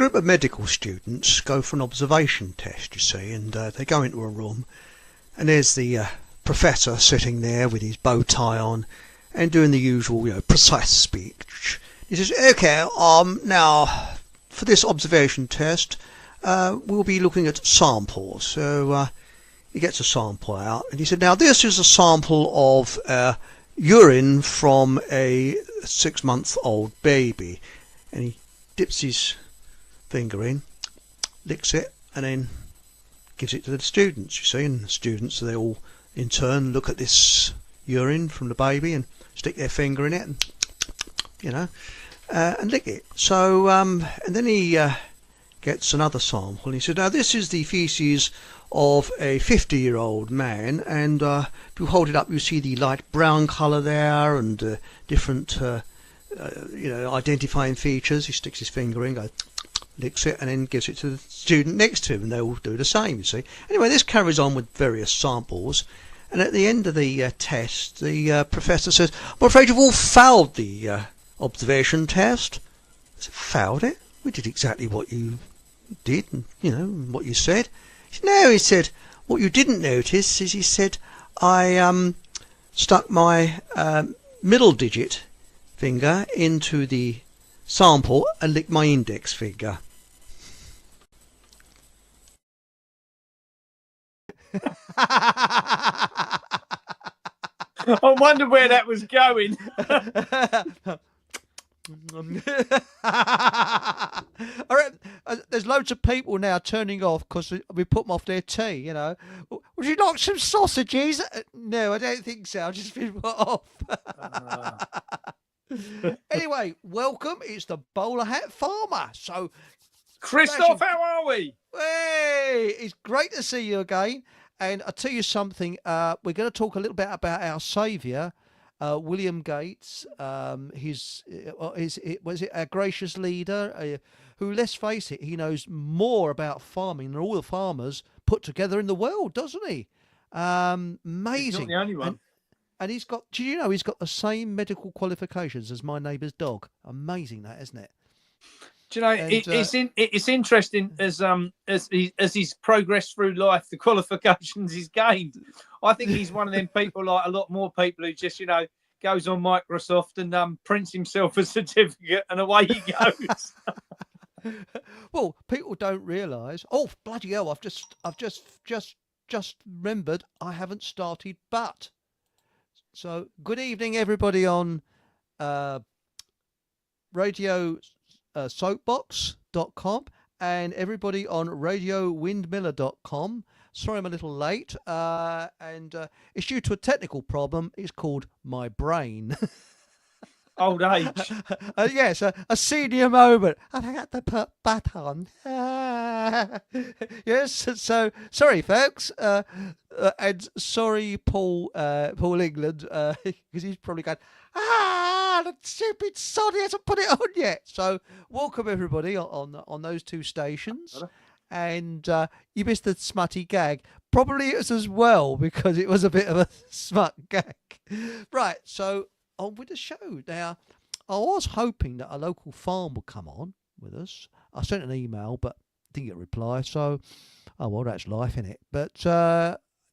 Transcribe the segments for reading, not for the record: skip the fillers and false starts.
group of medical students go for an observation test, you see, and they go into a room, and there's the professor sitting there with his bow tie on and doing the usual, precise speech. He says, "Okay, now for this observation test, we'll be looking at samples." So he gets a sample out, and he said, "Now this is a sample of urine from a 6-month-old baby," and he dips his finger in, licks it, and then gives it to the students, you see, and the students, they all in turn look at this urine from the baby and stick their finger in it and and lick it. So and then he gets another sample, and he said, "Now this is the feces of a 50-year-old man, and if you hold it up, you see the light brown colour there and different identifying features." He sticks his finger in, goes, licks it, and then gives it to the student next to him, and they all do the same, you see. Anyway, this carries on with various samples, and at the end of the test, the professor says, "I'm afraid you've all failed the observation test." I said, "Failed it? We did exactly what you did, and what you said." He said, "No," he said, "what you didn't notice is," he said, "I stuck my middle digit finger into the sample and licked my index finger." I wonder where that was going. All right, there's loads of people now turning off because we put them off their tea. Would you like some sausages? No, I don't think so. I've just been put off. Anyway, welcome. It's the bowler hat farmer. So, Christoph, how are we? Hey, it's great to see you again. And I'll tell you something. We're going to talk a little bit about our saviour, William Gates. Was it our gracious leader, who, let's face it, he knows more about farming than all the farmers put together in the world, doesn't he? Amazing. He's not the only one. And he's got, do you know, he's got the same medical qualifications as my neighbour's dog. Amazing, that, isn't it? Do you know, it's interesting as he's progressed through life, the qualifications he's gained. I think he's one of them people, like a lot more people, who just, goes on Microsoft and prints himself a certificate and away he goes. Well, people don't realise. Oh, bloody hell! I've just remembered I haven't started but. So, good evening, everybody on radio soapbox.com and everybody on radiowindmiller.com. Sorry I'm a little late, and it's due to a technical problem. It's called my brain. Old age. Yes, a senior moment. I forgot to put butt on. Yes, so sorry, folks, and sorry, Paul England, because he's probably going, the stupid sod hasn't put it on yet. So welcome everybody on those two stations. And you missed the smutty gag. Probably it was as well, because it was a bit of a smut gag. Right, so on with the show. Now, I was hoping that a local farm would come on with us. I sent an email, but didn't get a reply. So, oh well, that's life, innit? But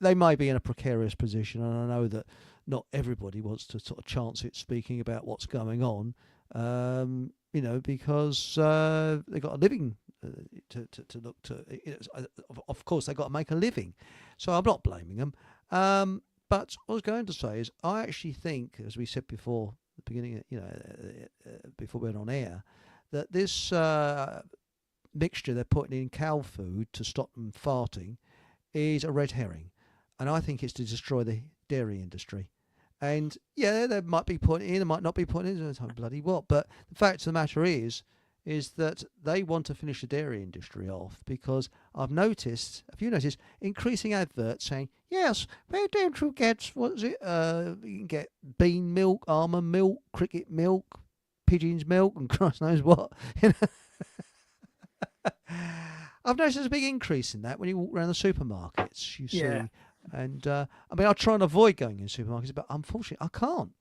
they may be in a precarious position, and I know that not everybody wants to sort of chance it speaking about what's going on, because they've got a living to look to. Of course, they've got to make a living. So I'm not blaming them. But what I was going to say is, I actually think, as we said before, the beginning, before we went on air, that this mixture they're putting in cow food to stop them farting is a red herring. And I think it's to destroy the dairy industry. And yeah, they might be putting it in, they might not be putting it in, I don't know bloody what. But the fact of the matter is that they want to finish the dairy industry off, because I've noticed, have you noticed, increasing adverts saying, yes, where don't you get, what is it, you can get bean milk, almond milk, cricket milk, pigeon's milk, and Christ knows what. I've noticed there's a big increase in that when you walk around the supermarkets, you see. Yeah. And, I try and avoid going in supermarkets, but unfortunately I can't.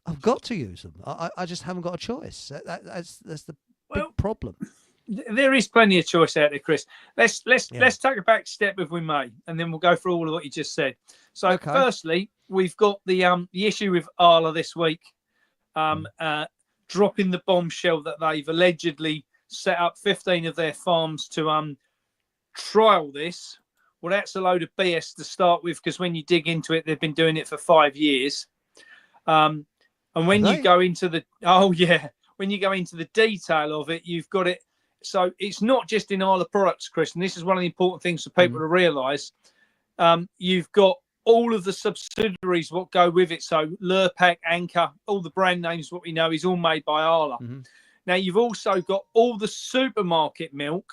I've got to use them. I just haven't got a choice. That's the big problem. There is plenty of choice out there, Chris. Let's take a back step if we may, and then we'll go through all of what you just said. So, firstly, we've got the issue with Arla this week, dropping the bombshell that they've allegedly set up 15 of their farms to trial this. Well, that's a load of BS to start with, because when you dig into it, they've been doing it for 5 years. And when you go into the when you go into the detail of it, you've got it. So it's not just in Arla products, Chris, and this is one of the important things for people to realise. You've got all of the subsidiaries what go with it. So Lurpak, Anchor, all the brand names, what we know is all made by Arla. Now, you've also got all the supermarket milk.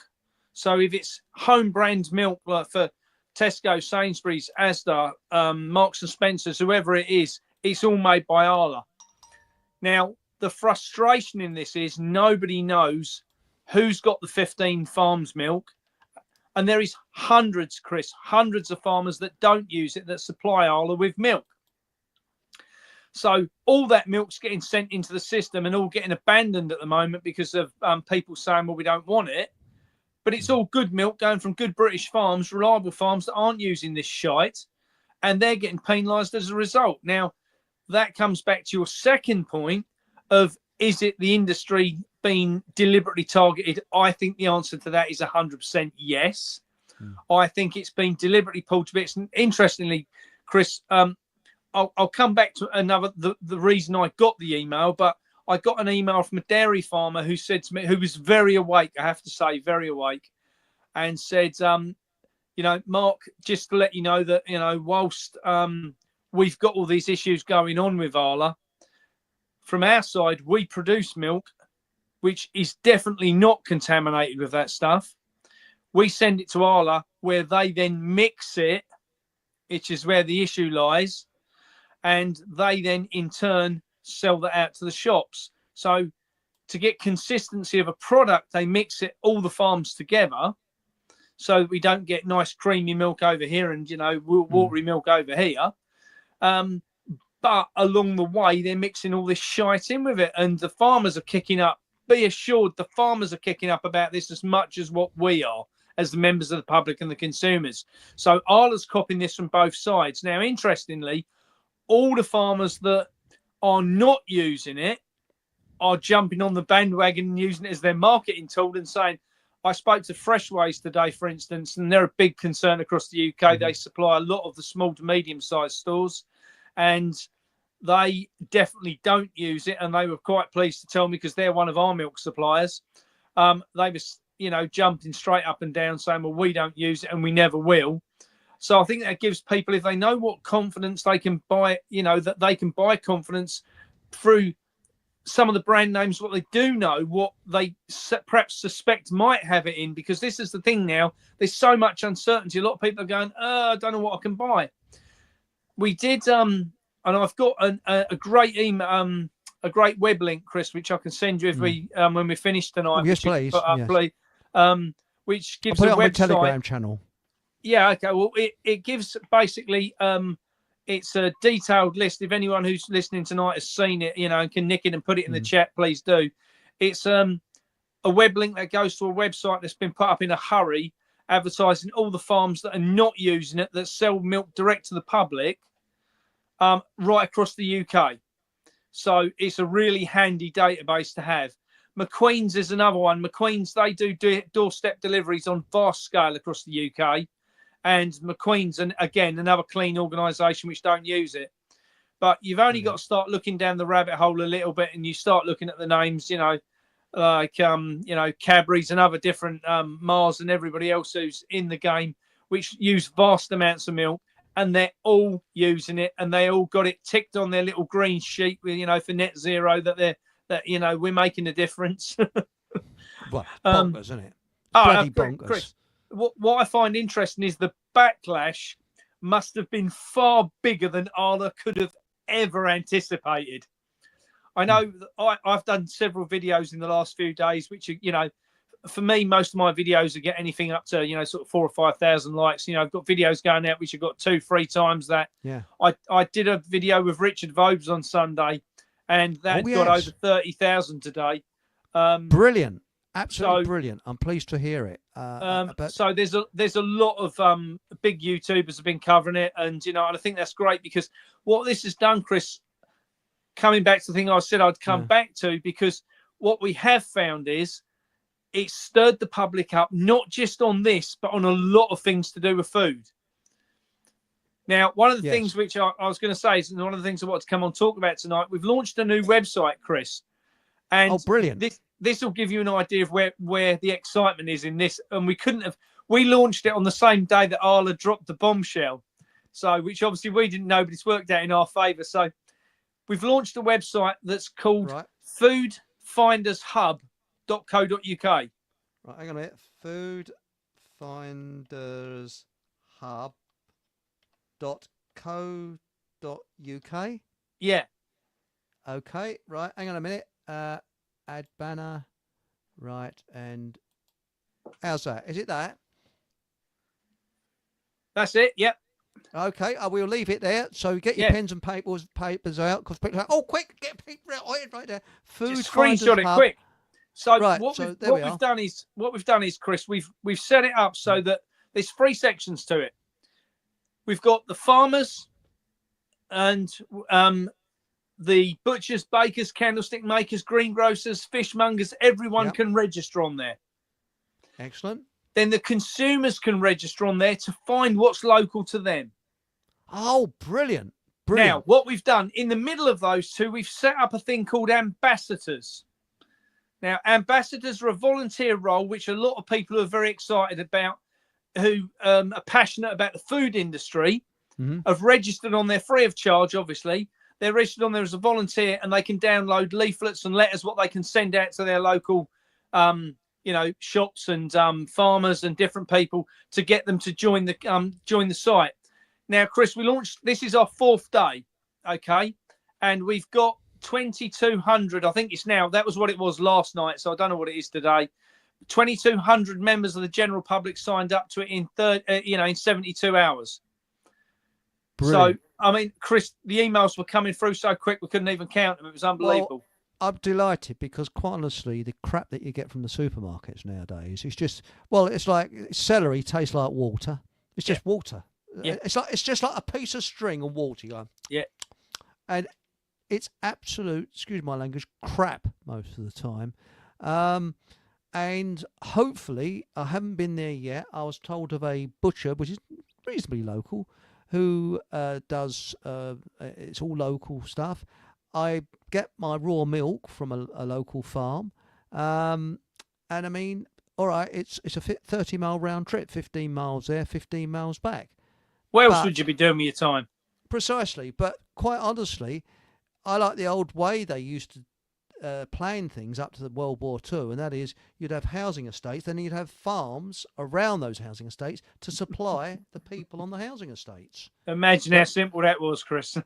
So if it's home brand milk for Tesco, Sainsbury's, Asda, Marks and Spencer's, whoever it is, it's all made by Arla. Now, the frustration in this is nobody knows who's got the 15 farms milk. And there is hundreds, Chris, hundreds of farmers that don't use it, that supply Arla with milk. So all that milk's getting sent into the system and all getting abandoned at the moment because of people saying, well, we don't want it. But it's all good milk going from good British farms, reliable farms that aren't using this shite, and they're getting penalised as a result. Now, that comes back to your second point of, is it the industry being deliberately targeted? I think the answer to that is 100% yes. I think it's been deliberately pulled to bits. And interestingly, Chris, I'll come back to the reason I got the email, but I got an email from a dairy farmer who said to me, who was very awake, I have to say, very awake, and said, Mark, just to let you know that, whilst we've got all these issues going on with Arla, from our side, we produce milk, which is definitely not contaminated with that stuff. We send it to Arla, where they then mix it, which is where the issue lies, and they then, in turn, sell that out to the shops. So to get consistency of a product, they mix it, all the farms together, so that we don't get nice creamy milk over here and, watery milk over here. But along the way, they're mixing all this shite in with it, and the farmers are kicking up. Be assured, the farmers are kicking up about this as much as what we are, as the members of the public and the consumers. So Arla's copying this from both sides. Now, interestingly, all the farmers that are not using it are jumping on the bandwagon and using it as their marketing tool and saying, I spoke to Freshways today, for instance, and they're a big concern across the UK. They supply a lot of the small to medium-sized stores, and they definitely don't use it. And they were quite pleased to tell me, because they're one of our milk suppliers. They were, jumping straight up and down saying, well, we don't use it and we never will. So I think that gives people, if they know what confidence they can buy, that they can buy confidence through some of the brand names, what they do know, what they perhaps suspect might have it in, because this is the thing now. There's so much uncertainty. A lot of people are going, I don't know what I can buy. We did, and I've got a great email, a great web link, Chris, which I can send you if we when we finish tonight. Oh, yes, please. Which gives I'll put it a on my website. Telegram channel. Yeah, okay. Well, it gives basically it's a detailed list. If anyone who's listening tonight has seen it, and can nick it and put it in the chat, please do. It's a web link that goes to a website that's been put up in a hurry, advertising all the farms that are not using it, that sell milk direct to the public, right across the UK. So it's a really handy database to have. McQueen's is another one. McQueen's, they do doorstep deliveries on vast scale across the UK. And McQueen's, and again, another clean organisation which don't use it. But you've only got to start looking down the rabbit hole a little bit, and you start looking at the names, like, Cadbury's and other different Mars and everybody else who's in the game, which use vast amounts of milk, and they're all using it, and they all got it ticked on their little green sheet, for net zero, that we're making a difference. Well, bonkers, isn't it? Bloody bonkers. Chris, what I find interesting is the backlash must have been far bigger than Arla could have ever anticipated. I know I've done several videos in the last few days, which are, for me, most of my videos get anything up to, sort of 4,000 or 5,000 likes. I've got videos going out which have got 2-3 times that. Yeah. I did a video with Richard Vobes on Sunday, and that got over 30,000 today. Brilliant. Absolutely brilliant. I'm pleased to hear it. So there's a lot of big YouTubers have been covering it, and and I think that's great, because what this has done, Chris, coming back to the thing I said I'd come back to, because what we have found is it stirred the public up, not just on this, but on a lot of things to do with food. Now, one of the things which I was going to say is, and one of the things I want to come on talk about tonight, we've launched a new website, Chris. And brilliant. This will give you an idea of where the excitement is in this. And we launched it on the same day that Arla dropped the bombshell. So, which obviously we didn't know, but it's worked out in our favour. So we've launched a website that's called foodfindershub.co.uk. Right, hang on a minute. foodfindershub.co.uk. Yeah. Okay, right, hang on a minute. Add banner. Right, and how's that? Is it that? That's it, yep. Okay, I will leave it there. So get your pens and papers out, because people are, quick, get paper out right there. Screenshot it quick. So what we've done is, Chris, we've set it up so that there's 3 sections to it. We've got the farmers and the butchers, bakers, candlestick makers, greengrocers, fishmongers. Everyone can register on there. Excellent. Then the consumers can register on there to find what's local to them. Oh, brilliant. Now, what we've done in the middle of those two, we've set up a thing called ambassadors. Now, ambassadors are a volunteer role, which a lot of people are very excited about, who are passionate about the food industry, have registered on there free of charge, obviously. They're registered on there as a volunteer, and they can download leaflets and letters, what they can send out to their local shops and farmers and different people to get them to join the site. Now, Chris, we launched, this is our 4th day, okay? And we've got 2,200, I think it's now, that was what it was last night, so I don't know what it is today. 2,200 members of the general public signed up to it in 72 hours. Brilliant. So, I mean, Chris, the emails were coming through so quick we couldn't even count them. It was unbelievable. Well, I'm delighted, because quite honestly, the crap that you get from the supermarkets nowadays, it's just, it's like celery tastes like water. It's just water. Yeah. It's just like a piece of string and water. And it's absolute, excuse my language, crap most of the time. And hopefully, I haven't been there yet. I was told of a butcher, which is reasonably local, who does, it's all local stuff. I get my raw milk from a local farm. And I mean, all right, it's a 30-mile round trip, 15 miles there, 15 miles back. What else would you be doing with your time? Precisely. But quite honestly, I like the old way they used to plan things up to the World War II, and that is you'd have housing estates, then you'd have farms around those housing estates to supply the people on the housing estates. Imagine how simple that was, Chris.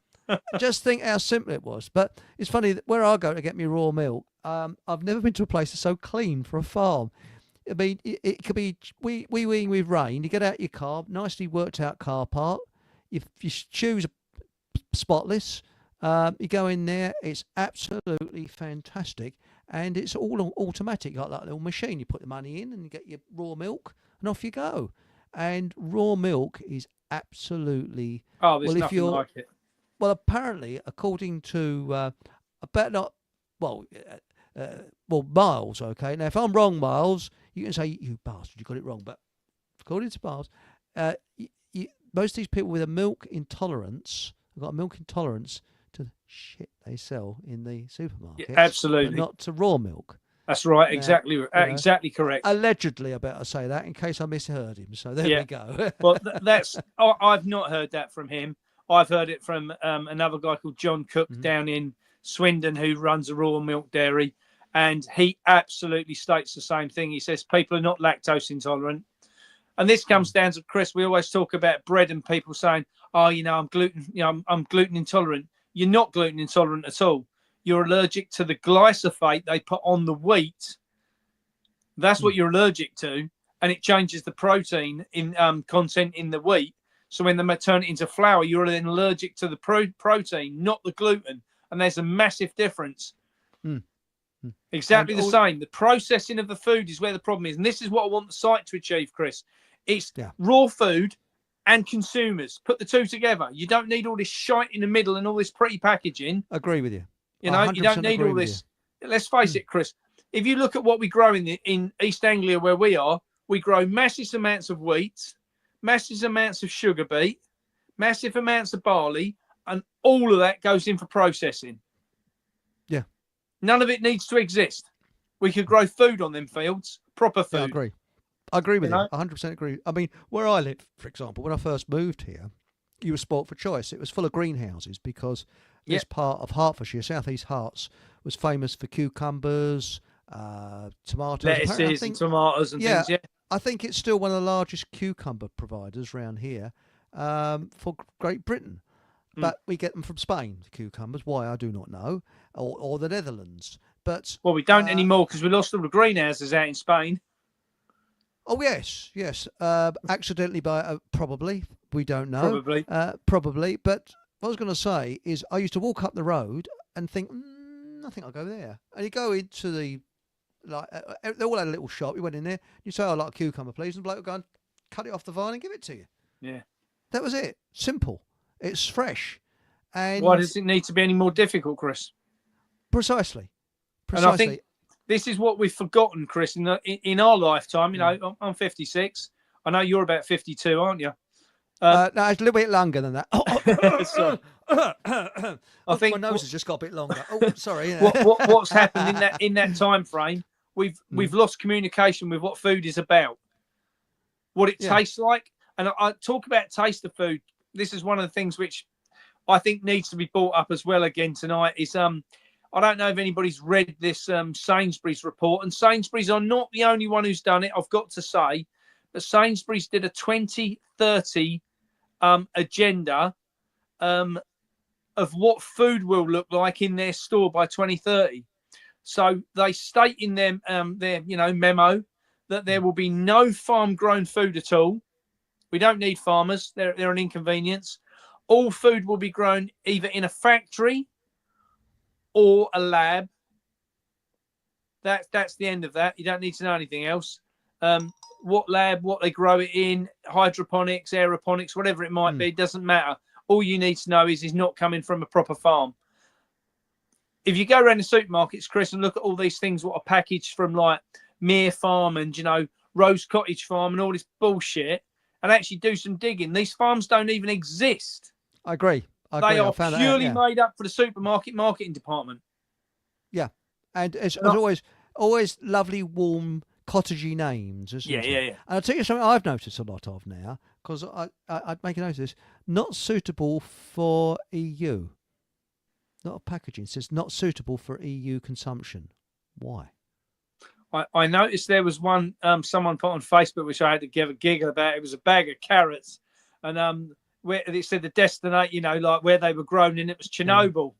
Just think how simple it was. But it's funny that where I go to get my raw milk, I've never been to a place that's so clean for a farm. I mean, it could be wee-weeing with rain. You get out your car, nicely worked out car park. If you choose spotless, you go in there. It's absolutely fantastic, and it's all automatic, like that little machine. You put the money in, and you get your raw milk, and off you go. And raw milk is absolutely there's nothing like it. Well, apparently, according to Miles. Okay, now if I'm wrong, Miles, you can say, you bastard, you got it wrong. But according to Miles, most of these people with a milk intolerance have got a milk intolerance to the shit they sell in the supermarket. Yeah, absolutely. But not to raw milk. That's right. Exactly. Exactly correct. Allegedly, I better say that in case I misheard him. So there we go. Well, I've not heard that from him. I've heard it from another guy called John Cook down in Swindon, who runs a raw milk dairy. And he absolutely states the same thing. He says people are not lactose intolerant. And this comes down to, Chris, we always talk about bread and people saying, I'm gluten intolerant. You're not gluten intolerant at all. You're allergic to the glyphosate they put on the wheat. That's what you're allergic to. And it changes the protein in content in the wheat. So when they turn it into flour, you're then allergic to the protein, not the gluten. And there's a massive difference. Exactly the same. The processing of the food is where the problem is. And this is what I want the site to achieve, Chris. It's raw food and consumers. Put the two together. You don't need all this shite in the middle and all this pretty packaging. Agree with you. You know, you don't need all this. Let's face it, Chris. If you look at what we grow in East Anglia where we are, we grow massive amounts of wheat, massive amounts of sugar beet, massive amounts of barley, and all of that goes in for processing. Yeah. None of it needs to exist. We could grow food on them fields, proper food. Yeah, I agree with you. 100% agree. I mean, where I live, for example, when I first moved here, you were spoilt for choice. It was full of greenhouses because this part of Hertfordshire, South East Herts, was famous for cucumbers, tomatoes. Lettuces and tomatoes and things, yeah. I think it's still one of the largest cucumber providers around here for Great Britain. But we get them from Spain, the cucumbers. Why, I do not know. Or the Netherlands. But we don't anymore because we lost all the greenhouses out in Spain. Oh, yes. Accidentally by, probably. We don't know. Probably. But what I was going to say is I used to walk up the road and think, I think I'll go there. And you go into the, they all had a little shop. You went in there, you say, I'd like a cucumber, please. And the bloke would go and cut it off the vine and give it to you. Yeah. That was it. Simple. It's fresh. And why does it need to be any more difficult, Chris? Precisely. And I think this is what we've forgotten, Chris, in our lifetime. You know, I'm 56. I know you're about 52, aren't you? No, it's a little bit longer than that. I think my nose has just got a bit longer. Oh, sorry. What's happened in that time frame? We've lost communication with what food is about, what it tastes like, and I talk about taste of food. This is one of the things which I think needs to be brought up as well again tonight. Is I don't know if anybody's read this Sainsbury's report, and Sainsbury's are not the only one who's done it. I've got to say, but Sainsbury's did a 2030 agenda of what food will look like in their store by 2030. So they state in their memo that there will be no farm-grown food at all. We don't need farmers; they're an inconvenience. All food will be grown either in a factory or a lab. That's the end of that. You don't need to know anything else. What lab, what they grow it in, hydroponics, aeroponics, whatever it might be, doesn't matter. All you need to know is it's not coming from a proper farm. If you go around the supermarkets, Chris, and look at all these things what are packaged from like Mere Farm and, Rose Cottage Farm and all this bullshit, and actually do some digging, these farms don't even exist. I agree. They are purely made up for the supermarket marketing department. Yeah. And it's always lovely, warm, cottagey names, isn't it? Yeah. And I'll tell you something I've noticed a lot of now, because I'd make a note of this, not suitable for EU. Not a packaging. It says not suitable for EU consumption. Why? I noticed there was one someone put on Facebook, which I had to give a giggle about. It was a bag of carrots, and where it said the destination, like where they were grown, and it was Chernobyl.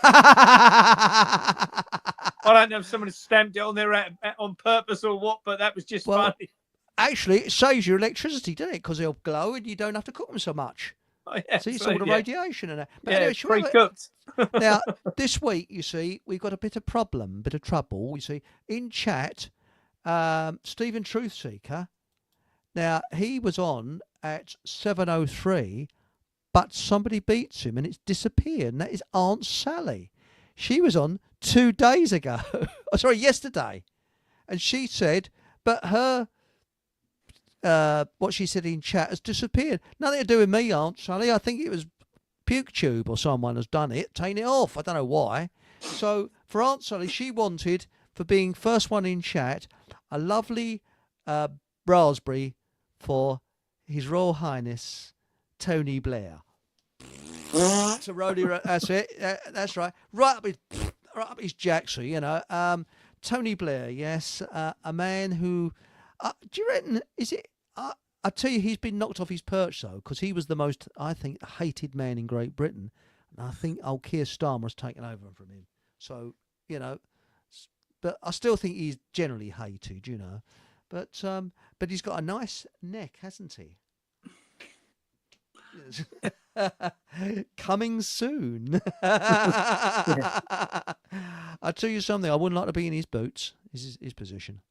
I don't know if someone stamped it on there on purpose or what, but that was just funny. Actually, it saves you electricity, doesn't it? Because they'll glow and you don't have to cook them so much. Oh, yeah, so you saw the radiation and that. But anyway, pre-cooked. Now, this week, you see, we've got a bit of trouble. You see, in chat, Stephen Truthseeker. Now, he was on at 7:03, but somebody beats him and it's disappeared. And that is Aunt Sally. She was on 2 days ago. Yesterday. And she said, but her, what she said in chat has disappeared. Nothing to do with me, Aunt Sally. I think it was PukeTube or someone has done it, taken it off. I don't know why. So for Aunt Sally, she wanted, for being first one in chat, a lovely raspberry for His Royal Highness Tony Blair. So Rody, that's it. That's right. Right up his jacksie, Tony Blair, yes, a man who, do you reckon, is it? I tell you, he's been knocked off his perch though, because he was the most, I think, hated man in Great Britain, and I think old Keir Starmer has taken over from him. So but I still think he's generally hated, But he's got a nice neck, hasn't he? Coming soon. Yeah. I'll tell you something. I wouldn't like to be in his boots. His position.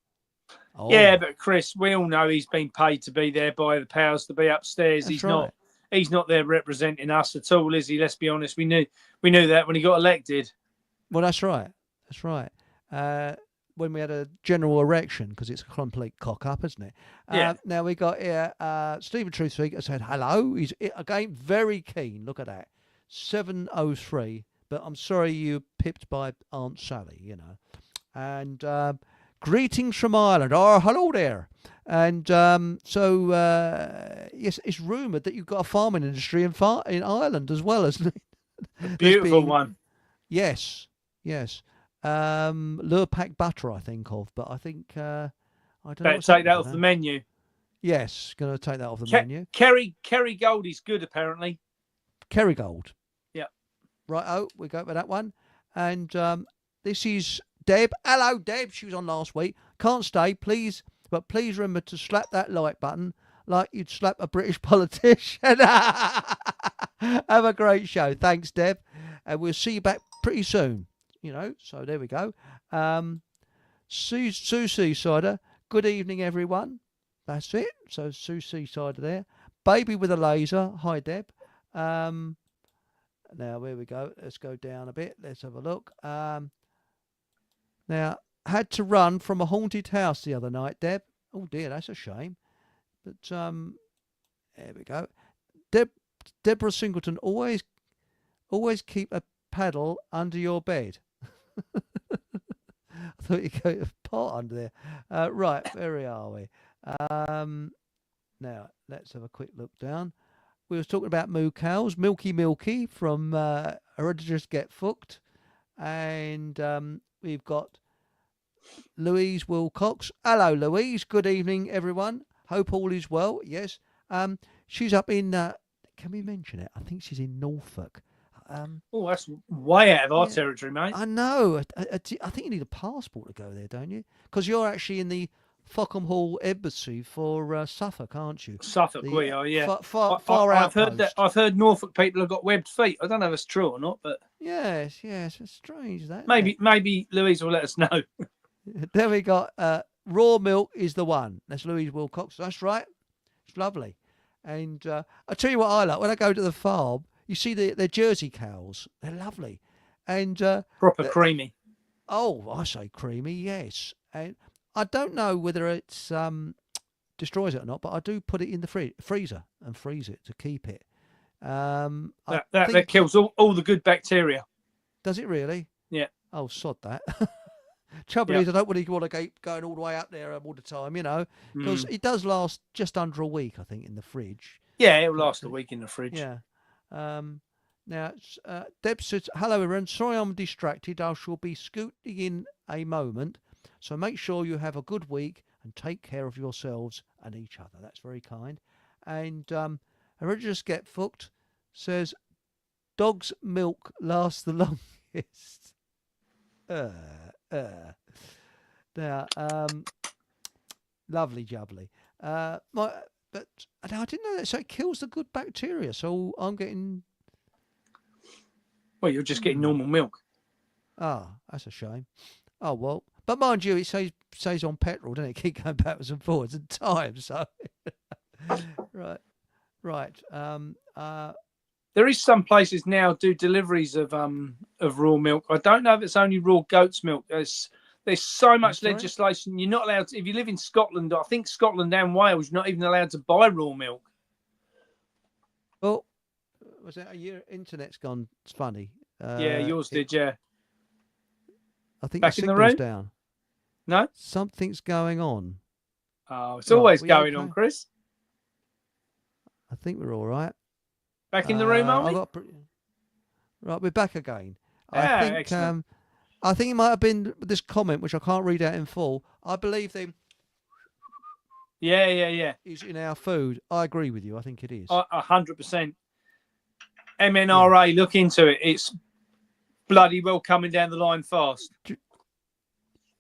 Oh, Yeah, but Chris, we all know he's been paid to be there by the powers to be upstairs. that's He's right. not. He's not there representing us at all, is he? Let's be honest. We knew that when he got elected. Well, that's right. That's right. When we had a general erection, because it's a complete cock up, isn't it? Yeah. Now we got here Stephen Truthseeker said hello. He's again very keen. Look at that, 7:03. But I'm sorry you pipped by Aunt Sally, you know. And greetings from Ireland. Oh, hello there. And yes, it's rumoured that you've got a farming industry in Ireland as well, isn't it? A beautiful one. Yes, yes. Lurpak butter, I think of, but I think I don't know. Better take that off the menu. Yes, going to take that off the menu. Kerrygold is good, apparently. Kerrygold. Yeah. Right. Oh, we go for that one. And this is Deb. Hello, Deb. She was on last week. Can't stay, please. But please remember to slap that like button like you'd slap a British politician. Have a great show. Thanks, Deb. And we'll see you back pretty soon. You know, so there we go. Sue Seasider. Good evening, everyone. That's it. So Sue Seasider there. Baby with a laser. Hi, Deb. Now, where we go. Let's go down a bit. Let's have a look. Now, had to run from a haunted house the other night, Deb. Oh, dear, that's a shame. But, there we go. Deborah Singleton, always keep a paddle under your bed. I thought you got a pot under there. Right, where are we? Now, let's have a quick look down. We was talking about moo cows. Milky from Hereditous Get Fucked. And we've got Louise Wilcox. Hello, Louise. Good evening, everyone. Hope all is well. Yes. She's up in, can we mention it? I think she's in Norfolk. Oh, that's way out of our territory, mate. I know. I think you need a passport to go there, don't you? Because you're actually in the Fockham Hall Embassy for Suffolk, aren't you? Suffolk, we are, yeah. Far I've heard that. I've heard Norfolk people have got webbed feet. I don't know if it's true or not, but yes, it's strange that. Maybe Louise will let us know. Then we got raw milk is the one. That's Louise Wilcox. That's right. It's lovely. And I tell you what I like when I go to the farm. You see the Jersey cows. They're lovely, and proper creamy. Oh, I say creamy, yes. And I don't know whether it's destroys it or not, but I do put it in the freezer and freeze it to keep it. That kills all the good bacteria. Does it really? Yeah. Oh, sod that. Trouble is, I don't really want to keep going all the way up there all the time, you know, because it does last just under a week, I think, in the fridge. Yeah, it'll last a week in the fridge. Yeah. Now, Deb says, hello, everyone. Sorry I'm distracted. I shall be scooting in a moment. So make sure you have a good week and take care of yourselves and each other. That's very kind. And Just Get Fucked says, dog's milk lasts the longest. Now, lovely jubbly. But I didn't know that. So it kills the good bacteria. So I'm getting. Well, you're just getting normal milk. Ah, that's a shame. Oh well, but mind you, it says on petrol, doesn't it? Keep going backwards and forwards at times. So right. There is some places now do deliveries of raw milk. I don't know if it's only raw goat's milk. There's so much legislation. You're not allowed to, if you live in Scotland, I think Scotland and Wales, you're not even allowed to buy raw milk. Well, was that your internet's gone funny? Yeah, yours did, yeah. I think back the in the signal's room? down. No? Something's going on. Oh, it's always going on, Chris. I think we're all right. Back in the room, are we? Right, we're back again. Excellent. I think it might have been this comment, which I can't read out in full. I believe them. Yeah. Is in our food. I agree with you. I think it is. 100%. MNRA, look into it. It's bloody well coming down the line fast.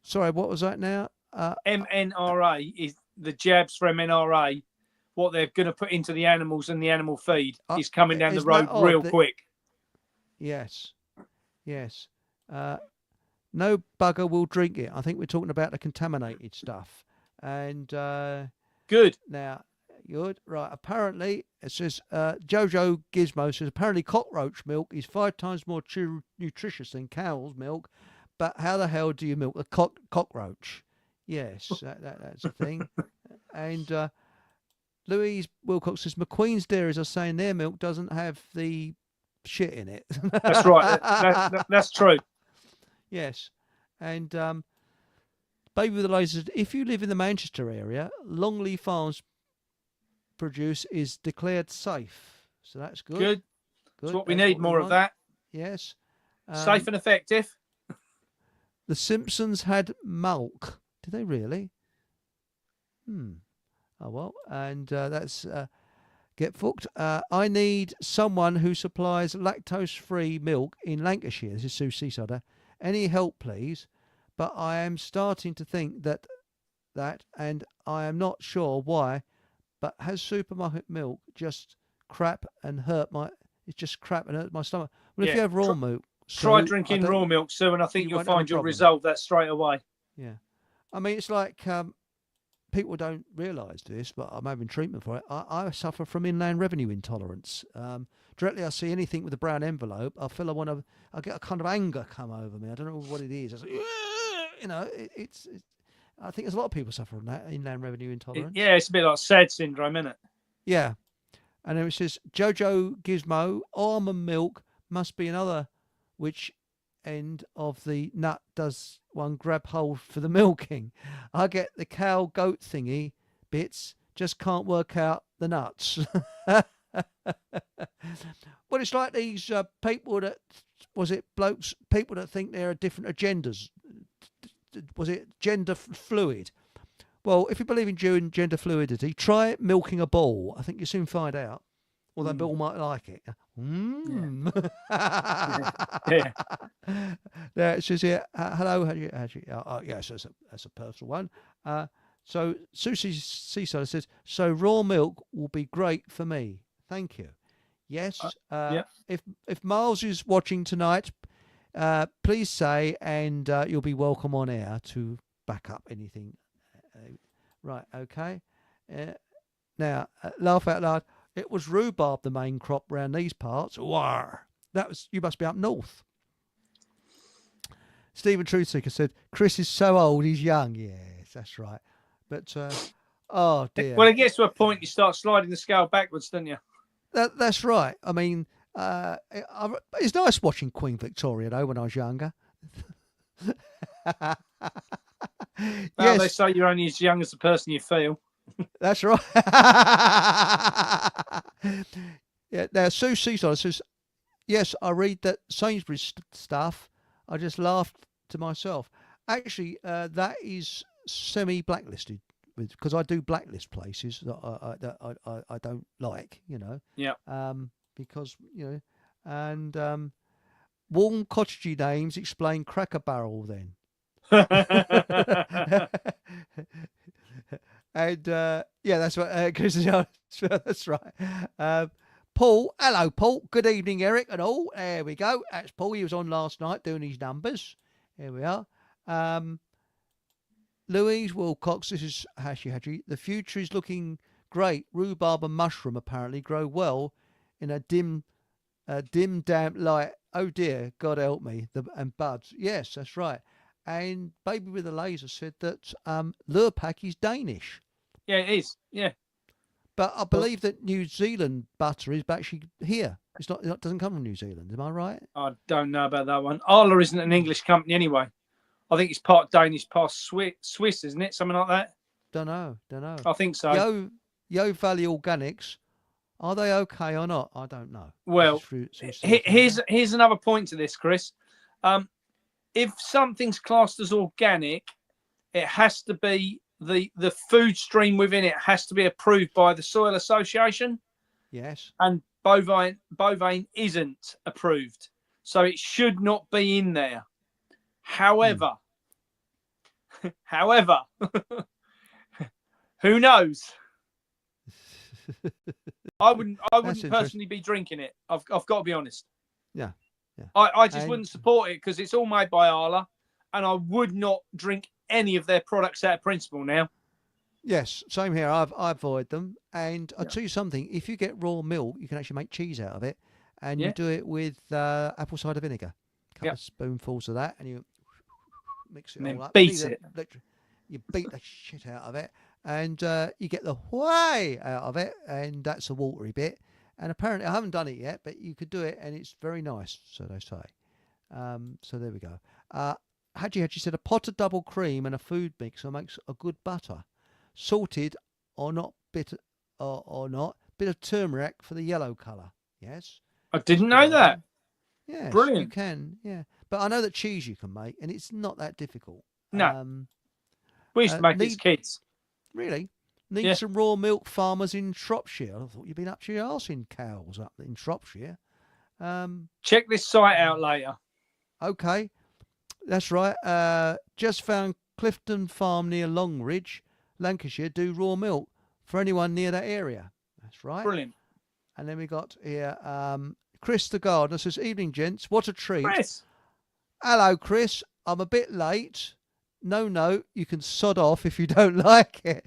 Sorry, what was that now? MNRA is the jabs for MNRA what they're going to put into the animals and the animal feed is coming down the road real quick. Yes. No bugger will drink it. I think we're talking about the contaminated stuff. And good. Now, good. Right. Apparently, it says Jojo Gizmo says apparently cockroach milk is 5 times more nutritious than cow's milk. But how the hell do you milk a cockroach? Yes, that's a thing. And Louise Wilcox says McQueen's dairies are saying their milk doesn't have the shit in it. That's right. That's true. Yes. And Baby with the Laser, if you live in the Manchester area, Longley Farms produce is declared safe. So that's good. Good. That's what we need, more of that. Yes. Safe and effective. The Simpsons had milk. Did they really? Oh, well. And that's get fucked. I need someone who supplies lactose-free milk in Lancashire. This is Sue Seasider. Any help, please? But I am starting to think that, and I am not sure why, but has supermarket milk just crap and hurt my... It's just crap and hurt my stomach. Well, if you have raw milk... Try drinking raw milk, Sue, and I think you'll find you'll resolve that straight away. Yeah. I mean, it's like... people don't realise this, but I'm having treatment for it. I suffer from inland revenue intolerance. Directly I see anything with a brown envelope, I feel I get a kind of anger come over me. I don't know what it is. It's like, you know, it's I think there's a lot of people suffer from that, inland revenue intolerance. It's a bit like SAD syndrome, isn't it? Yeah. And then it says, Jojo Gizmo, almond milk must be another, which end of the nut does one grab hold for the milking? I get the cow goat thingy bits, just can't work out the nuts. Well, it's like these people that, people that think there are different agendas. Was it gender fluid? Well, if you believe in gender fluidity, try milking a ball. I think you'll soon find out. Although Bill might like it. Yeah. There it says here, hello. Yes, that's a personal one. So Susie Seaside says, so raw milk will be great for me. Thank you. Yes. If Miles is watching tonight, please say, and you'll be welcome on air to back up anything. Right. Okay. Now, laugh out loud. It was rhubarb the main crop round these parts. War. You must be up north. Stephen Truthseeker said, Chris is so old, he's young. Yes, that's right. But, oh dear. Well, it gets to a point you start sliding the scale backwards, don't you? That's right. I mean, it's nice watching Queen Victoria, though, when I was younger. Well, they say you're only as young as the person you feel. That's right. Yeah. Now, Sue Seaside says, yes, I read that Sainsbury's stuff. I just laughed to myself. Actually, that is semi-blacklisted because I do blacklist places that I don't like, you know. Yeah. Because, you know, and warm cottagey names explain Cracker Barrel then. And yeah, that's what Chris is. That's right. Paul, hello, Paul. Good evening, Eric and all. There we go. That's Paul. He was on last night doing his numbers. Here we are. Louise Wilcox. This is Hashi. The future is looking great. Rhubarb and mushroom apparently grow well in a dim, damp light. Oh dear, God help me. And buds. Yes, that's right. And Baby with a Laser said that Lurpak is Danish. Yeah, it is. Yeah. But I believe that New Zealand butter is actually here. It doesn't come from New Zealand. Am I right? I don't know about that one. Arla isn't an English company anyway. I think it's part Danish, part Swiss, isn't it? Something like that. Don't know. I think so. Yo Valley Organics. Are they okay or not? I don't know. Well, here's another point to this, Chris. If something's classed as organic, it has to be the food stream within it has to be approved by the Soil Association. Yes. And bovine isn't approved, so it should not be in there. However, who knows? I wouldn't personally be drinking it. I've got to be honest. Yeah. I just wouldn't support it because it's all made by Arla, and I would not drink any of their products out of principle now. Yes, same here. I avoid them, and I'll tell you something. If you get raw milk, you can actually make cheese out of it, and you do it with apple cider vinegar. A couple of spoonfuls of that, and you mix it all up. Beat it. You beat the shit out of it, and you get the whey out of it, and that's the watery bit. And apparently, I haven't done it yet, but you could do it, and it's very nice, so they say. So there we go. Hadji said a pot of double cream and a food mixer makes a good butter. Salted or not, bitter or not, bit of turmeric for the yellow colour. Yes. I didn't know that. Yes, brilliant. You can, yeah. But I know that cheese you can make, and it's not that difficult. No. We used to make these kids. Really? Need some raw milk farmers in Shropshire. I thought you'd been up to your arse in cows up in Shropshire. Check this site out later. Okay. That's right. Just found Clifton Farm near Longridge, Lancashire, do raw milk for anyone near that area. That's right. Brilliant. And then we got here Chris the gardener says, evening gents, what a treat. Chris. Hello Chris, I'm a bit late. No, you can sod off if you don't like it.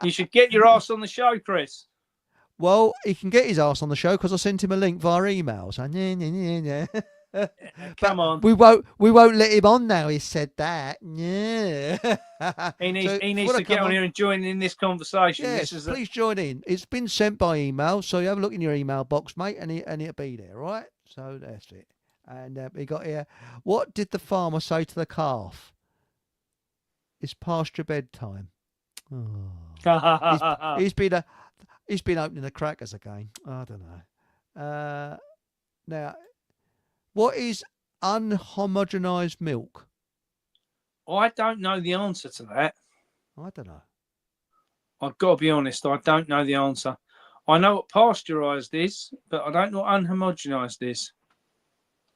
You should get your ass on the show, Chris. Well, he can get his ass on the show because I sent him a link via email. So, Come on. We won't let him on now. He said that. Yeah. He needs to get on here and join in this conversation. Yes, please join in. It's been sent by email, so you have a look in your email box, mate, and it'll be there, all right? So that's it. And we got here. What did the farmer say to the calf? It's past your bedtime. Oh. He's been opening the crackers again. I don't know. Now, what is unhomogenized milk? I don't know the answer to that. I don't know. I've got to be honest. I don't know the answer. I know what pasteurised is, but I don't know what unhomogenized is.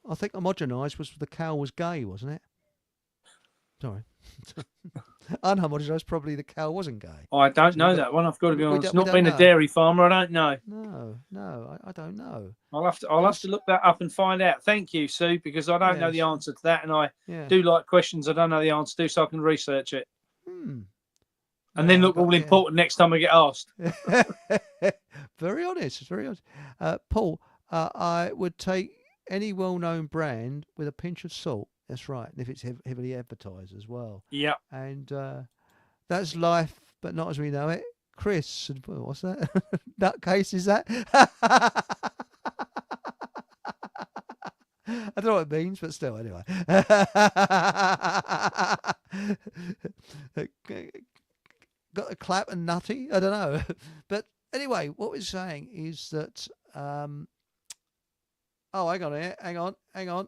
I think homogenized was the cow was gay, wasn't it? Sorry. Unhomogenized, probably the cow wasn't gay. I don't know that one. I've got to be honest. Not being a dairy farmer, I don't know. No, I don't know. I'll have to look that up and find out. Thank you, Sue, because I don't know the answer to that, and I do like questions I don't know the answer to, so I can research it. And then look all important next time I get asked. Very honest. Paul, I would take any well-known brand with a pinch of salt. That's right. And if it's heavily advertised as well. Yeah. And that's life, but not as we know it. Chris, what's that? Nutcase, is that? I don't know what it means, but still, anyway. Got a clap and nutty? I don't know. But anyway, what we're saying is that... hang on.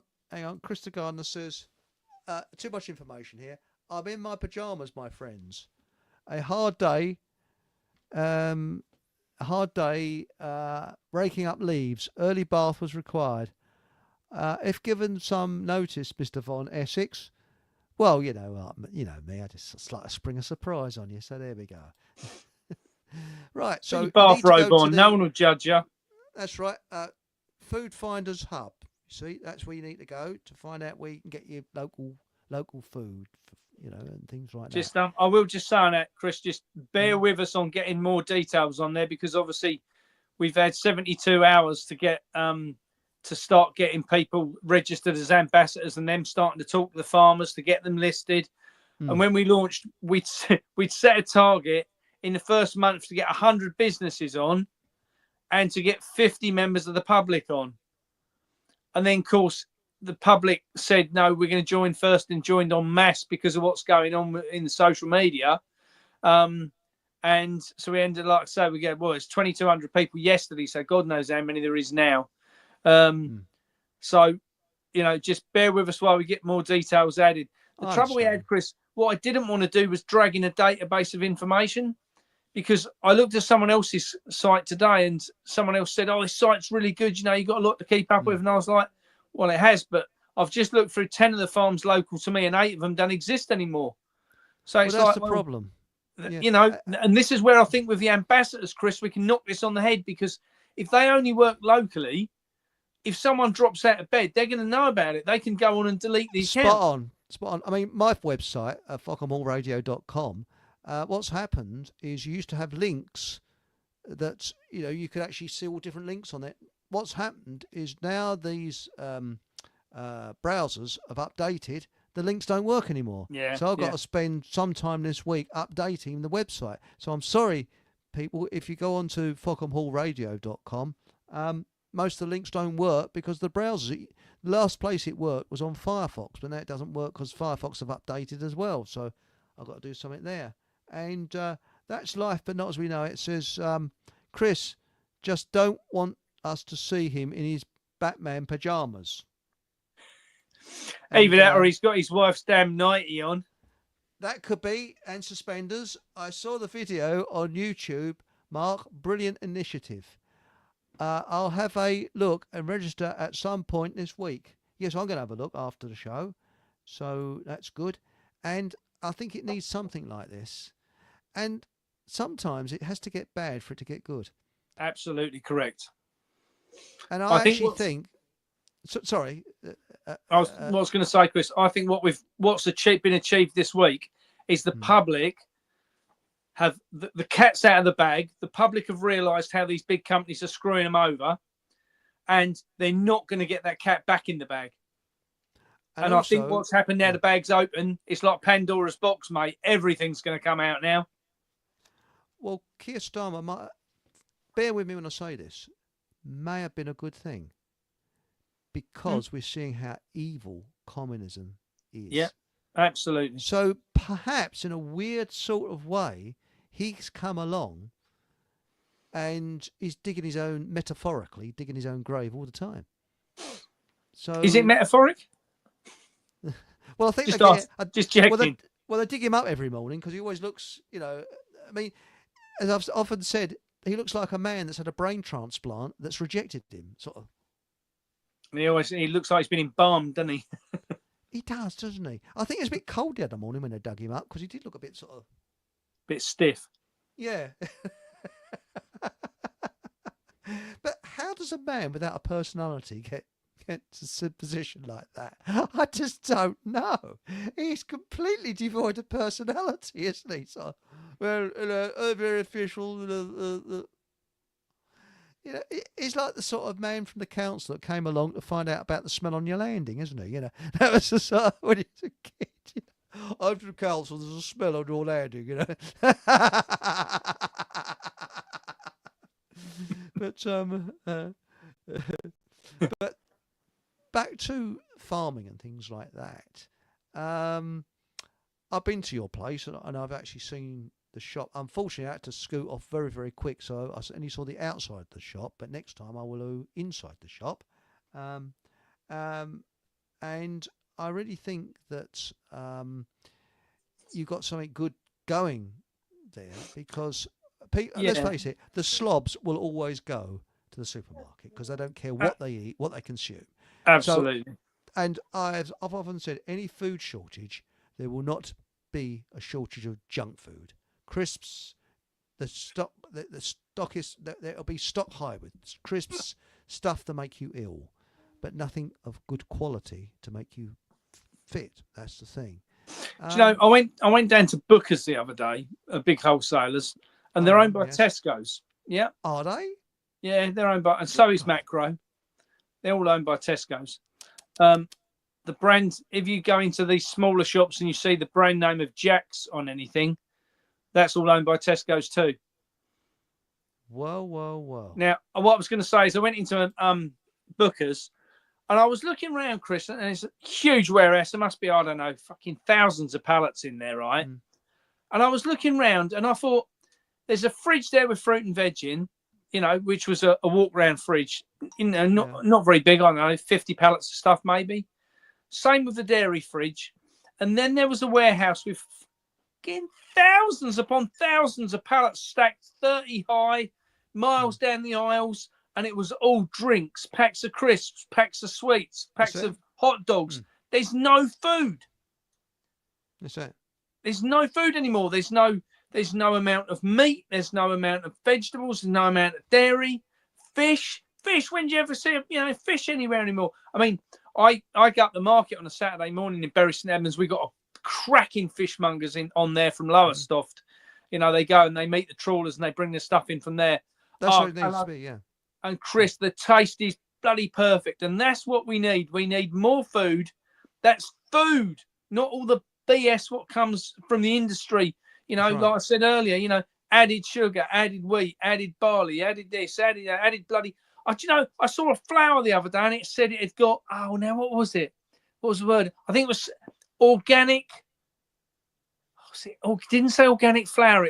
Chris the gardener says, too much information here. I'm in my pajamas, my friends. A hard day, raking up leaves. Early bath was required. If given some notice, Mr. Von Essex, well, you know me, I just like to spring a surprise on you. So there we go. Right. So bathrobe on, no one will judge you. That's right. Foodfinders Hub. See, that's where you need to go to find out where you can get your local food, and things like that. I will just say on that, Chris, just bear with us on getting more details on there, because obviously we've had 72 hours to get to start getting people registered as ambassadors and them starting to talk to the farmers to get them listed. And when we launched, we'd set a target in the first month to get 100 businesses on and to get 50 members of the public on. And then, of course, the public said, no, we're going to join first, and joined en masse because of what's going on in the social media. And so we ended, like I say, it's 2,200 people yesterday. So God knows how many there is now. So, just bear with us while we get more details added. The trouble we had, Chris, what I didn't want to do was drag in a database of information, because I looked at someone else's site today and someone else said, this site's really good. You've got a lot to keep up with. And I was like, well, it has, but I've just looked through 10 of the farms local to me and 8 of them don't exist anymore. So it's that's the problem. You know, and this is where I think with the ambassadors, Chris, we can knock this on the head, because if they only work locally, if someone drops out of bed, they're going to know about it. They can go on and delete the account. Spot on. I mean, my website, FockhamHallRadio.com, what's happened is you used to have links that, you know, you could actually see all different links on it. What's happened is now these browsers have updated. The links don't work anymore. Yeah. So I've got to spend some time this week updating the website. So I'm sorry, people, if you go on to FockhamHallRadio.com, most of the links don't work because the browsers, the last place it worked was on Firefox, but now it doesn't work because Firefox have updated as well. So I've got to do something there. And that's life, but not as we know it. It says, Chris just don't want us to see him in his Batman pajamas. Either that or he's got his wife's damn nightie on. That could be, and suspenders. I saw the video on YouTube, Mark. Brilliant initiative. I'll have a look and register at some point this week. Yes, I'm going to have a look after the show. So that's good. And I think it needs something like this. And sometimes it has to get bad for it to get good. Absolutely correct. And I actually think sorry. I was going to say, Chris, I think what's been achieved this week is the public have the cat's out of the bag. The public have realised how these big companies are screwing them over, and they're not going to get that cat back in the bag. And also, I think what's happened now, the bag's open. It's like Pandora's box, mate. Everything's going to come out now. Well, Keir Starmer, bear with me when I say this, may have been a good thing, because we're seeing how evil communism is. Yeah, absolutely. So perhaps in a weird sort of way, he's come along and he's metaphorically digging his own grave all the time. So is it metaphoric? Well, I think just checking. Well, they dig him up every morning because he always looks, you know, I mean, as I've often said, he looks like a man that's had a brain transplant that's rejected him, sort of. He looks like he's been embalmed, doesn't he? He does, doesn't he? I think it was a bit cold the other morning when they dug him up, because he did look a bit sort of... bit stiff. Yeah. But how does a man without a personality get to a position like that? I just don't know. He's completely devoid of personality, isn't he? So, well, very official... You know, he's like the sort of man from the council that came along to find out about the smell on your landing, isn't he? You know, that was the sort of, when he was a kid. You know, I'm from the council, there's a smell on your landing, you know. But back to farming and things like that. I've been to your place and I've actually seen the shop. Unfortunately, I had to scoot off very, very quick, so I only saw the outside of the shop. But next time, I will go inside the shop. And I really think that you've got something good going there, because let's face it, the slobs will always go to the supermarket because they don't care what they eat, what they consume. Absolutely. So, and I've often said, any food shortage, there will not be a shortage of junk food. Crisps, the stock is there'll be stock high with crisps, stuff to make you ill, but nothing of good quality to make you fit. That's the thing. Do you know, I went down to Booker's the other day, big wholesalers, and they're owned by Tesco's. Yeah. Are they? Yeah, they're owned by, and so is Macro. They're all owned by Tesco's. The brand, if you go into these smaller shops and you see the brand name of Jack's on anything, that's all owned by Tesco's too. Whoa. Now, what I was going to say is I went into Booker's and I was looking around, Chris, and it's a huge warehouse. There must be, I don't know, fucking thousands of pallets in there, right? And I was looking around and I thought, there's a fridge there with fruit and veg in, you know, which was a walk-around fridge. You know, not very big, I don't know, 50 pallets of stuff maybe. Same with the dairy fridge. And then there was a warehouse with thousands upon thousands of pallets stacked 30 high, miles down the aisles, and it was all drinks, packs of crisps, packs of sweets, packs of hot dogs. There's no food. That's it. There's no food anymore. There's no There's no amount of meat. There's no amount of vegetables. There's no amount of dairy. Fish. When do you ever see fish anywhere anymore? I mean, I go up the market on a Saturday morning in Bury St Edmunds. We got a cracking fishmongers on there from Lowestoft. They go and they meet the trawlers and they bring the stuff in from there. That's what it needs to be, yeah. And Chris, the taste is bloody perfect, and that's what we need. We need more food. That's food, not all the BS what comes from the industry. Right. Like I said earlier, added sugar, added wheat, added barley, added this, added bloody. I saw a flour the other day and it said it had got. Oh, now what was it? What was the word? I think it was organic. It didn't say organic flour.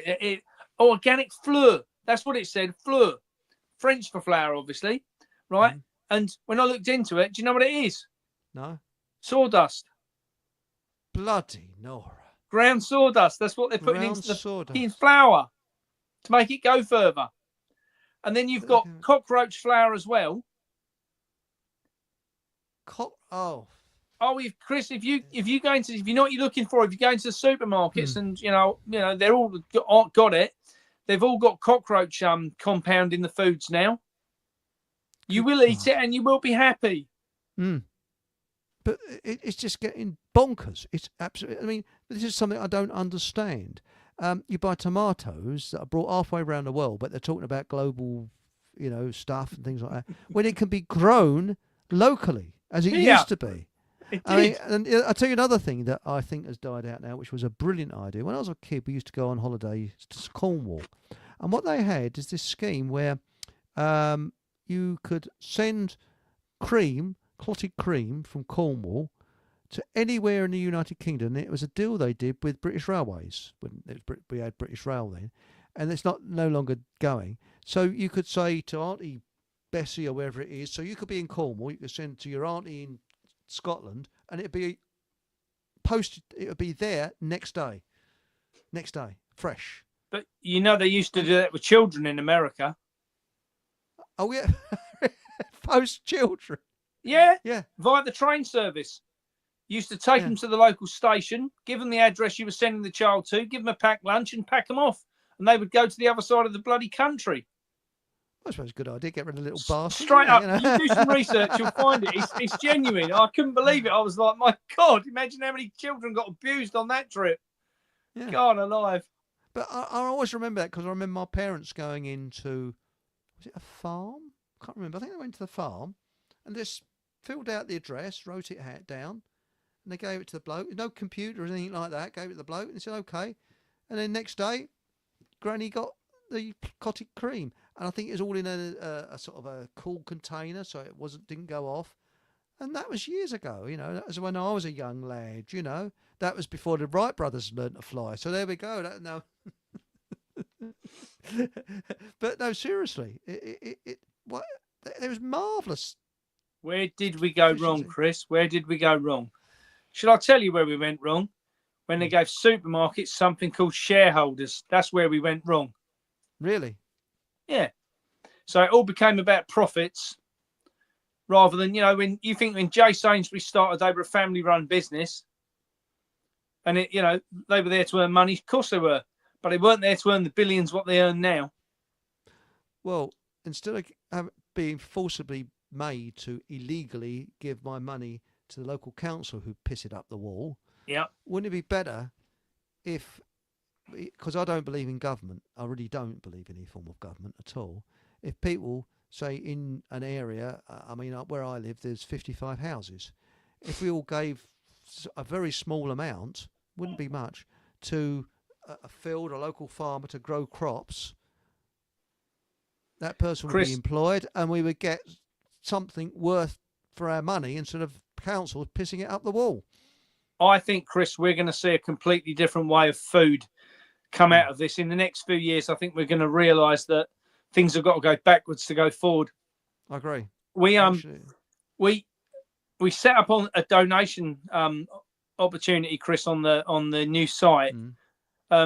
Organic fleur. That's what it said. Fleur, French for flour, obviously, right? And when I looked into it, do you know what it is? No. Sawdust. Bloody Nora. Ground sawdust. That's what they're putting into the flour to make it go further. And then you've got cockroach flour as well. Oh, Chris, if you know what you're looking for, if you go into the supermarkets and they're all got it, they've all got cockroach compound in the foods now. You will eat it and you will be happy. But it's just getting bonkers. It's absolutely. I mean, this is something I don't understand. You buy tomatoes that are brought halfway around the world, but they're talking about global, stuff and things like that, when it can be grown locally as it used to be. I mean, and I'll tell you another thing that I think has died out now, which was a brilliant idea. When I was a kid, we used to go on holiday to Cornwall, and what they had is this scheme where you could send clotted cream from Cornwall to anywhere in the United Kingdom. It was a deal they did with British Railways when we had British Rail then, and it's no longer going. So you could say to Auntie Bessie or wherever it is, so you could be in Cornwall, you could send to your auntie in Scotland, and it'd be posted. It would be there next day, fresh. But they used to do that with children in America. Oh yeah, post children. Yeah. Via the train service. Used to take them to the local station, give them the address you were sending the child to, give them a packed lunch and pack them off. And they would go to the other side of the bloody country. I suppose it's a good idea. Get rid of the little bastard. Straight up. You do some research, you'll find it. It's genuine. I couldn't believe it. I was like, my God, imagine how many children got abused on that trip. Yeah. God alive. But I always remember that because I remember my parents going into, was it a farm? I can't remember. I think they went to the farm and just filled out the address, wrote it down, and they gave it to the bloke. No computer or anything like that. Gave it to the bloke and he said, okay. And then next day, Granny got the clotted cream. And I think it was all in a sort of a cool container, so it didn't go off. And that was years ago, That was when I was a young lad, That was before the Wright brothers learned to fly. So there we go. But no, seriously, it was marvellous. Where did we go wrong, Chris? Where did we go wrong? Should I tell you where we went wrong? When they gave supermarkets something called shareholders. That's where we went wrong. Really? Yeah. So it all became about profits rather than, when Jay Sainsbury started, they were a family-run business. And, they were there to earn money. Of course they were. But they weren't there to earn the billions what they earn now. Well, instead of being forcibly made to illegally give my money to the local council who piss it up the wall, wouldn't it be better if, because I don't believe in government, I really don't believe in any form of government at all, if people say in an area, where I live, there's 55 houses, if we all gave a very small amount, wouldn't be much, to a field, a local farmer to grow crops, that person would be employed and we would get something worth for our money instead of council pissing it up the wall. I think, Chris, we're going to see a completely different way of food come out of this in the next few years. I think we're going to realise that things have got to go backwards to go forward. I agree. We set up on a donation opportunity, Chris, on the new site,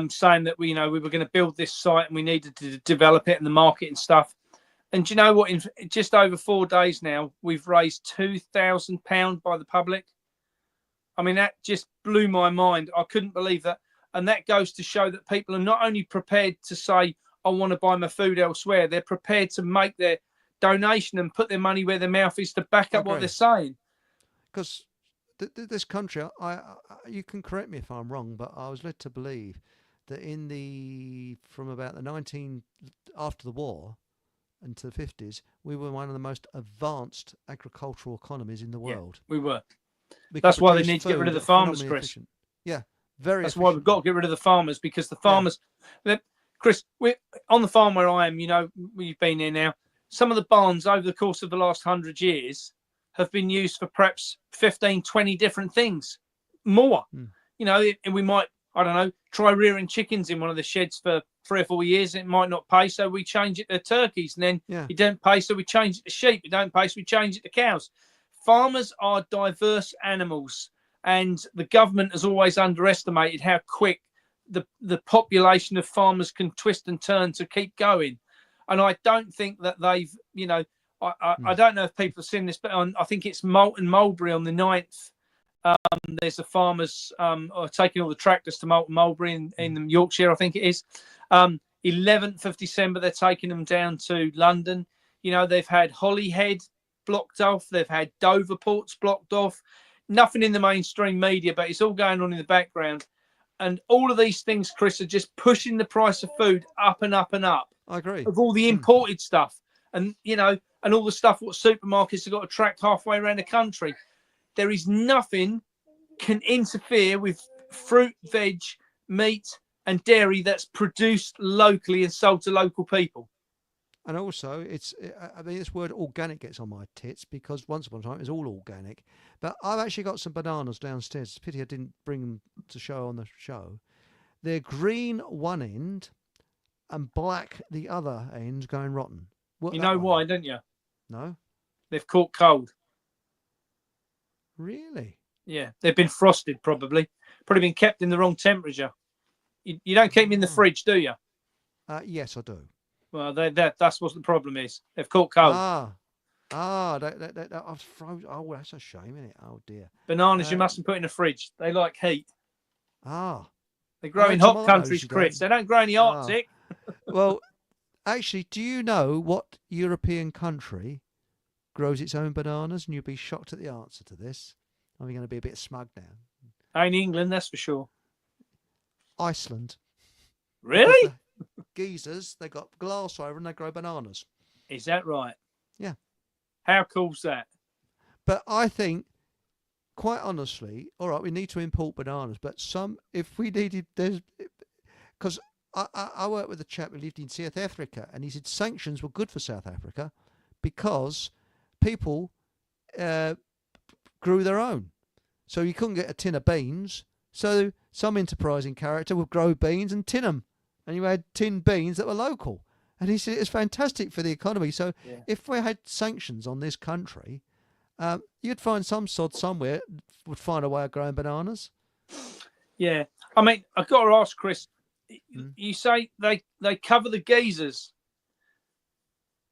saying that we were going to build this site and we needed to develop it and the market and stuff. And you know what? In just over 4 days now, we've raised £2,000 by the public. I mean, that just blew my mind. I couldn't believe that. And that goes to show that people are not only prepared to say, I want to buy my food elsewhere, they're prepared to make their donation and put their money where their mouth is to back up what they're saying. Because this country, you can correct me if I'm wrong, but I was led to believe that from about after the war into the 50s, we were one of the most advanced agricultural economies in the world. Yeah, we were. That's why they need to get rid of the farmers, Chris. Efficient. Yeah, very. That's efficient. why we've got to get rid of the farmers, because the farmers, Chris, we're on the farm where I am. You know, we've been here now. Some of the barns over the course of the last 100 years have been used for perhaps 15, 20 different things, more. You know, and we might, I don't know, try rearing chickens in one of the sheds for 3 or 4 years. It might not pay, so we change it to turkeys. And then it don't pay, so we change it to sheep. It don't pay, so we change it to cows. Farmers are diverse animals, and the government has always underestimated how quick the population of farmers can twist and turn to keep going. And I don't think that they've, you know, I don't know if people have seen this, but I think it's Moulton Mulberry on the 9th. There's the farmers are taking all the tractors to Moulton Mulberry in Yorkshire, I think it is. 11th of December, they're taking them down to London. You know, they've had Holyhead blocked off. They've had Doverports blocked off. Nothing in the mainstream media, but it's all going on in the background. And all of these things, Chris, are just pushing the price of food up and up and up. I agree. Of all the imported stuff. And, you know, and all the stuff what supermarkets have got to track halfway around the country. There is nothing can interfere with fruit, veg, meat and dairy that's produced locally and sold to local people. And also, this word organic gets on my tits, because once upon a time it was all organic. But I've actually got some bananas downstairs. It's a pity I didn't bring them to show on the show. They're green one end and black the other end, going rotten. You know why, don't you? No. They've caught cold. Really? Yeah, they've been frosted, probably been kept in the wrong temperature. You don't keep them in the fridge, do you? Yes, I do. Well, that's what the problem is. They've caught cold. I've frozen. Oh, that's a shame, isn't it? Oh dear. Bananas you mustn't put in the fridge. They like heat. They grow in hot countries, Chris. They don't grow in the Arctic. Well, actually, do you know what European country grows its own bananas? And you'll be shocked at the answer to this. I'm going to be a bit smug now. Ain't England, that's for sure. Iceland. Really? Geezers, they got glass over and they grow bananas. Is that right? Yeah. How cool's that? But I think, quite honestly, all right, we need to import bananas, but if we needed, because I worked with a chap who lived in South Africa, and he said sanctions were good for South Africa because people grew their own. So you couldn't get a tin of beans, so some enterprising character would grow beans and tin them. And you had tin beans that were local. And he said it's fantastic for the economy. So if we had sanctions on this country, you'd find some sod somewhere would find a way of growing bananas. Yeah. I mean, I've got to ask, Chris, you say they cover the geysers.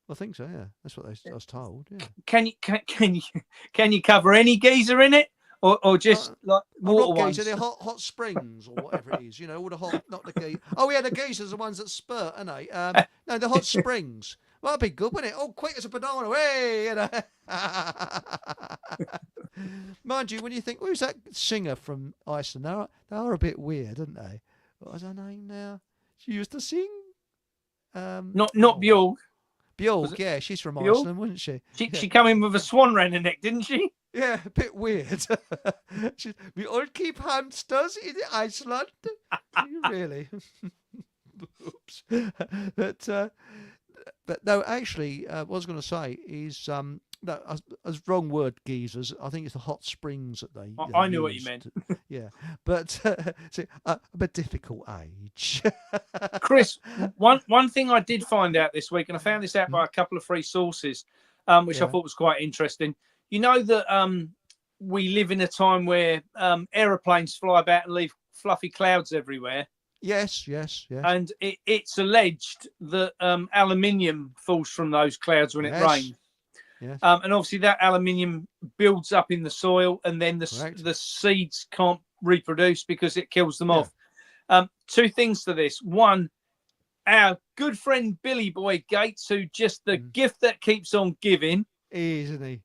I think so, yeah. That's what I was told, yeah. Can you cover any geyser in it? Or just like water ones? They're hot springs or whatever it is, you know, all the hot, not the geysers. Oh, yeah, the geysers are the ones that spurt, aren't they? No, the hot springs. Well, that'd be good, wouldn't it? Oh, quick as a banana, hey! You know? Mind you, when you think, who's that singer from Iceland? They are a bit weird, aren't they? What was her name now? She used to sing. Not Bjorg. Bjorg, yeah, she's from Iceland, wasn't she? She came in with a swan around her neck, didn't she? Yeah, a bit weird. We all keep hamsters in Iceland. Really? Oops. But no, actually, what I was going to say is as wrong word, geezers. I think it's the hot springs that they. I knew what you meant. Yeah, but I'm a difficult age. Chris, one thing I did find out this week, and I found this out by a couple of free sources, which I thought was quite interesting. You know that we live in a time where aeroplanes fly about and leave fluffy clouds everywhere. Yes. And it's alleged that aluminium falls from those clouds when it rains. Yes. And obviously that aluminium builds up in the soil, and then the seeds can't reproduce because it kills them off. two things to this. One, our good friend Billy Boy Gates, who just the gift that keeps on giving, isn't he?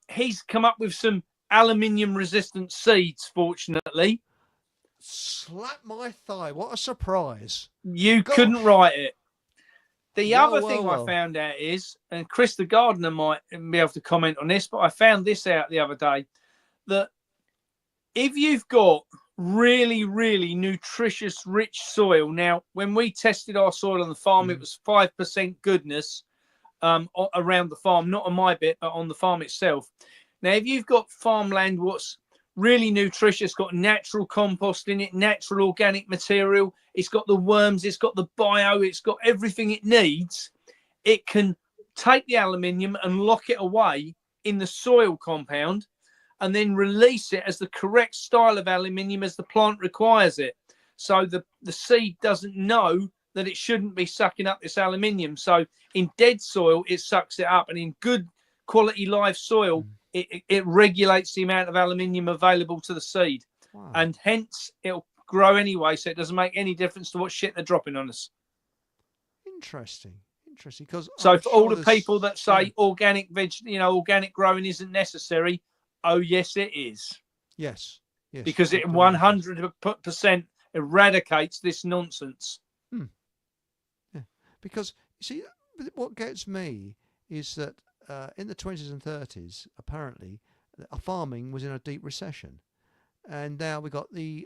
He's come up with some aluminium resistant seeds, fortunately. Slap my thigh. What a surprise. You Gosh. couldn't write it. The Whoa, other thing I found out is, and Chris the gardener might be able to comment on this, but I found this out the other day, that if you've got really, really nutritious, rich soil, now, when we tested our soil on the farm, it was 5% goodness around the farm, not on my bit, but on the farm itself. Now, if you've got farmland what's really nutritious, got natural compost in it, natural organic material, it's got the worms, it's got the bio, it's got everything it needs, it can take the aluminium and lock it away in the soil compound and then release it as the correct style of aluminium as the plant requires it. So the seed doesn't know that it shouldn't be sucking up this aluminium. So in dead soil, it sucks it up, and in good quality live soil, it regulates the amount of aluminium available to the seed. Wow. And hence it'll grow anyway, so it doesn't make any difference to what shit they're dropping on us. Interesting. Because so for all the people that say organic organic growing isn't necessary, oh yes it is. Yes. Because it 100% eradicates this nonsense. Yeah. Because you see, what gets me is that in the 20s and 30s, apparently, farming was in a deep recession. And now we've got the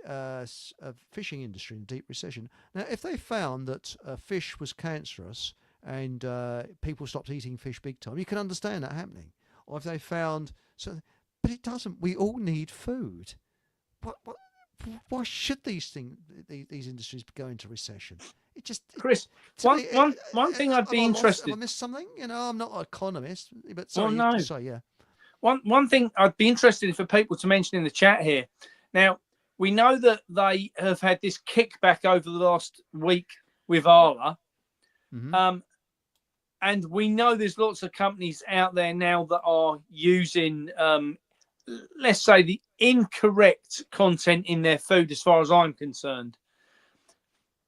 fishing industry in deep recession. Now, if they found that fish was cancerous and people stopped eating fish big time, you can understand that happening. Or if they found... But it doesn't. We all need food. Why should these industries go into recession? It just... Chris, one thing I'd be interested... Have I missed something? I'm not an economist, but sorry, no. You say, yeah. One thing I'd be interested in for people to mention in the chat here. Now, we know that they have had this kickback over the last week with Arla. And we know there's lots of companies out there now that are using, let's say, the incorrect content in their food, as far as I'm concerned.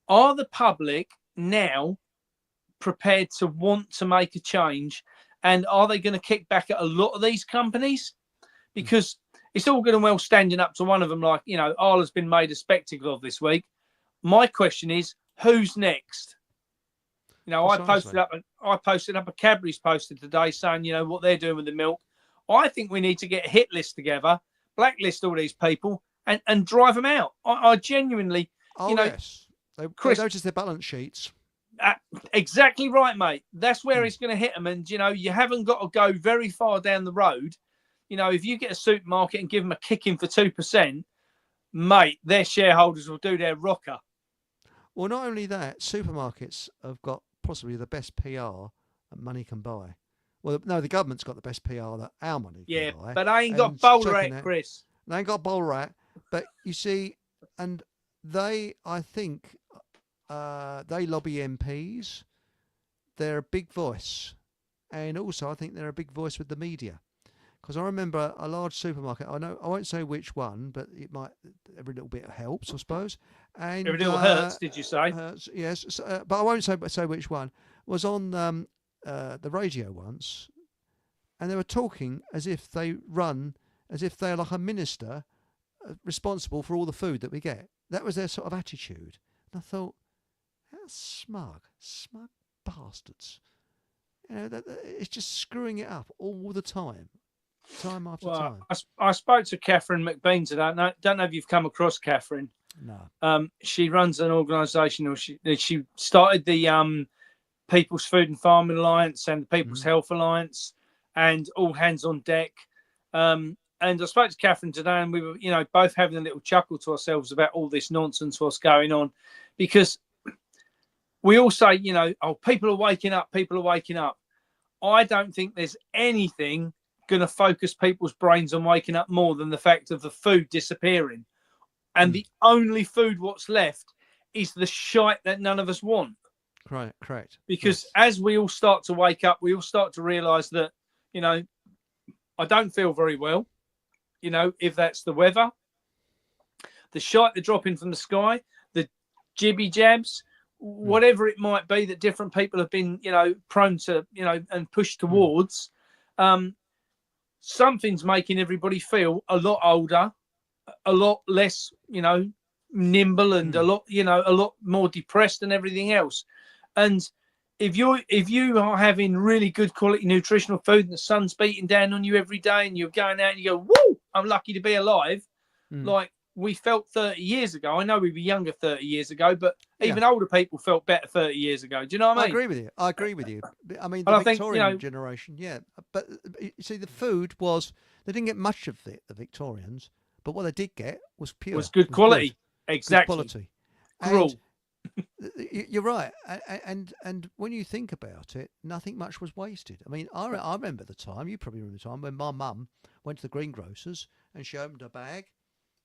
Are the public now prepared to want to make a change? And are they going to kick back at a lot of these companies? Because it's all good and well standing up to one of them, like, Arla's been made a spectacle of this week. My question is, who's next? I posted up a Cadbury's posted today saying, what they're doing with the milk. I think we need to get a hit list together, blacklist all these people, and drive them out. I genuinely, yes. Chris, they notice their balance sheets. Exactly right, mate. That's where it's going to hit them. And, you haven't got to go very far down the road. If you get a supermarket and give them a kicking for 2%, mate, their shareholders will do their rocker. Well, not only that, supermarkets have got possibly the best PR that money can buy. Well, no, the government's got the best PR that our money can buy. Yeah, but I ain't got bowl rat, Chris. They ain't got bowl rat. But you see, and they, I think... they lobby MPs. They're a big voice, and also I think they're a big voice with the media. Because I remember a large supermarket. I won't say which one, but it might. Every little bit helps, I suppose. And every little hurts. Did you say? Hurts, yes, but I won't say which one. Was on the radio once, and they were talking as if they're like a minister responsible for all the food that we get. That was their sort of attitude. And I thought, how smug bastards. It's just screwing it up all the time after time. I spoke to Catherine McBean today. I don't know if you've come across Catherine. No. She runs an organisation, or she started the People's Food and Farming Alliance and the People's Health Alliance, and all hands on deck. And I spoke to Catherine today, and we were, both having a little chuckle to ourselves about all this nonsense, what's going on, because we all say, people are waking up. I don't think there's anything going to focus people's brains on waking up more than the fact of the food disappearing. And the only food what's left is the shite that none of us want. Correct. Because as we all start to wake up, we all start to realise that, I don't feel very well, if that's the weather, the shite they're dropping from the sky, the jibby jabs, whatever it might be that different people have been, prone to, and pushed towards. Something's making everybody feel a lot older, a lot less, nimble, and a lot more depressed and everything else. And if you are having really good quality nutritional food and the sun's beating down on you every day and you're going out and you go, woo, I'm lucky to be alive, like we felt 30 years ago. I know we were younger 30 years ago, but even older people felt better 30 years ago. Do you know what I mean? I agree with you. I mean, the Victorian generation, yeah. But you see, the food was, they didn't get much of it, the Victorians, but what they did get was pure. Was good quality. Good. Exactly. Good quality. Gruel. You're right, and when you think about it, nothing much was wasted. I mean, I remember the time. You probably remember the time when my mum went to the greengrocers and she opened a bag,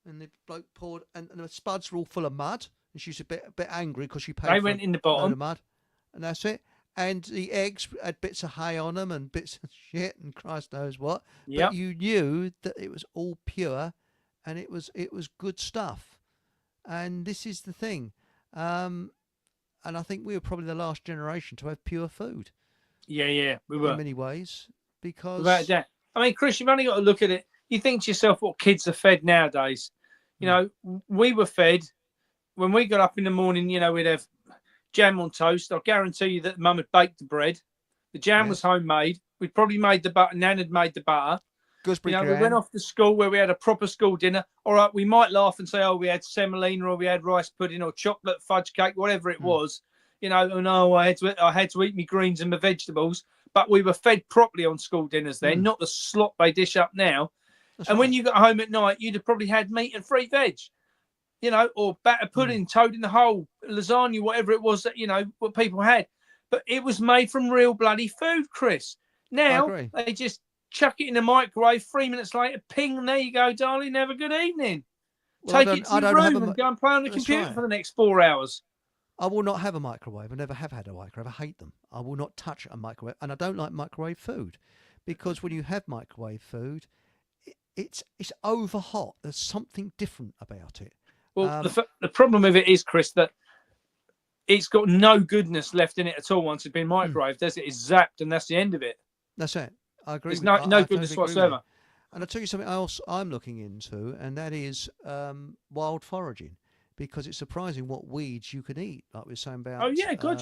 and the bloke poured, and the spuds were all full of mud, and she was a bit angry because she paid. They went in the bottom of mud, and that's it. And the eggs had bits of hay on them and bits of shit and Christ knows what. Yep. But you knew that it was all pure, and it was good stuff. And this is the thing. And I think we were probably the last generation to have pure food. Yeah, we were. In many ways. Because... Without that. I mean, Chris, you've only got to look at it. You think to yourself what kids are fed nowadays. We were fed, when we got up in the morning, we'd have jam on toast. I'll guarantee you that Mum had baked the bread. The jam was homemade. We'd probably made the butter. Nan had made the butter. Gooseberry we went off to school where we had a proper school dinner. All right, we might laugh and say, we had semolina or we had rice pudding or chocolate fudge cake, whatever it was. I had to eat my greens and my vegetables. But we were fed properly on school dinners then, not the slop they dish up now. That's and right. When you got home at night, you'd have probably had meat and free veg, or batter pudding, toad in the hole, lasagna, whatever it was that, what people had. But it was made from real bloody food, Chris. Now, they just chuck it in the microwave, 3 minutes later, ping, and there you go, darling, have a good evening. Take it to your room and go and play on the computer for the next 4 hours. I will not have a microwave. I never have had a microwave. I hate them. I will not touch a microwave. And I don't like microwave food because when you have microwave food, it's over hot. There's something different about it. Well, the problem with it is, Chris, that it's got no goodness left in it at all once it's been microwaved. It's zapped, and that's the end of it. That's it. I agree. There's no goodness whatsoever. And I'll tell you something else I'm looking into, and that is wild foraging. Because it's surprising what weeds you can eat, like we were saying about. Oh yeah, good,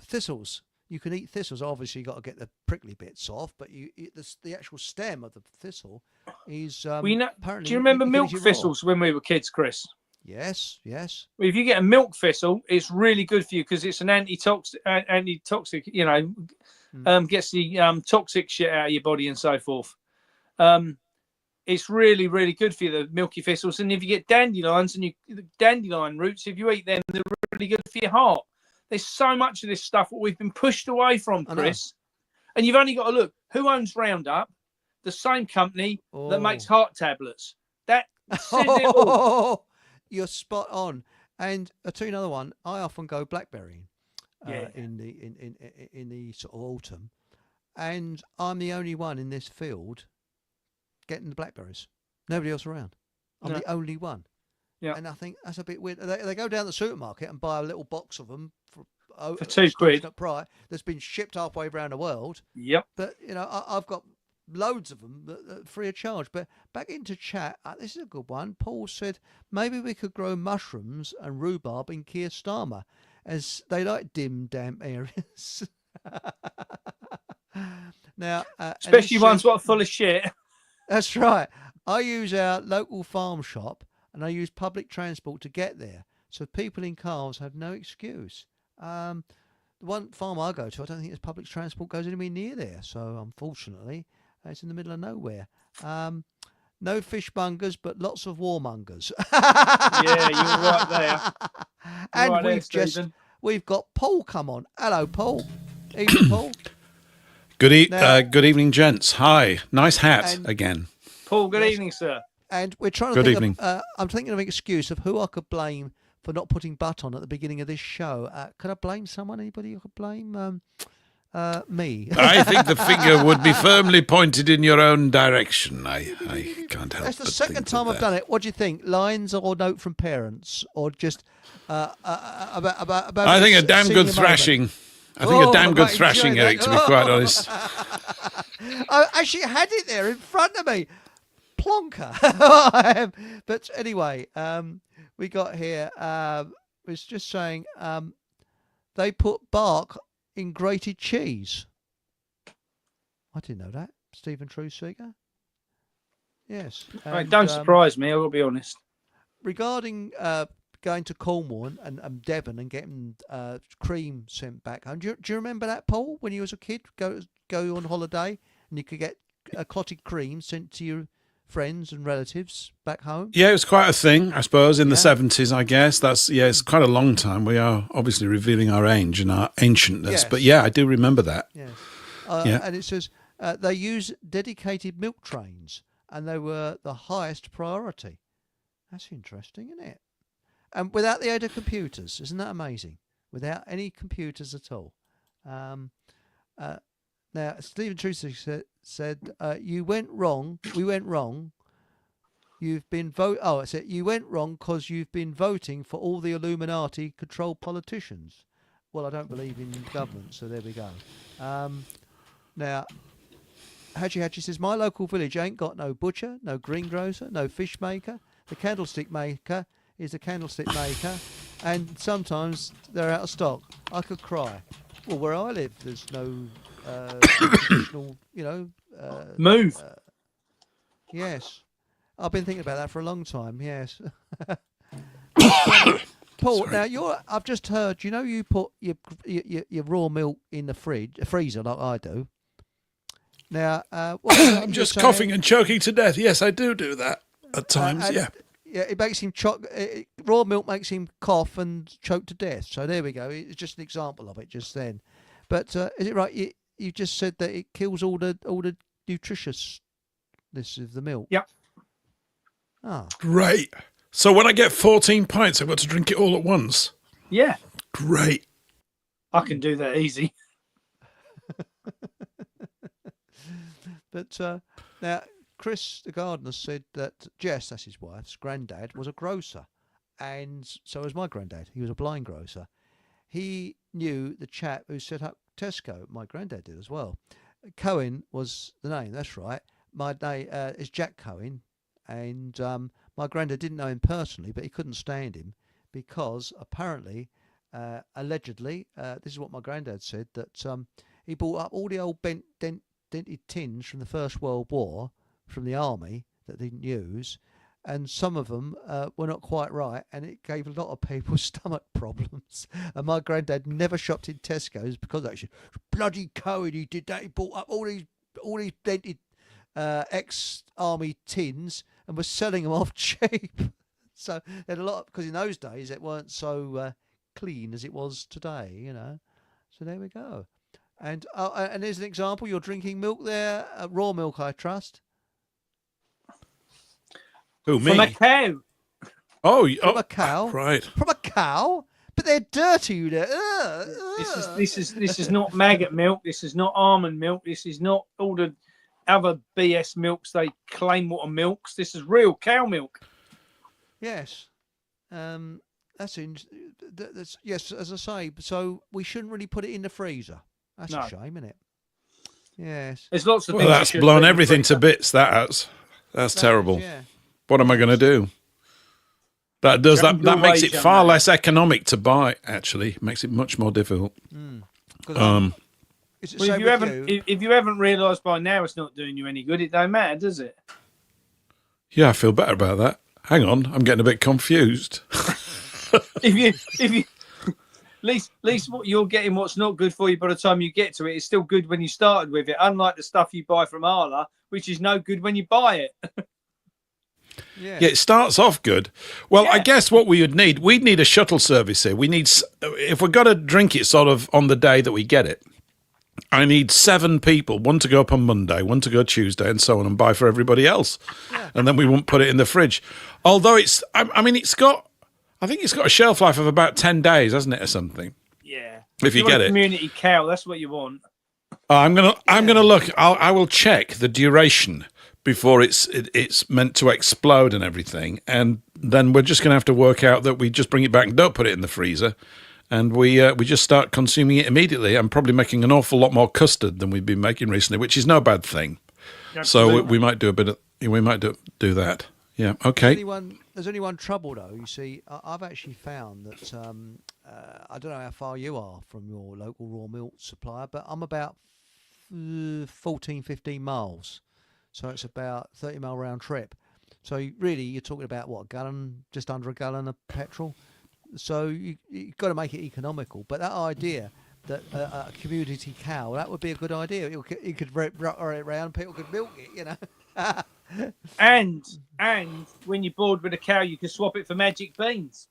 thistles. You can eat thistles. Obviously, you got to get the prickly bits off, but the actual stem of the thistle is. Apparently, do you remember milk thistles when we were kids, Chris? Yes. Well, if you get a milk thistle, it's really good for you because it's an antitoxic. Gets the toxic shit out of your body and so forth. It's really, really good for you, the milky thistles. And if you get dandelions and the dandelion roots, if you eat them, they're really good for your heart. There's so much of this stuff that we've been pushed away from, Chris. And you've only got to look. Who owns Roundup? The same company that makes heart tablets. That says it all. You're spot on. And I'll tell you another one. I often go blackberrying in the sort of autumn. And I'm the only one in this field getting the blackberries. Nobody else around. I'm the only one. Yeah. And I think that's a bit weird. They go down the supermarket and buy a little box of them for £2. That's been shipped halfway around the world. Yep. But I've got loads of them free of charge. But back into chat, this is a good one. Paul said maybe we could grow mushrooms and rhubarb in Keir Starmer, as they like dim, damp areas. Now, especially ones what are full of shit. That's right. I use our local farm shop and I use public transport to get there. So people in cars have no excuse. The one farm I go to, I don't think there's public transport goes anywhere near there. So unfortunately, it's in the middle of nowhere. No fishmongers, but lots of warmongers. Yeah, you're right there. And we've got Paul come on. Hello, Paul. Evening, Paul. Good evening, gents. Hi. Nice hat again. Paul, good evening, sir. And we're trying to Good think evening. I'm thinking of an excuse of who I could blame for not putting butt on at the beginning of this show. Could I blame someone? Anybody you could blame? Me. I think the finger would be firmly pointed in your own direction. I can't help. That's the second time I've done it. What do you think? Lines or note from parents, or just about? I think a damn good thrashing. I think a damn good thrashing, Eric. To be quite honest. I actually had it there in front of me. Plonker. But anyway, we got here. It's just saying they put bark in grated cheese. I didn't know that. Stephen Truthseeker. Yes. And, don't surprise me, I will be honest. Regarding going to Cornwall and Devon and getting cream sent back home. Do you remember that, Paul, when you was a kid? Go on holiday and you could get clotted cream sent to your friends and relatives back home? Yeah, it was quite a thing, I suppose, in the 70s, I guess. It's quite a long time. We are obviously revealing our age and our ancientness. Yes. But yeah, I do remember that. Yes. And it says they use dedicated milk trains and they were the highest priority. That's interesting, isn't it? And without the aid of computers. Isn't that amazing? Without any computers at all. Now, Stephen Truthseeker said, you went wrong. We went wrong. You've been I said you went wrong because you've been voting for all the Illuminati-controlled politicians. Well, I don't believe in government, so there we go. Now, Haji says, my local village ain't got no butcher, no greengrocer, no fish maker. The candlestick maker is a candlestick maker, and sometimes they're out of stock. I could cry. Well, where I live, there's no traditional, move. Yes, I've been thinking about that for a long time. Yes, Paul. Sorry. Now I've just heard. You put your raw milk in the freezer like I do. Now, I'm just coughing and choking to death. Yes, I do that at times. Yeah. Yeah, it makes him raw milk makes him cough and choke to death. So there we go. It's just an example of it just then. But is it right? You just said that it kills all the nutritiousness of the milk. Yep. Ah. Great. So when I get 14 pints, I've got to drink it all at once. Yeah. Great. I can do that easy. But now, Chris, the gardener, said that Jess, that's his wife's granddad, was a grocer. And so was my granddad. He was a blind grocer. He knew the chap who set up Tesco. My granddad did as well. Cohen was the name, that's right. My name is Jack Cohen. And my granddad didn't know him personally, but he couldn't stand him because apparently, allegedly, this is what my granddad said, that he bought up all the old dented tins from the First World War from the army that they didn't use, and some of them were not quite right, and it gave a lot of people stomach problems. And my granddad never shopped in Tesco's because actually, bloody Cohen, he did that. He bought up all these dented ex-army tins and was selling them off cheap. So they had a lot, because in those days it weren't so clean as it was today, So there we go. And there's an example. You're drinking milk there, raw milk, I trust. Who, me? From a cow. From a cow. Right. From a cow. But they're dirty. This is not maggot milk. This is not almond milk. This is not all the other BS milks they claim what are milks. This is real cow milk. Yes. That's yes, as I say. So we shouldn't really put it in the freezer. That's a shame, isn't it? Yes. There's lots of things. Well, that's blown everything to bits. That's terrible. Yeah. What am I going to do? That makes it far less economic to buy. Actually, makes it much more difficult. If you haven't realised by now, it's not doing you any good. It don't matter, does it? Yeah, I feel better about that. Hang on, I'm getting a bit confused. if you at least what you're getting, what's not good for you by the time you get to it, is still good when you started with it. Unlike the stuff you buy from Arla, which is no good when you buy it. Yeah, it starts off good. Well, I guess what we'd need a shuttle service here. We need, if we're going to drink it sort of on the day that we get it, I need 7 people, one to go up on Monday, one to go Tuesday, and so on, and buy for everybody else. Yeah. And then we won't put it in the fridge. Although I think it's got a shelf life of about 10 days, hasn't it, or something? Yeah. If you get it. Community cow, that's what you want. I'm gonna look. I will check the duration before it's meant to explode and everything, and then we're just gonna have to work out that we just bring it back and don't put it in the freezer, and we just start consuming it immediately. I'm probably making an awful lot more custard than we've been making recently, which is no bad thing. Absolutely. So we might do a bit of do that. Yeah. Okay. There's only one trouble though. You see, I've actually found that I don't know how far you are from your local raw milk supplier, but I'm about 14, 15 miles. So it's about 30-mile round trip. So you're talking about what, a gallon, just under a gallon of petrol. So you've got to make it economical. But that idea that a community cow, that would be a good idea. You could run it around, people could milk it, you know. and when you're bored with a cow, you can swap it for magic beans.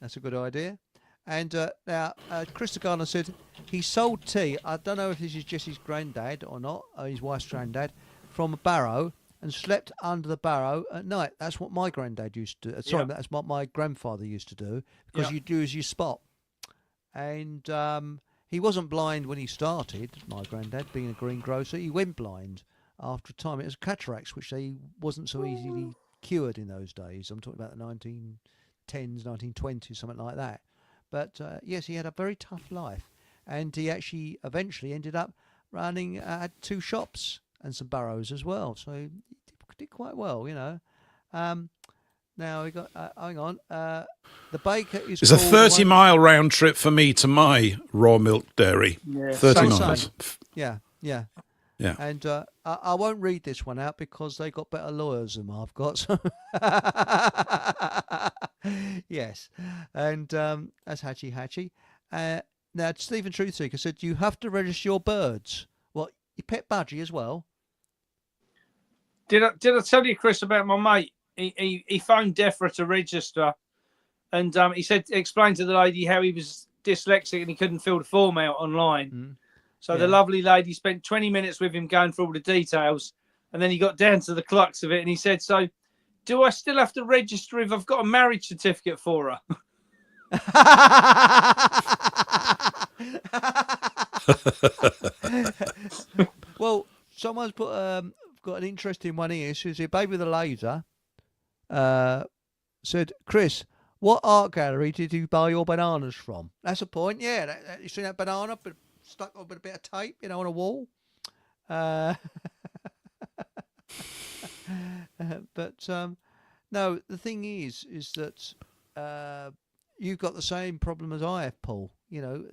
That's a good idea. And now, Chris Garner said he sold tea. I don't know if this is just his granddad or not, or his wife's granddad, from a barrow and slept under the barrow at night. That's what my granddad used to do. That's what my grandfather used to do, because you do as you spot. And he wasn't blind when he started, my granddad, being a greengrocer. He went blind after a time. It was cataracts, which they wasn't so easily cured in those days. I'm talking about the 1910s, 1920s, something like that. But yes, he had a very tough life, and he actually eventually ended up running had 2 shops and some barrows as well. So he did quite well, you know. Now we got hang on. The baker is. It's a 30-mile round trip for me to my raw milk dairy. Yeah. 30 miles. Yeah. And I won't read this one out because they got better lawyers than I've got. So yes, and that's Hatchy. Now Stephen Truthseeker said you have to register your birds. What, your pet budgie as well? Did I tell you, Chris, about my mate? He phoned DEFRA to register, and he explained to the lady how he was dyslexic and he couldn't fill the form out online. Mm. So the lovely lady spent 20 minutes with him going through all the details, and then he got down to the crux of it, and he said, "So, do I still have to register if I've got a marriage certificate for her?" Well, someone's got an interesting one here. So a baby with a laser said, "Chris, what art gallery did you buy your bananas from?" That's a point. Yeah, you see that banana, but stuck on with a bit of tape, you know, on a wall. But no, the thing is that you've got the same problem as I have, Paul. You know,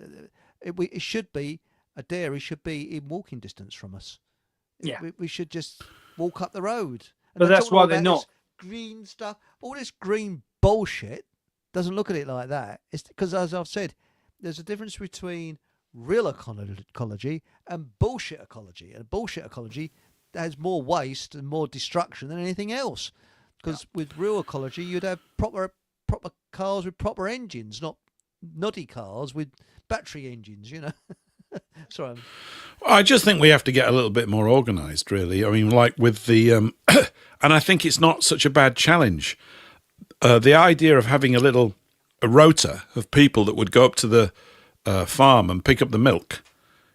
it should be, a dairy should be in walking distance from us. Yeah, we should just walk up the road. And but that's why they're not. Green stuff, all this green bullshit. Doesn't look at it like that. It's because, as I've said, there's a difference between real ecology and bullshit ecology. And bullshit ecology has more waste and more destruction than anything else. Because with real ecology, you'd have proper cars with proper engines, not noddy cars with battery engines, you know. Sorry. I just think we have to get a little bit more organised, really. I mean, like with the... and I think it's not such a bad challenge. The idea of having a rota of people that would go up to the farm and pick up the milk,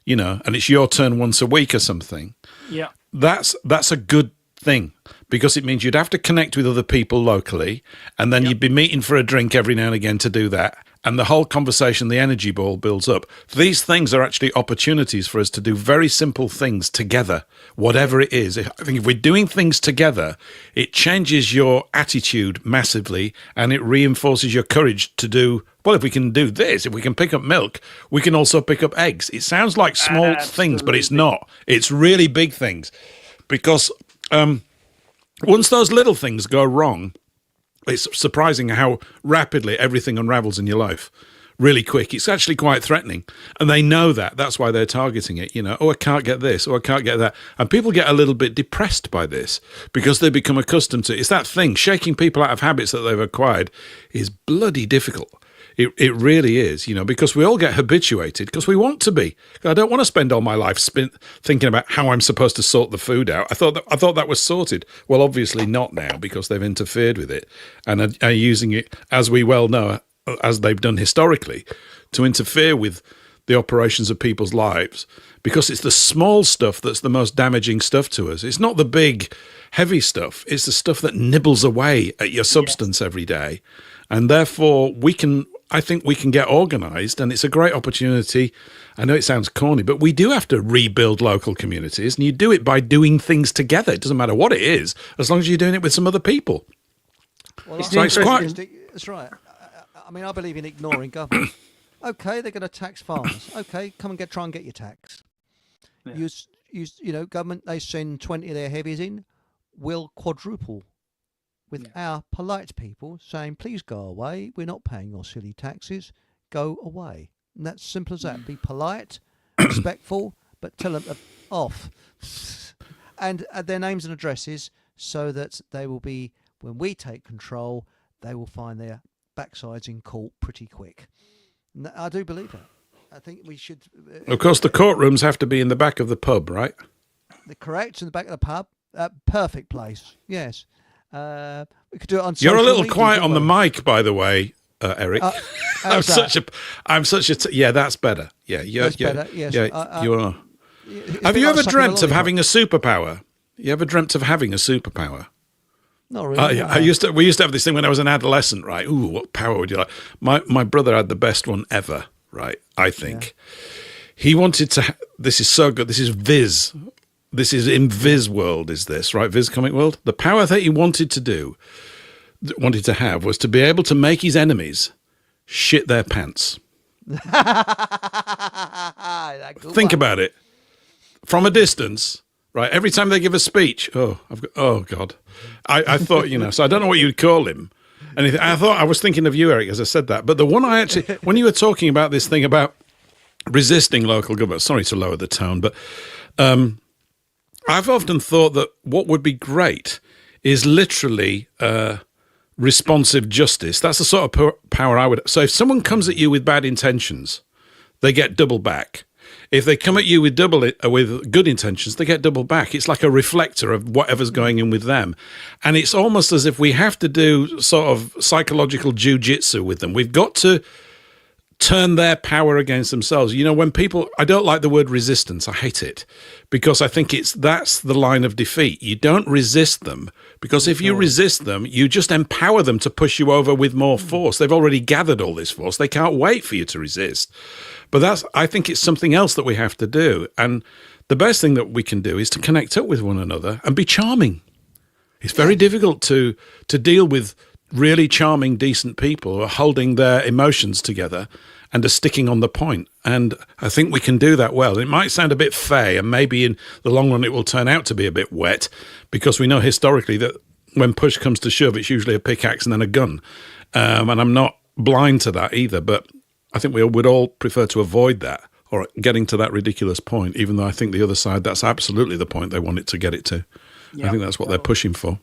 you know, and it's your turn once a week or something. Yeah. That's a good thing, because it means you'd have to connect with other people locally, and then you'd be meeting for a drink every now and again to do that. And the whole conversation, the energy ball builds up. These things are actually opportunities for us to do very simple things together, whatever it is. I think if we're doing things together, it changes your attitude massively, and it reinforces your courage to do, well, if we can do this, if we can pick up milk, we can also pick up eggs. It sounds like small things, but it's not. It's really big things. Because once those little things go wrong, it's surprising how rapidly everything unravels in your life. Really quick. It's actually quite threatening. And they know that. That's why they're targeting it. You know, oh, I can't get this, or I can't get that. And people get a little bit depressed by this because they become accustomed to it. It's that thing. Shaking people out of habits that they've acquired is bloody difficult. It really is, you know, because we all get habituated because we want to be. I don't want to spend all my life thinking about how I'm supposed to sort the food out. I thought that was sorted. Well, obviously not now, because they've interfered with it and are using it, as we well know, as they've done historically, to interfere with the operations of people's lives, because it's the small stuff that's the most damaging stuff to us. It's not the big, heavy stuff. It's the stuff that nibbles away at your substance every day. And therefore, I think we can get organised, and it's a great opportunity. I know it sounds corny, but we do have to rebuild local communities, and you do it by doing things together. It doesn't matter what it is, as long as you're doing it with some other people. Well, it's that's right. I mean, I believe in ignoring government. Okay, they're going to tax farmers. Okay, come and try and get your tax. Yeah. You know, government, they send 20 of their heavies in, will quadruple with our polite people saying, please go away. We're not paying your silly taxes. Go away. And that's simple as that. Be polite, respectful, but tell them off. And their names and addresses, so that they will be, when we take control, they will find their backsides in court pretty quick. And I do believe that. I think we should... Of course, the courtrooms have to be in the back of the pub, right? They're correct, in the back of the pub. Perfect place, yes. We could do it on. You're a little quiet on the mic, by the way, Eric. I'm such a. Yeah, that's better. Yeah, that's better. Yes, yeah, you are. Have you ever dreamt of having a superpower? You ever dreamt of having a superpower? Not really. We used to have this thing when I was an adolescent, right? Ooh, what power would you like? My brother had the best one ever, right? I think he wanted to. This is so good. This is Viz. This is in Viz world, is this, right? Viz comic world. The power that he wanted to have was to be able to make his enemies shit their pants. Think about it. From a distance, right? Every time they give a speech, oh God. I thought, so I don't know what you'd call him. And I was thinking of you, Eric, as I said that. But the one I actually, when you were talking about this thing about resisting local government, sorry to lower the tone, but I've often thought that what would be great is literally responsive justice. That's the sort of power I would... So if someone comes at you with bad intentions, they get double back. If they come at you with good intentions, they get double back. It's like a reflector of whatever's going in with them. And it's almost as if we have to do sort of psychological jiu-jitsu with them. We've got to turn their power against themselves. When people... I don't like the word resistance. I hate it. Because I think that's the line of defeat. You don't resist them. Because if you resist them, you just empower them to push you over with more force. They've already gathered all this force. They can't wait for you to resist. But I think it's something else that we have to do. And the best thing that we can do is to connect up with one another and be charming. It's very difficult to deal with really charming, decent people who are holding their emotions together and are sticking on the point. And I think we can do that well. It might sound a bit fey, and maybe in the long run it will turn out to be a bit wet, because we know historically that when push comes to shove, it's usually a pickaxe and then a gun. And I'm not blind to that either, but I think we would all prefer to avoid that, or getting to that ridiculous point, even though I think the other side, that's absolutely the point they want it to get it to. Yep. I think that's what they're pushing for.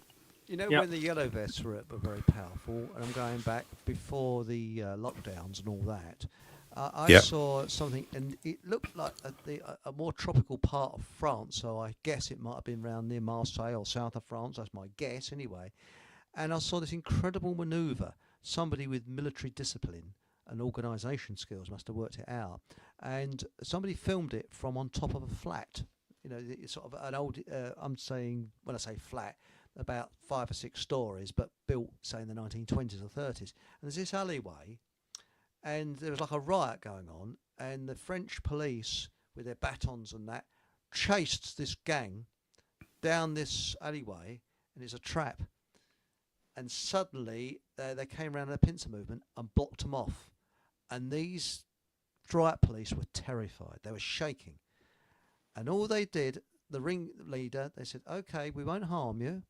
When the yellow vests were very powerful, and I'm going back before the lockdowns and all that, I saw something, and it looked like a more tropical part of France, so I guess it might have been around near Marseille or south of France, that's my guess anyway. And I saw this incredible manoeuvre. Somebody with military discipline and organisation skills must have worked it out. And somebody filmed it from on top of a flat. It's sort of an old, I'm saying, when I say flat, about 5 or 6 stories, but built, say, in the 1920s or 30s. And there's this alleyway, and there was like a riot going on, and the French police, with their batons and that, chased this gang down this alleyway, and it's a trap. And suddenly, they came around in a pincer movement and blocked them off. And these riot police were terrified. They were shaking. And all they did, the ringleader, they said, okay, we won't harm you,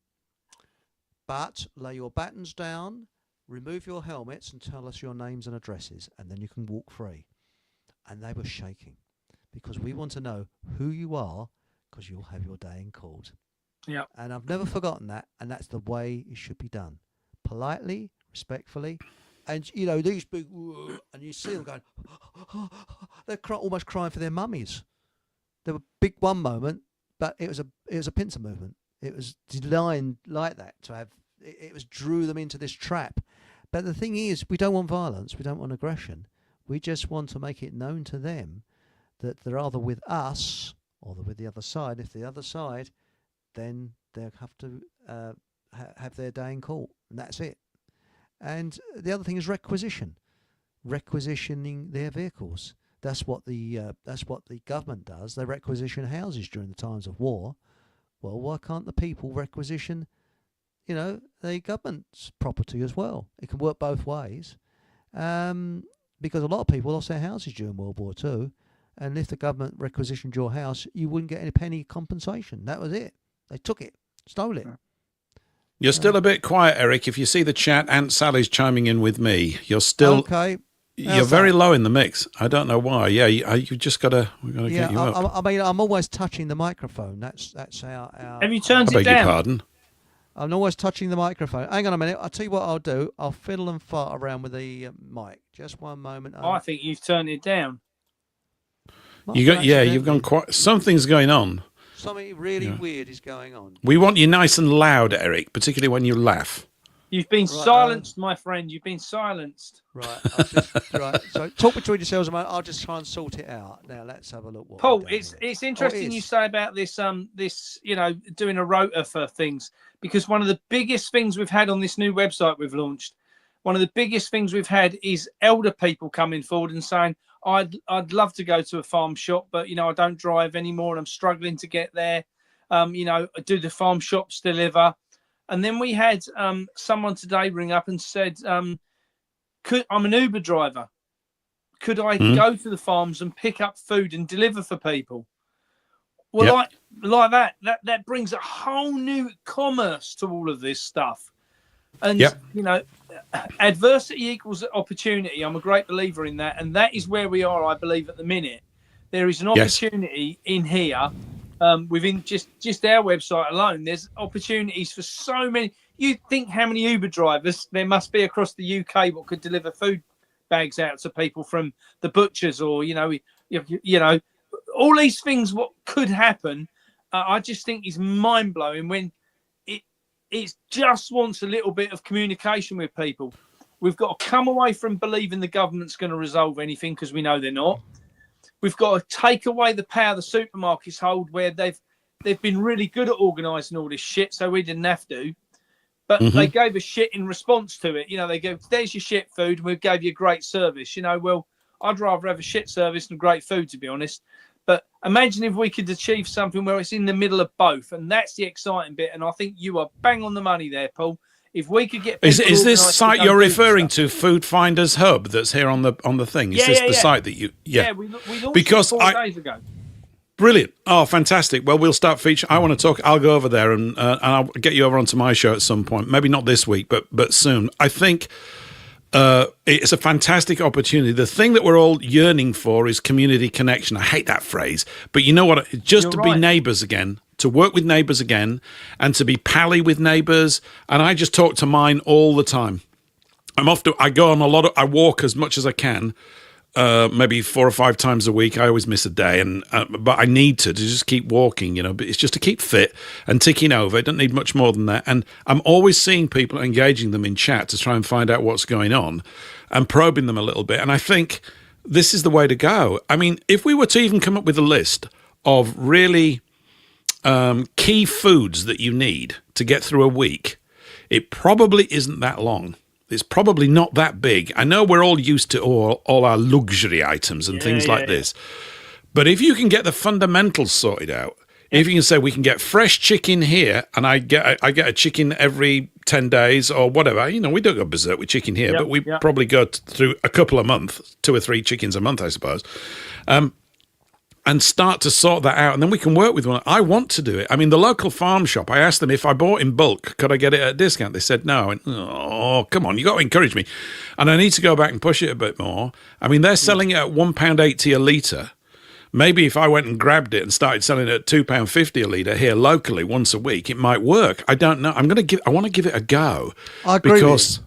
but lay your batons down, remove your helmets and tell us your names and addresses, and then you can walk free. And they were shaking, because we want to know who you are, because you'll have your day in court. Yeah. And I've never forgotten that, and that's the way it should be done. Politely, respectfully. And, these big, and you see them going, they're almost crying for their mummies. They were big one moment, but it was a pincer movement. It was designed like that to have. It was drew them into this trap. But the thing is, we don't want violence. We don't want aggression. We just want to make it known to them that they're either with us or they're with the other side. If the other side, then they'll have to have their day in court, and that's it. And the other thing is requisitioning their vehicles. That's what the government does. They requisition houses during the times of war. Well, why can't the people requisition, the government's property as well? It can work both ways, because a lot of people lost their houses during World War II, and if the government requisitioned your house, you wouldn't get any penny compensation. That was it. They took it, stole it. You're still a bit quiet, Eric. If you see the chat, Aunt Sally's chiming in with me. You're still okay. You're very low in the mix. I don't know why. Yeah, you just gotta. We gotta get you up. I mean, I'm always touching the microphone. That's our. Have you turned it down? I beg your pardon. I'm always touching the microphone. Hang on a minute. I'll tell you what I'll do. I'll fiddle and fart around with the mic. Just one moment. I think you've turned it down. You've gone quite. Something's going on. Something really weird is going on. We want you nice and loud, Eric, particularly when you laugh. You've been silenced, my friend. You've been silenced. Right. Right. So talk between yourselves a moment. I'll just try and sort it out. Now let's have a look. Paul, it's interesting you say about this doing a rota for things, because one of the biggest things we've had on this new website we've launched, one of the biggest things we've had is elder people coming forward and saying, I'd love to go to a farm shop, but I don't drive anymore and I'm struggling to get there. Do the farm shops deliver? And then we had someone today ring up and said, I'm an Uber driver. Could I go to the farms and pick up food and deliver for people? Well, like that brings a whole new commerce to all of this stuff. And, adversity equals opportunity. I'm a great believer in that. And that is where we are, I believe, at the minute. There is an opportunity in here. Within just our website alone, there's opportunities for so many. You think how many Uber drivers there must be across the UK what could deliver food bags out to people from the butchers, or all these things. What could happen? I just think is mind blowing when it just wants a little bit of communication with people. We've got to come away from believing the government's going to resolve anything, because we know they're not. We've got to take away the power the supermarkets hold, where they've been really good at organising all this shit, so we didn't have to. But they gave us shit in response to it. They go, there's your shit food, and we gave you great service. Well, I'd rather have a shit service than great food, to be honest. But imagine if we could achieve something where it's in the middle of both, and that's the exciting bit. And I think you are bang on the money there, Paul. If we could get is this site you're referring to, Foodfinders Hub, that's here on the thing? Is this the site that you? Yeah, we launched it 4 days ago. Brilliant! Oh, fantastic. Well, we'll start featuring. I want to talk. I'll go over there and I'll get you over onto my show at some point. Maybe not this week, but soon. I think it's a fantastic opportunity. The thing that we're all yearning for is community connection. I hate that phrase, but you know what? Just to be neighbours again. To work with neighbours again, and to be pally with neighbours. And I just talk to mine all the time. I go on I walk as much as I can, maybe 4 or 5 times a week. I always miss a day, but I need to just keep walking, but it's just to keep fit and ticking over. I don't need much more than that. And I'm always seeing people, engaging them in chat to try and find out what's going on and probing them a little bit. And I think this is the way to go. I mean, if we were to even come up with a list of really key foods that you need to get through a week, it probably isn't that long. It's probably not that big. I know we're all used to all our luxury items and things like this, but if you can get the fundamentals sorted out, if you can say we can get fresh chicken here, and I get a chicken every 10 days or whatever, we don't go berserk with chicken here, but we probably go through a couple a month, 2 or 3 chickens a month, I suppose. And start to sort that out, and then we can work with one. I want to do it. I mean, the local farm shop, I asked them if I bought in bulk, could I get it at a discount? They said no. I went, oh, come on, you got to encourage me. And I need to go back and push it a bit more. I mean, they're selling it at £1.80 a litre. Maybe if I went and grabbed it and started selling it at £2.50 a litre here locally once a week, it might work. I don't know. I want to give it a go. I agree because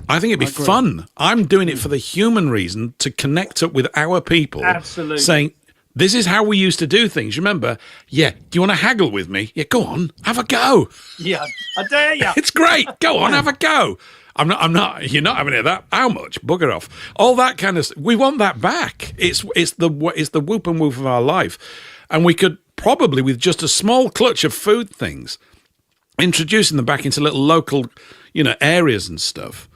I think it'd be fun. I'm doing it for the human reason, to connect up with our people. Absolutely. Saying, This is how we used to do things. Remember? Yeah. Do you want to haggle with me? Yeah, go on. Have a go. Yeah, I dare you. It's great. Go on, have a go. I'm not. You're not having it. That. How much? Bugger off. All that kind of. We want that back. It's the whoop and woof of our life, and we could probably, with just a small clutch of food things, introducing them back into little local, areas and stuff.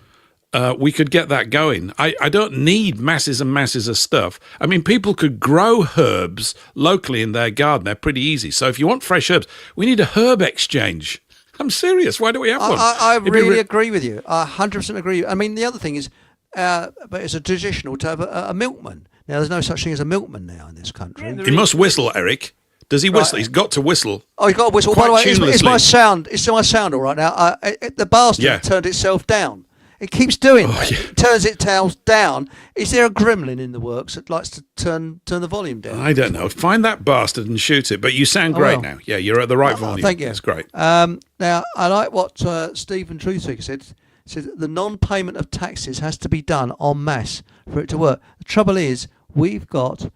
We could get that going. I don't need masses and masses of stuff. I mean, people could grow herbs locally in their garden. They're pretty easy. So if you want fresh herbs, we need a herb exchange. I'm serious. Why don't we have one? I really agree with you. I 100% agree. I mean, the other thing is, but it's a traditional to have a milkman. Now, there's no such thing as a milkman now in this country. He must whistle, Eric. Does he whistle? Right. He's got to whistle. Oh, he's got to whistle. By the way, it's my sound. It's my sound all right now. The bastard turned itself down. It keeps doing that. It turns itself down. Is there a gremlin in the works that likes to turn the volume down? I don't know. Find that bastard and shoot it. But you sound great now. Yeah, you're at the right volume. Thank you. It's great. Now, I like what Stephen Truthseeker said. Said the non-payment of taxes has to be done en masse for it to work. The trouble is, we've got,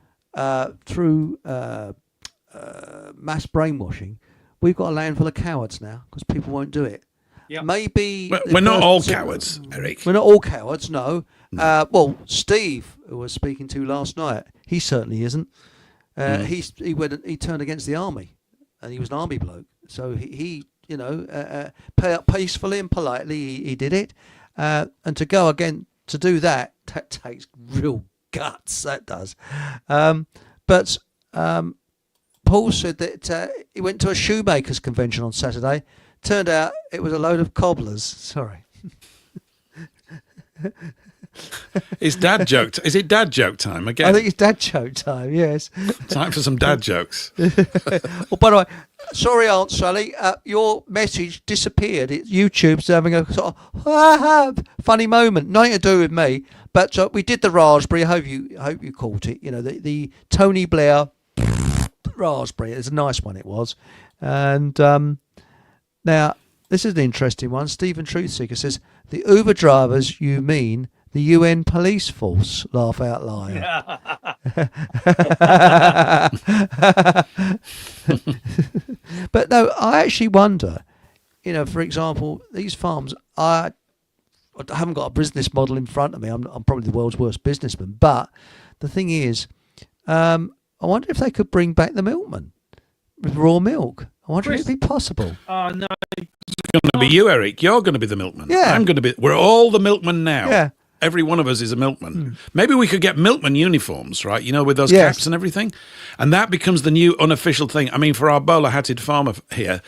through mass brainwashing, we've got a land full of cowards now because people won't do it. Yep. Maybe we're not all cowards, Eric. We're not all cowards, no. Well, Steve, who I was speaking to last night, he certainly isn't. He turned against the army, and he was an army bloke. So he peacefully and politely, he did it. And to go again to do that takes real guts. That does. But Paul said that he went to a shoemakers convention on Saturday. Turned out it was a load of cobblers. Sorry. It's dad joke. Is it dad joke time again? I think it's dad joke time. Yes. Time for some dad jokes. Well, by the way, sorry, Aunt Sally, your message disappeared. YouTube's having a sort of funny moment. Nothing to do with me, but we did the raspberry. I hope you caught it. The Tony Blair raspberry. It's a nice one. It was, and. Now, this is an interesting one. Stephen Truthseeker says, the Uber drivers, you mean the UN police force? Laugh out loud. But no, I actually wonder, for example, these farms, I haven't got a business model in front of me. I'm probably the world's worst businessman. But the thing is, I wonder if they could bring back the milkman with raw milk. I wonder if it'd be possible. Oh, no. It's going to be you, Eric. You're going to be the milkman. Yeah. I'm going to be. We're all the milkmen now. Yeah. Every one of us is a milkman. Maybe we could get milkman uniforms, right? With those caps and everything. And that becomes the new unofficial thing. I mean, for our bowler-hatted farmer here,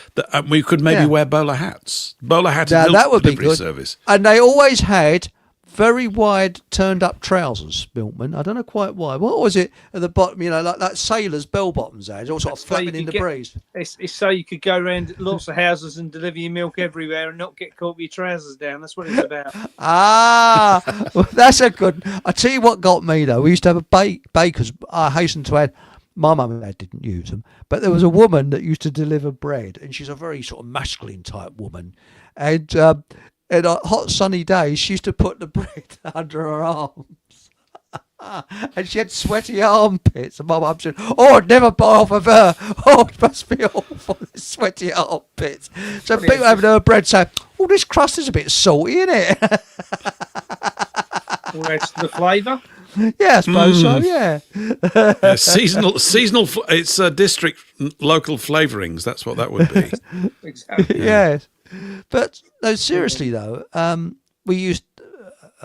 we could maybe wear bowler hats. Bowler-hatted milk delivery service. And they always had very wide turned-up trousers, milkman. I don't know quite why. What was it at the bottom? Like sailors' bell-bottoms. It's all sort of flapping in the breeze. It's so you could go around lots of houses and deliver your milk everywhere and not get caught with your trousers down. That's what it's about. Well, that's a good. I tell you what got me though. We used to have a bakers. I hasten to add, my mum and dad didn't use them, but there was a woman that used to deliver bread, and she's a very sort of masculine type woman, and. In hot sunny days, she used to put the bread under her arms. And she had sweaty armpits. And my mum said, I'd never buy off of her. It must be awful, the sweaty armpits. So people having her bread say, this crust is a bit salty, isn't it? Well, that's the flavour. Yeah, I suppose so, yeah. Seasonal, it's district local flavourings. That's what that would be. Exactly. Yes. But no, seriously though, we used.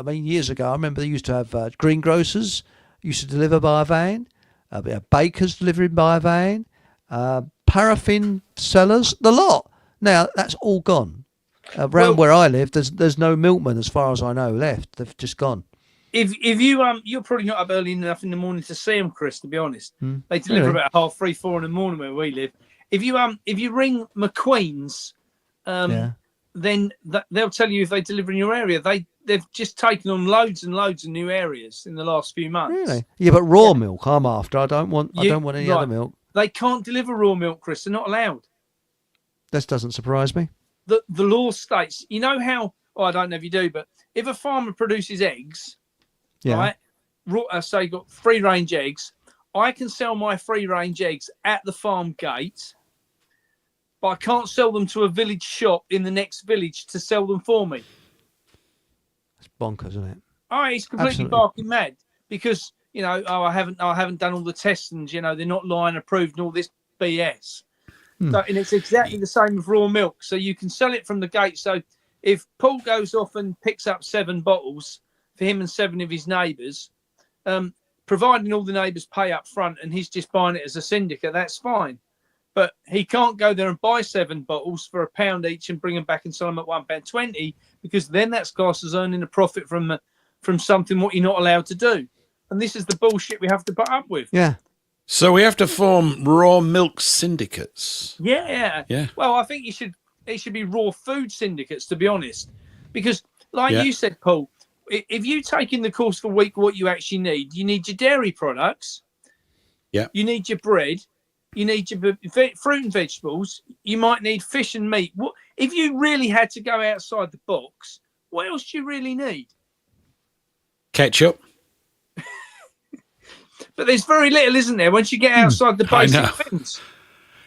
Years ago, I remember they used to have greengrocers used to deliver by a van. We had bakers delivering by a van. Paraffin sellers, the lot. Now that's all gone. Around where I live, there's no milkman as far as I know left. They've just gone. If you you're probably not up early enough in the morning to see them, Chris. To be honest, they deliver about 3:30, 4 in the morning where we live. If you ring McQueen's. Then they'll tell you if they deliver in your area. They've just taken on loads and loads of new areas in the last few months. Really? Yeah, but raw milk I'm after. I don't want any other milk. They can't deliver raw milk, Chris. They're not allowed. This doesn't surprise me. The law states. You know how? I don't know if you do, but if a farmer produces eggs, right? Say you've got free range eggs. I can sell my free-range eggs at the farm gate, but I can't sell them to a village shop in the next village to sell them for me. It's bonkers, isn't it? Oh, it's completely barking mad because, I haven't done all the tests and, they're not line approved and all this BS. So, and it's exactly the same with raw milk. So you can sell it from the gate. So if Paul goes off and picks up 7 bottles for him and 7 of his neighbours, providing all the neighbours pay up front and he's just buying it as a syndicate, that's fine. But he can't go there and buy 7 bottles for £1 each and bring them back and sell them at £1.20, because then that's classed as earning a profit from something what you're not allowed to do. And this is the bullshit we have to put up with. Yeah. So we have to form raw milk syndicates. Yeah. Well, I think it should be raw food syndicates, to be honest, because you said, Paul, if you take in the course for a week what you actually need, you need your dairy products. Yeah. You need your bread. You need your fruit and vegetables. You might need fish and meat. What if you really had to go outside the box? What else do you really need? Ketchup. But there's very little, isn't there, once you get outside the basic things?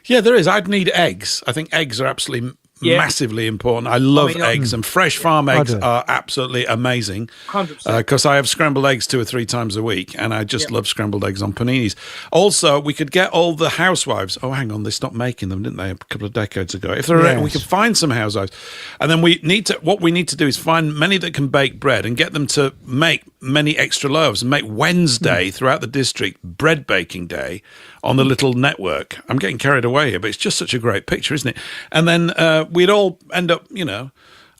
Yeah, there is. I'd need eggs. I think eggs are absolutely massively important. I love eggs, and fresh farm eggs are absolutely amazing. 100%. Because I have scrambled eggs 2 or 3 times a week, and I just love scrambled eggs on paninis. Also, we could get all the housewives. Oh, hang on, they stopped making them, didn't they, a couple of decades ago? If they're we could find some housewives, and then what we need to do is find many that can bake bread and get them to make many extra loaves and make Wednesday throughout the district bread baking day on the little network. I'm getting carried away here, but it's just such a great picture, isn't it? And then we'd all end up,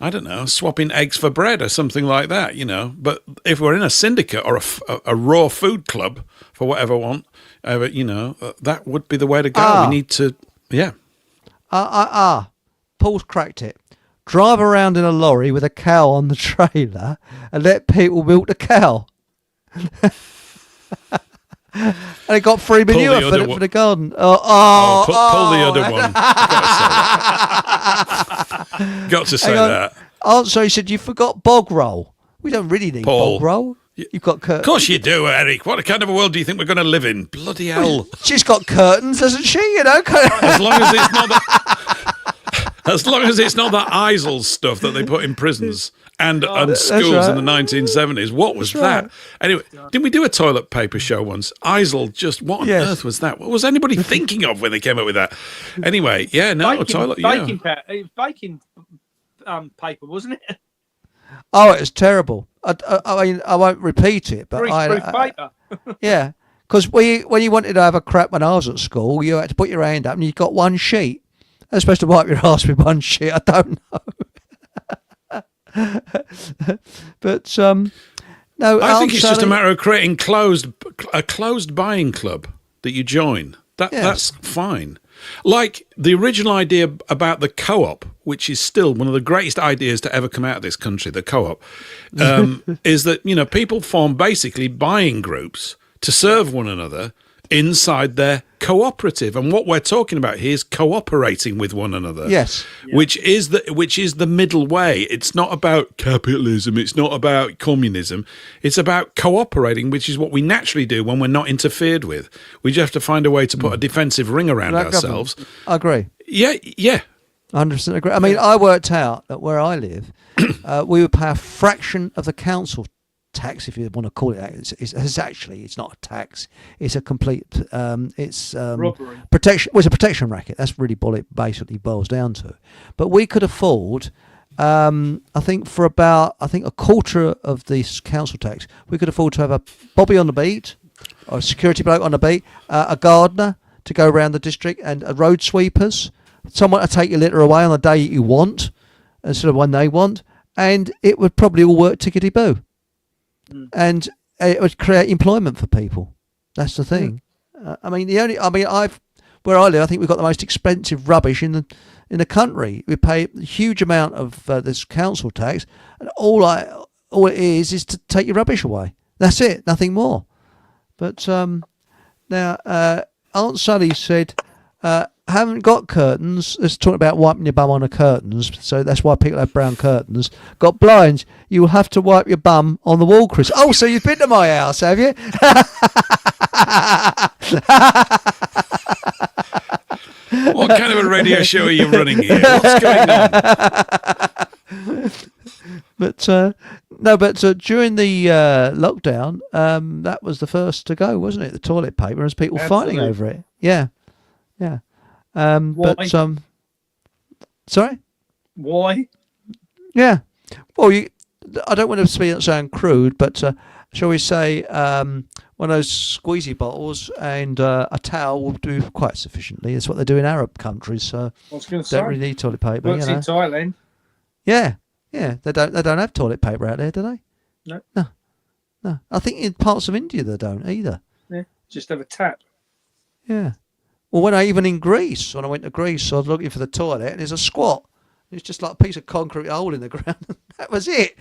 I don't know, swapping eggs for bread or something like that, But if we're in a syndicate or a raw food club for whatever want, that would be the way to go. We need to, Paul's cracked it. Drive around in a lorry with a cow on the trailer and let people milk the cow. And it got free manure for the garden. Pull the other one. Got to say that. Oh, so he said, you forgot bog roll. We don't really need bog roll. You've got curtains. Of course you do, Eric. What kind of a world do you think we're going to live in? Bloody hell. She's got curtains, hasn't she? As long as it's not as long as it's not that ISIL stuff that they put in prisons and schools in the 1970s. What was that? Anyway, didn't we do a toilet paper show once? ISIL, what on earth was that? What was anybody thinking of when they came up with that? Anyway, baking paper, wasn't it? Oh, it was terrible. I mean, I won't repeat it, but paper. Yeah, because when you wanted to have a crap when I was at school, you had to put your hand up and you got one sheet. I'm supposed to wipe your ass with one sheet. I don't know. But no, I think it's just a matter of creating a closed buying club that you join. That's fine. Like the original idea about the co-op, which is still one of the greatest ideas to ever come out of this country, the co-op, is that people form basically buying groups to serve one another inside their cooperative, and what we're talking about here is cooperating with one another. Yes, which is the middle way. It's not about capitalism. It's not about communism. It's about cooperating, which is what we naturally do when we're not interfered with. We just have to find a way to put a defensive ring around ourselves. I agree. Yeah. 100% agree. I mean, I worked out that where I live, we would pay a fraction of the council tax, if you want to call it that. It's not a tax. It's a complete robbery. Protection. Well, it's a protection racket. That's really what it basically boils down to. But we could afford, I think a quarter of this council tax, we could afford to have a bobby on the beat, or a security bloke on the beat, a gardener to go around the district, and road sweepers, someone to take your litter away on the day you want instead of when they want, and it would probably all work tickety-boo. And it would create employment for people. That's the thing. Where I live, I think we've got the most expensive rubbish in the country. We pay a huge amount of this council tax, and all it is to take your rubbish away. That's it, nothing more. But now Aunt Sally said, haven't got curtains, it's talking about wiping your bum on the curtains, so that's why people have brown curtains. Got blinds, you will have to wipe your bum on the wall, Chris. Oh, so you've been to my house, have you? What kind of a radio show are you running here? What's going on? But during the lockdown, that was the first to go, wasn't it? The toilet paper, and people fighting over it. Yeah. Why? Sorry? Why? Yeah. Well, I don't want to sound crude, but shall we say one of those squeezy bottles and a towel will do quite sufficiently. It's what they do in Arab countries, so I was going to say, don't really need toilet paper. works in Thailand. Yeah. They don't have toilet paper out there, do they? No. No. I think in parts of India they don't either. Yeah, just have a tap. Yeah. Well, when I went to Greece, I was looking for the toilet, and there's a squat. It's just like a piece of concrete hole in the ground. That was it.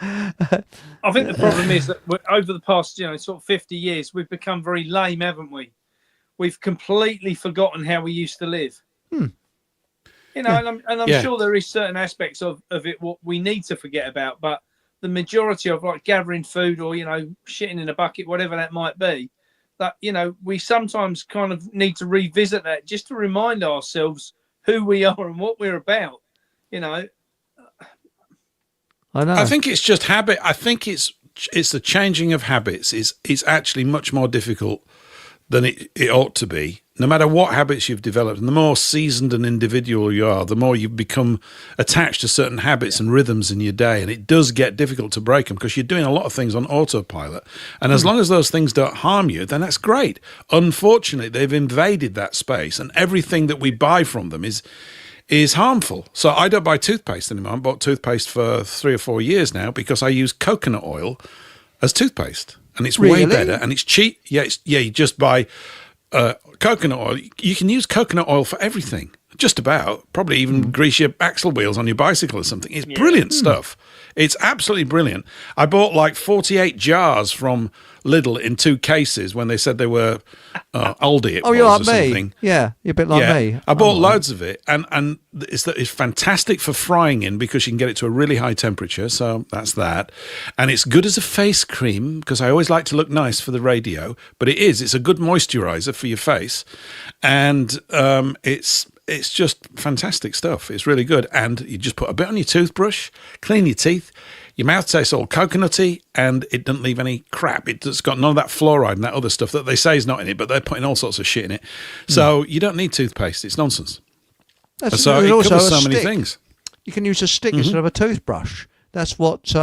I think the problem is that over the past, sort of 50 years, we've become very lame, haven't we? We've completely forgotten how we used to live. And I'm sure there is certain aspects of it what we need to forget about, but the majority of like gathering food or shitting in a bucket, whatever that might be, that we sometimes kind of need to revisit that just to remind ourselves who we are and what we're about. I know. I think it's just habit. I think it's the changing of habits is actually much more difficult than it ought to be. No matter what habits you've developed, and the more seasoned an individual you are, the more you become attached to certain habits and rhythms in your day. And it does get difficult to break them because you're doing a lot of things on autopilot. And as long as those things don't harm you, then that's great. Unfortunately, they've invaded that space, and everything that we buy from them is harmful. So I don't buy toothpaste anymore. I've bought toothpaste for 3 or 4 years now because I use coconut oil as toothpaste. And it's way better, and it's cheap. You just buy coconut oil. You can use coconut oil for everything, just about. Probably even grease your axle wheels on your bicycle or something. It's brilliant stuff. It's absolutely brilliant. I bought like 48 jars from Lidl in 2 cases when they said they were Aldi. You're like me. Yeah, you're a bit like me. I bought loads of it, and it's fantastic for frying in because you can get it to a really high temperature. So that's that, and it's good as a face cream because I always like to look nice for the radio. But it's a good moisturizer for your face, and it's just fantastic stuff. It's really good, and you just put a bit on your toothbrush, clean your teeth. Your mouth tastes all coconutty, and it doesn't leave any crap. It's got none of that fluoride and that other stuff that they say is not in it, but they're putting all sorts of shit in it. So you don't need toothpaste. It's nonsense. So it covers so many things. You can use a stick instead of a toothbrush. That's what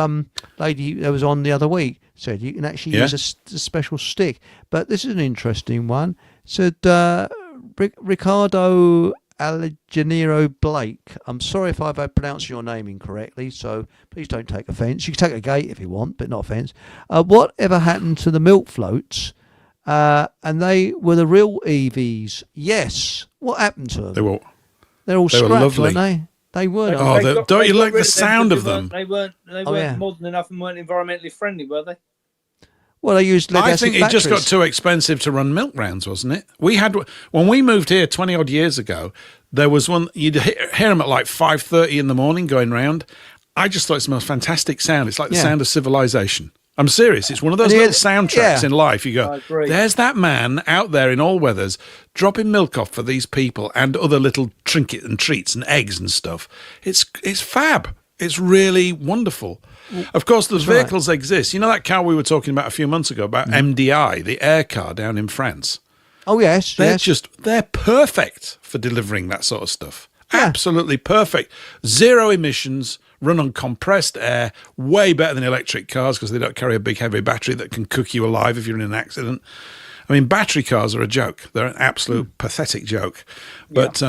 lady that was on the other week said. You can actually use a special stick. But this is an interesting one. Said Ricardo Allegero Blake. I'm sorry if I've pronounced your name incorrectly, so please don't take offence. You can take a gate if you want, but not offence. Whatever happened to the milk floats? And they were the real EVs. Yes. What happened to them? They're all scrapped, weren't they? They were. Don't you like the sound of them? They weren't modern enough and weren't environmentally friendly, were they? Well, they used lead acid I think it just got too expensive to run milk rounds, wasn't it? When we moved here 20 odd years ago, there was one, you'd hear them at like 5:30 in the morning going round. I just thought it's the most fantastic sound. It's like the sound of civilization. I'm serious. It's one of those little soundtracks in life. You go, there's that man out there in all weathers dropping milk off for these people and other little trinkets and treats and eggs and stuff. It's fab. It's really wonderful. Of course, those vehicles exist. You know that car we were talking about a few months ago about MDI, the air car down in France? Oh, yes. They're perfect for delivering that sort of stuff. Yeah. Absolutely perfect. 0 emissions, run on compressed air, way better than electric cars because they don't carry a big heavy battery that can cook you alive if you're in an accident. I mean, battery cars are a joke. They're an absolute pathetic joke. But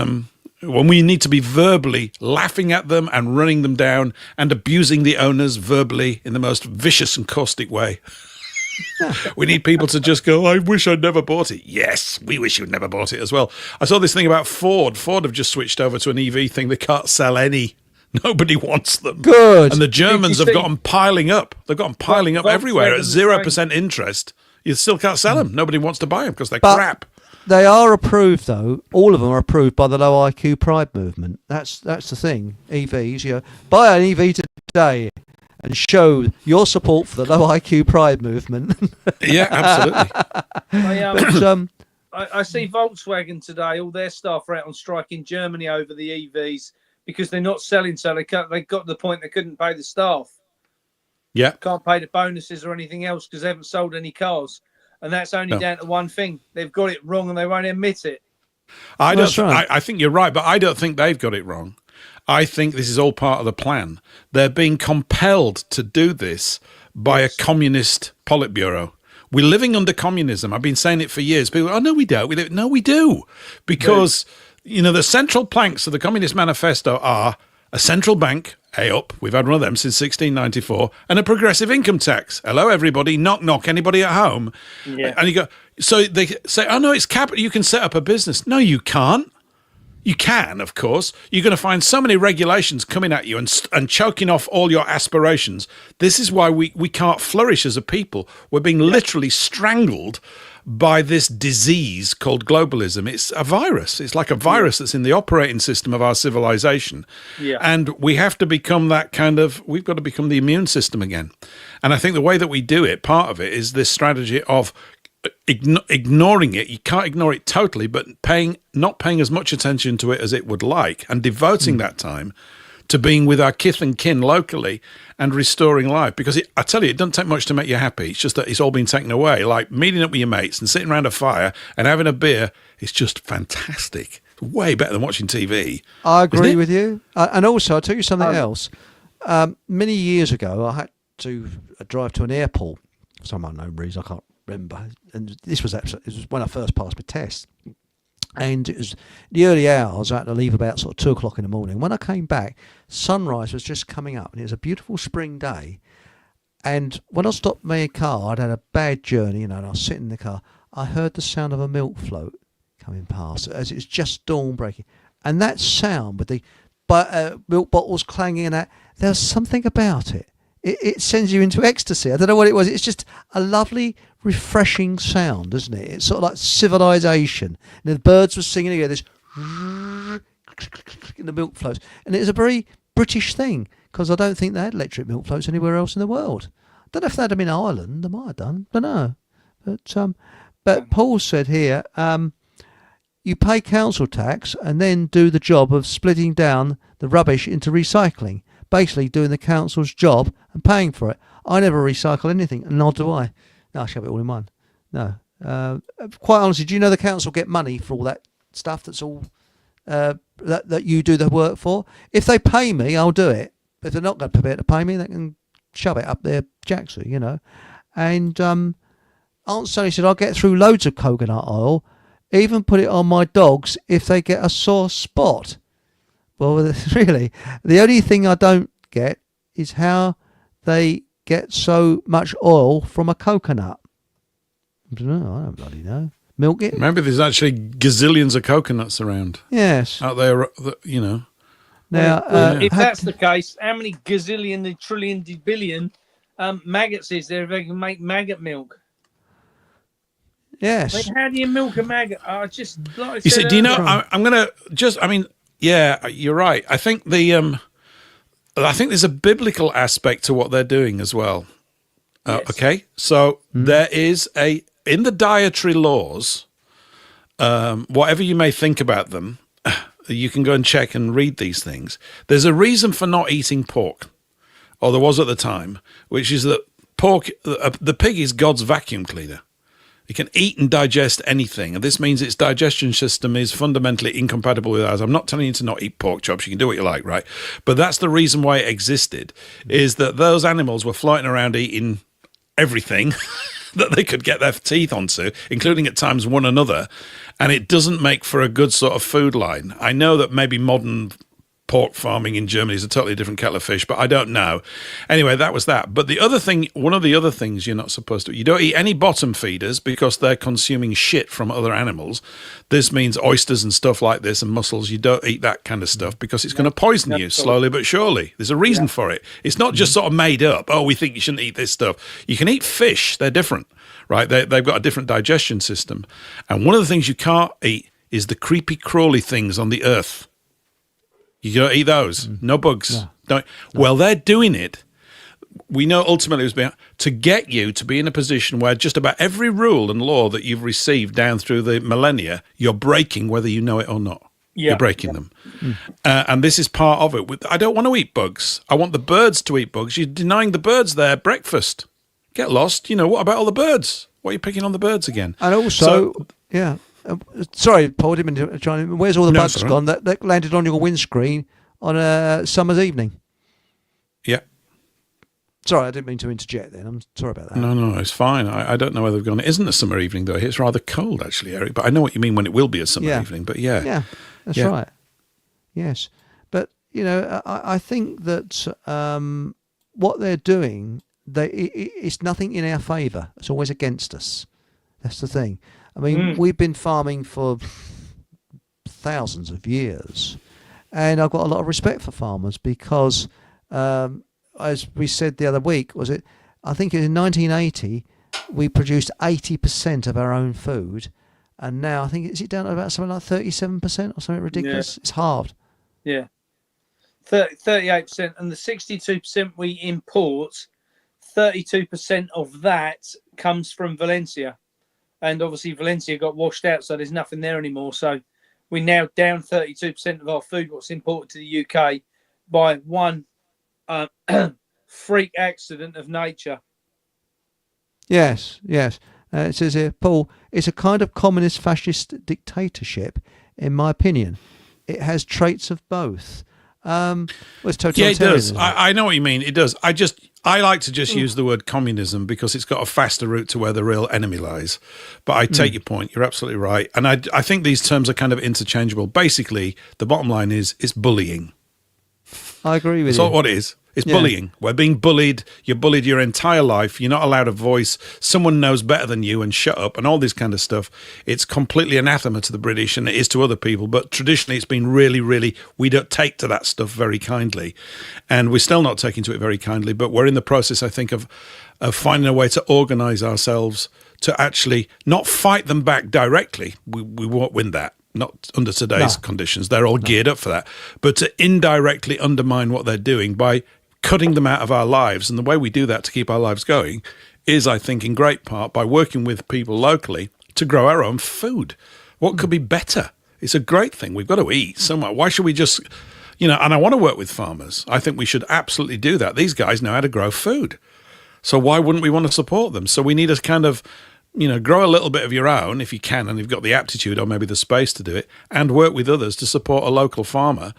when we need to be verbally laughing at them and running them down and abusing the owners verbally in the most vicious and caustic way, we need people to just go, I wish I'd never bought it. Yes, we wish you'd never bought it as well. I saw this thing about Ford. Ford have just switched over to an EV thing. They can't sell any. Nobody wants them. Good. And the Germans have got them piling up. They've got them piling up everywhere at 0% interest. You still can't sell them. Nobody wants to buy them because they're crap. They are approved, though. All of them are approved by the Low IQ Pride movement. That's the thing. EVs, buy an EV today and show your support for the Low IQ Pride movement. Yeah, absolutely. I see Volkswagen today. All their staff are out on strike in Germany over the EVs because they're not selling. So they got to the point they couldn't pay the staff. Yeah, can't pay the bonuses or anything else because they haven't sold any cars. And that's only down to one thing. They've got it wrong and they won't admit it. I think you're right, but I don't think they've got it wrong. I think this is all part of the plan. They're being compelled to do this by a communist Politburo. We're living under communism. I've been saying it for years. People go, oh, no, we don't. No, we do. Because, the central planks of the Communist Manifesto are a central bank, up, we've had one of them since 1694, and a progressive income tax. Hello, everybody. Knock, knock. Anybody at home? Yeah. And you go, so they say, oh, no, it's capital. You can set up a business. No, you can't. You can, of course. You're going to find so many regulations coming at you and choking off all your aspirations. This is why we can't flourish as a people. We're being literally strangled by this disease called globalism. It's a virus. It's like a virus that's in the operating system of our civilization. Yeah. And we have to become we've got to become the immune system again. And I think the way that we do it, part of it is this strategy of ignoring it. You can't ignore it totally, but not paying as much attention to it as it would like, and devoting that time to being with our kith and kin locally and restoring life. Because I tell you, it doesn't take much to make you happy. It's just that it's all been taken away. Like meeting up with your mates and sitting around a fire and having a beer, it's just fantastic. It's way better than watching TV. I agree with you. And also, I'll tell you something else. Many years ago, I had to drive to an airport for some unknown reason. I can't remember. And this was when I first passed my test. And it was the early hours. I had to leave about sort of 2 o'clock in the morning. When I came back, sunrise was just coming up, and it was a beautiful spring day. And when I stopped my car, I'd had a bad journey, and I was sitting in the car. I heard the sound of a milk float coming past as it's just dawn breaking, and that sound with the milk bottles clanging and that, there's something about it. It sends you into ecstasy. I don't know what it was. It's just a lovely, refreshing sound, isn't it? It's sort of like civilization. And the birds were singing together, this in the milk floats. And it's a very British thing, because I don't think they had electric milk floats anywhere else in the world. I don't know if they had them in Ireland. They might have done. I don't know. But Paul said here, you pay council tax and then do the job of splitting down the rubbish into recycling. Basically doing the council's job and paying for it. I never recycle anything, and nor do I. No, I shove it all in one. No. Quite honestly, do you know the council get money for all that stuff that's all that you do the work for? If they pay me, I'll do it. But if they're not going to prepare to pay me, they can shove it up their jacksie, And Aunt Sally said, I'll get through loads of coconut oil, even put it on my dogs if they get a sore spot. Well, really, the only thing I don't get is how they get so much oil from a coconut. I don't bloody know. Milk it? Remember, there's actually gazillions of coconuts around. Yes. Out there, Now, if that's the case, how many gazillion, trillion, billion maggots is there if they can make maggot milk? Yes. Like, how do you milk a maggot? Just like you see, do you know? I'm gonna just. I mean, yeah, you're right. I think I think there's a biblical aspect to what they're doing as well. Yes. Okay, so there is in the dietary laws, whatever you may think about them, you can go and check and read these things. There's a reason for not eating pork, or there was at the time, which is that pork, the pig is God's vacuum cleaner. It can eat and digest anything, and this means its digestion system is fundamentally incompatible with ours. I'm not telling you to not eat pork chops. You can do what you like, right? But that's the reason why it existed, is that those animals were floating around eating everything that they could get their teeth onto, including at times one another, and it doesn't make for a good sort of food line. I know that maybe modern pork farming in Germany is a totally different kettle of fish, but I don't know. Anyway, that was that. But the other thing, one of the other things you're not supposed to, you don't eat any bottom feeders because they're consuming shit from other animals. This means oysters and stuff like this and mussels. You don't eat that kind of stuff because it's going to poison you slowly but surely. There's a reason for it. It's not just sort of made up. Oh, we think you shouldn't eat this stuff. You can eat fish. They're different, right? They've got a different digestion system. And one of the things you can't eat is the creepy crawly things on the earth. You don't eat those. No bugs. No. Don't. Well, they're doing it. We know ultimately it was to get you to be in a position where just about every rule and law that you've received down through the millennia, you're breaking whether you know it or not. Yeah. You're breaking them. And this is part of it. I don't want to eat bugs. I want the birds to eat bugs. You're denying the birds their breakfast. Get lost. What about all the birds? Why are you picking on the birds again? And also, yeah. Sorry, Paul, didn't mean to try. Where's all the bugs gone that landed on your windscreen on a summer's evening? Yeah. Sorry, I didn't mean to interject then. I'm sorry about that. No, it's fine. I don't know whether they've gone. It isn't a summer evening, though. It's rather cold, actually, Eric. But I know what you mean when it will be a summer evening. But yeah. Yeah, that's right. Yes. But, I think that what they're doing, it's nothing in our favour. It's always against us. That's the thing. I mean, we've been farming for thousands of years, and I've got a lot of respect for farmers because, as we said the other week, I think in 1980, we produced 80% of our own food, and now I think, is it down to about something like 37% or something ridiculous? Yeah. It's halved. Yeah. 38%, and the 62% we import, 32% of that comes from Valencia. And obviously Valencia got washed out, so there's nothing there anymore. So we're now down 32% of our food, what's imported to the UK, by one freak accident of nature. Yes. It says here, Paul, it's a kind of communist fascist dictatorship, in my opinion. It has traits of both. It's totalitarian. Yeah, it does. I know what you mean. It does. I like to just use the word communism because it's got a faster route to where the real enemy lies. But I take your point. You're absolutely right. And I think these terms are kind of interchangeable. Basically, the bottom line is it's bullying. I agree with That's you. That's what it is. It's bullying. We're being bullied. You're bullied your entire life. You're not allowed a voice. Someone knows better than you and shut up and all this kind of stuff. It's completely anathema to the British and it is to other people. But traditionally, it's been really, really, we don't take to that stuff very kindly. And we're still not taking to it very kindly. But we're in the process, I think, of finding a way to organise ourselves to actually not fight them back directly. We won't win that. Not under today's conditions. They're all geared up for that. But to indirectly undermine what they're doing by cutting them out of our lives. And the way we do that to keep our lives going is, I think, in great part by working with people locally to grow our own food. What could be better? It's a great thing. We've got to eat somewhere. Why should we just, and I want to work with farmers. I think we should absolutely do that. These guys know how to grow food. So why wouldn't we want to support them? So we need to kind of, grow a little bit of your own if you can, and you've got the aptitude or maybe the space to do it, and work with others to support a local farmer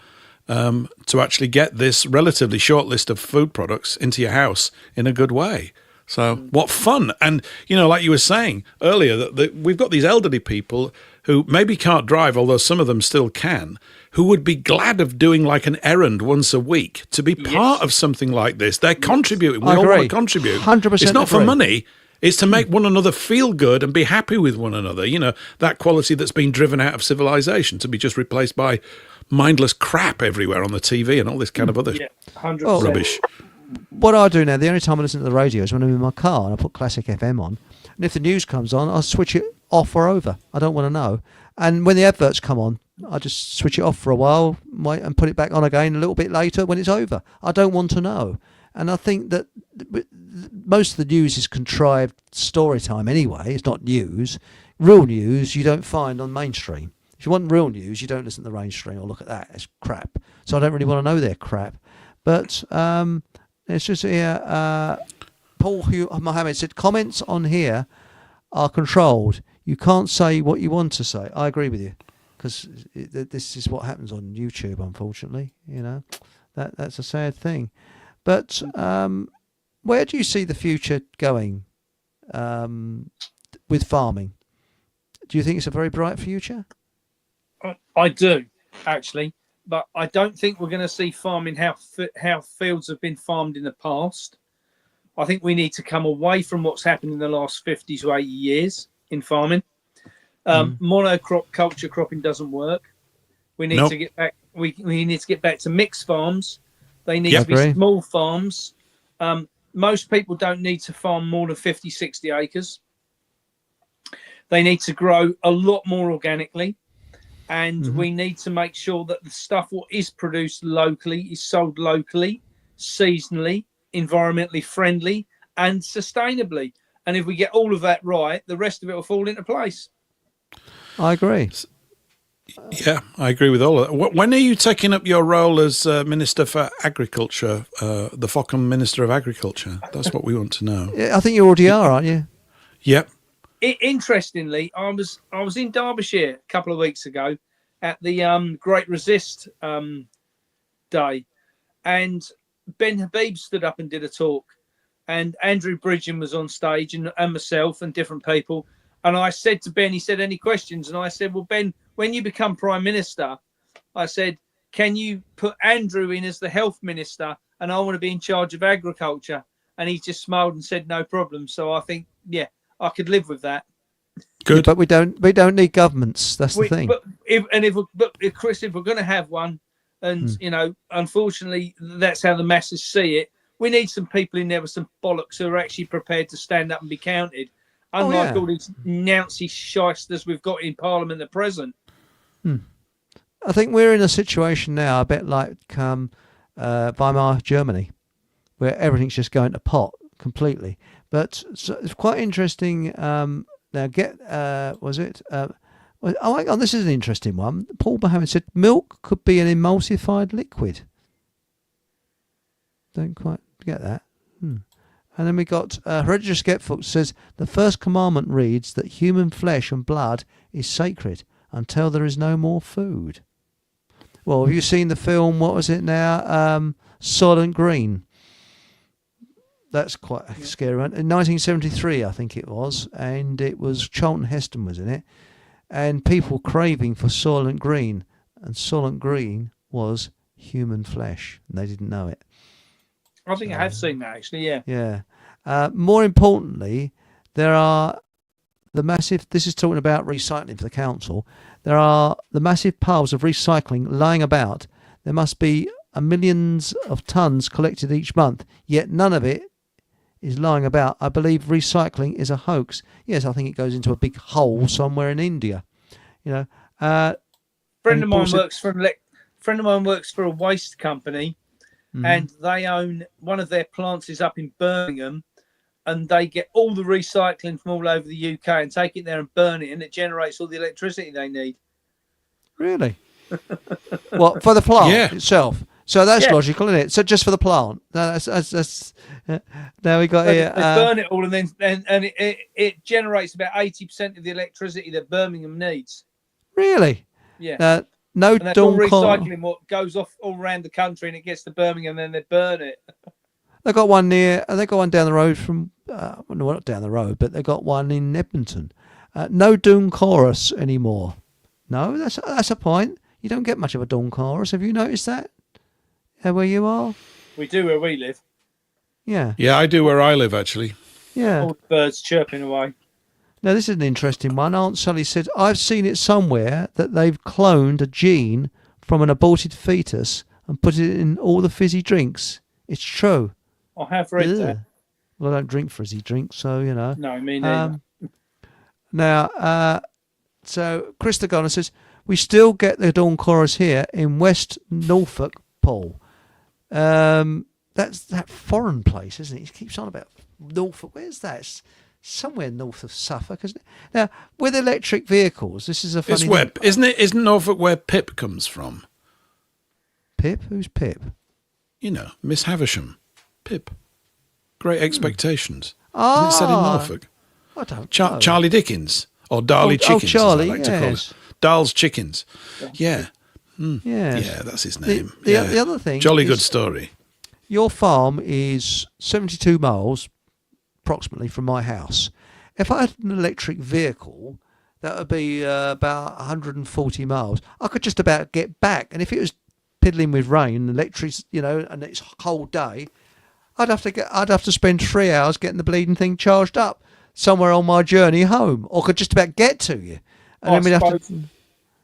to actually get this relatively short list of food products into your house in a good way. So what fun. And, like you were saying earlier, that we've got these elderly people who maybe can't drive, although some of them still can, who would be glad of doing like an errand once a week to be part of something like this. They're contributing. We all want to contribute. 100% It's not for money. It's to make one another feel good and be happy with one another. That quality that's been driven out of civilization to be just replaced by mindless crap everywhere on the TV and all this kind of other 100%. rubbish. What I do now, the only time I listen to the radio is when I'm in my car and I put Classic FM on. And if the news comes on, I'll switch it off or over. I don't want to know. And when the adverts come on, I just switch it off for a while, wait, and put it back on again a little bit later when it's over. I don't want to know. And I think that most of the news is contrived story time anyway. It's not news. Real news you don't find on mainstream. If you want real news, you don't listen to the mainstream or look at that. It's crap. So I don't really want to know their crap. But it's just here. Paul Mohammed said, comments on here are controlled. You can't say what you want to say. I agree with you. Because this is what happens on YouTube, unfortunately. That's a sad thing. But where do you see the future going with farming? Do you think it's a very bright future? I do, actually. but I don't think we're going to see farming how fields have been farmed in the past. I think we need to come away from what's happened in the last 50 to 80 years in farming. Monocrop culture cropping doesn't work. We need to get back. We need to get back to mixed farms. They need to be small farms. Most people don't need to farm more than 50, 60 acres. They need to grow a lot more organically. And we need to make sure that the stuff what is produced locally is sold locally, seasonally, environmentally friendly, and sustainably. And if we get all of that right, the rest of it will fall into place. I agree. Yeah, I agree with all of that. When are you taking up your role as Minister for Agriculture, the Fockham Minister of Agriculture? That's what we want to know. I think you already are, aren't you? Yep. Interestingly, I was in Derbyshire a couple of weeks ago at the Great Resist Day, and Ben Habib stood up and did a talk, and Andrew Bridgen was on stage, and myself and different people. And I said to Ben, he said, "Any questions?" And I said, "Well, Ben, when you become Prime Minister," I said, "can you put Andrew in as the Health Minister, and I want to be in charge of agriculture?" And he just smiled and said, "No problem." So I think, yeah, I could live with that. Good. Yeah, but we don't need governments. That's the thing. But Chris, if we're going to have one, and you know, unfortunately, that's how the masses see it. We need some people in there with some bollocks who are actually prepared to stand up and be counted. Unlike all these Nancy shysters we've got in Parliament at present. I think we're in a situation now a bit like Weimar Germany, where everything's just going to pot completely. But it's quite interesting. Now, was it? Oh, this is an interesting one. Paul Mohammed said milk could be an emulsified liquid. Don't quite get that. And then we got Hereditary Skeptic says the first commandment reads that human flesh and blood is sacred until there is no more food. Well, have you seen the film? What was it now? Soylent Green. That's quite a scary one. In 1973, I think it was, and it was Charlton Heston was in it, and people craving for Soylent Green, and Soylent Green was human flesh, and they didn't know it. I think I have seen that actually. Yeah. Yeah. More importantly, there are the massive. This is talking about recycling for the council. There are the massive piles of recycling lying about. There must be millions of tons collected each month, yet none of it is lying about. I believe recycling is a hoax. Yes, I think it goes into a big hole somewhere in India. You know, friend of mine works for a waste company. And they own one of their plants is up in Birmingham, and they get all the recycling from all over the UK and take it there and burn it, and it generates all the electricity they need. Really? What, for the plant itself? So that's logical, isn't it? So just for the plant. No, that's now we got here. They burn it all, and then it generates about 80% of the electricity that Birmingham needs. Really? Yeah. No, and that's all recycling what goes off all around the country, and it gets to Birmingham, and then they burn it. They got one near. They got one down the road from. No, not down the road, but they got one in Edmonton. No Doom Chorus anymore. No, that's a point. You don't get much of a Doom Chorus. Have you noticed that? Where you are? We do where we live. Yeah. Yeah, I do where I live actually. Yeah. All the birds chirping away. Now, this is an interesting one. Aunt Sally said, I've seen it somewhere that they've cloned a gene from an aborted fetus and put it in all the fizzy drinks. It's true. I have read that. Well, I don't drink fizzy drinks, so, you know. No, me neither. Now, so Krista Garner says, we still get the Dawn Chorus here in West Norfolk, Paul. That's that foreign place, isn't it? He keeps on about Norfolk. Where's that? It's somewhere north of Suffolk, isn't it? Now, with electric vehicles, this is a funny thing. Isn't it? Isn't Norfolk where Pip comes from? Pip? Who's Pip? You know, Miss Havisham. Pip. Great Expectations. Ah, Isn't it set in Norfolk? I don't know. Charlie Dickens. Or Darley Chickens, Charlie, as I like to call it. Darl's Chickens. Yeah. Yes. Yeah, that's his name. The other thing Jolly good story. Your farm is 72 miles approximately from my house. If I had an electric vehicle, that would be about 140 miles. I could just about get back. And if it was piddling with rain, electric, and it's a cold day, I'd have to spend 3 hours getting the bleeding thing charged up somewhere on my journey home, or could just about get to you. And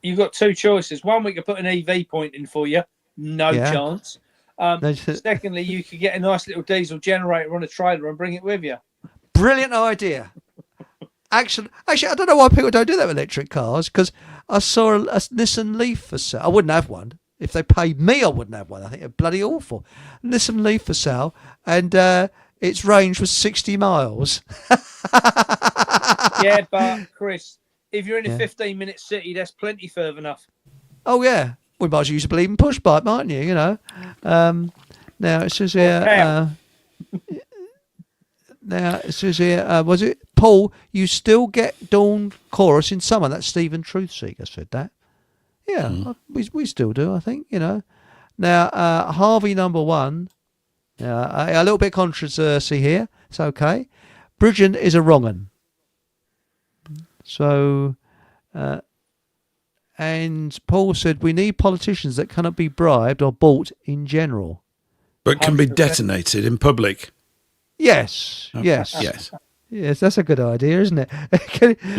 you've got two choices. One, we could put an EV point in for you. No chance. Secondly, you could get a nice little diesel generator on a trailer and bring it with you. Brilliant idea. Actually, I don't know why people don't do that with electric cars, because I saw a Nissan Leaf for sale. I wouldn't have one. If they paid me, I wouldn't have one. I think it's bloody awful. Nissan Leaf for sale, and its range was 60 miles. Yeah, but Chris, if you're in a 15-minute city, that's plenty further enough. Oh, yeah. We might as well use a bleeding push bike, mightn't you? Now it says here. Was it Paul? You still get Dawn Chorus in summer. That's Stephen Truthseeker said that. Yeah, we still do. I think Now Harvey number one. A little bit controversy here. It's okay. Bridgen is a wrong 'un. So. And Paul said, we need politicians that cannot be bribed or bought in general. But can be detonated in public. Yes, okay. yes. Yes, that's a good idea, isn't it?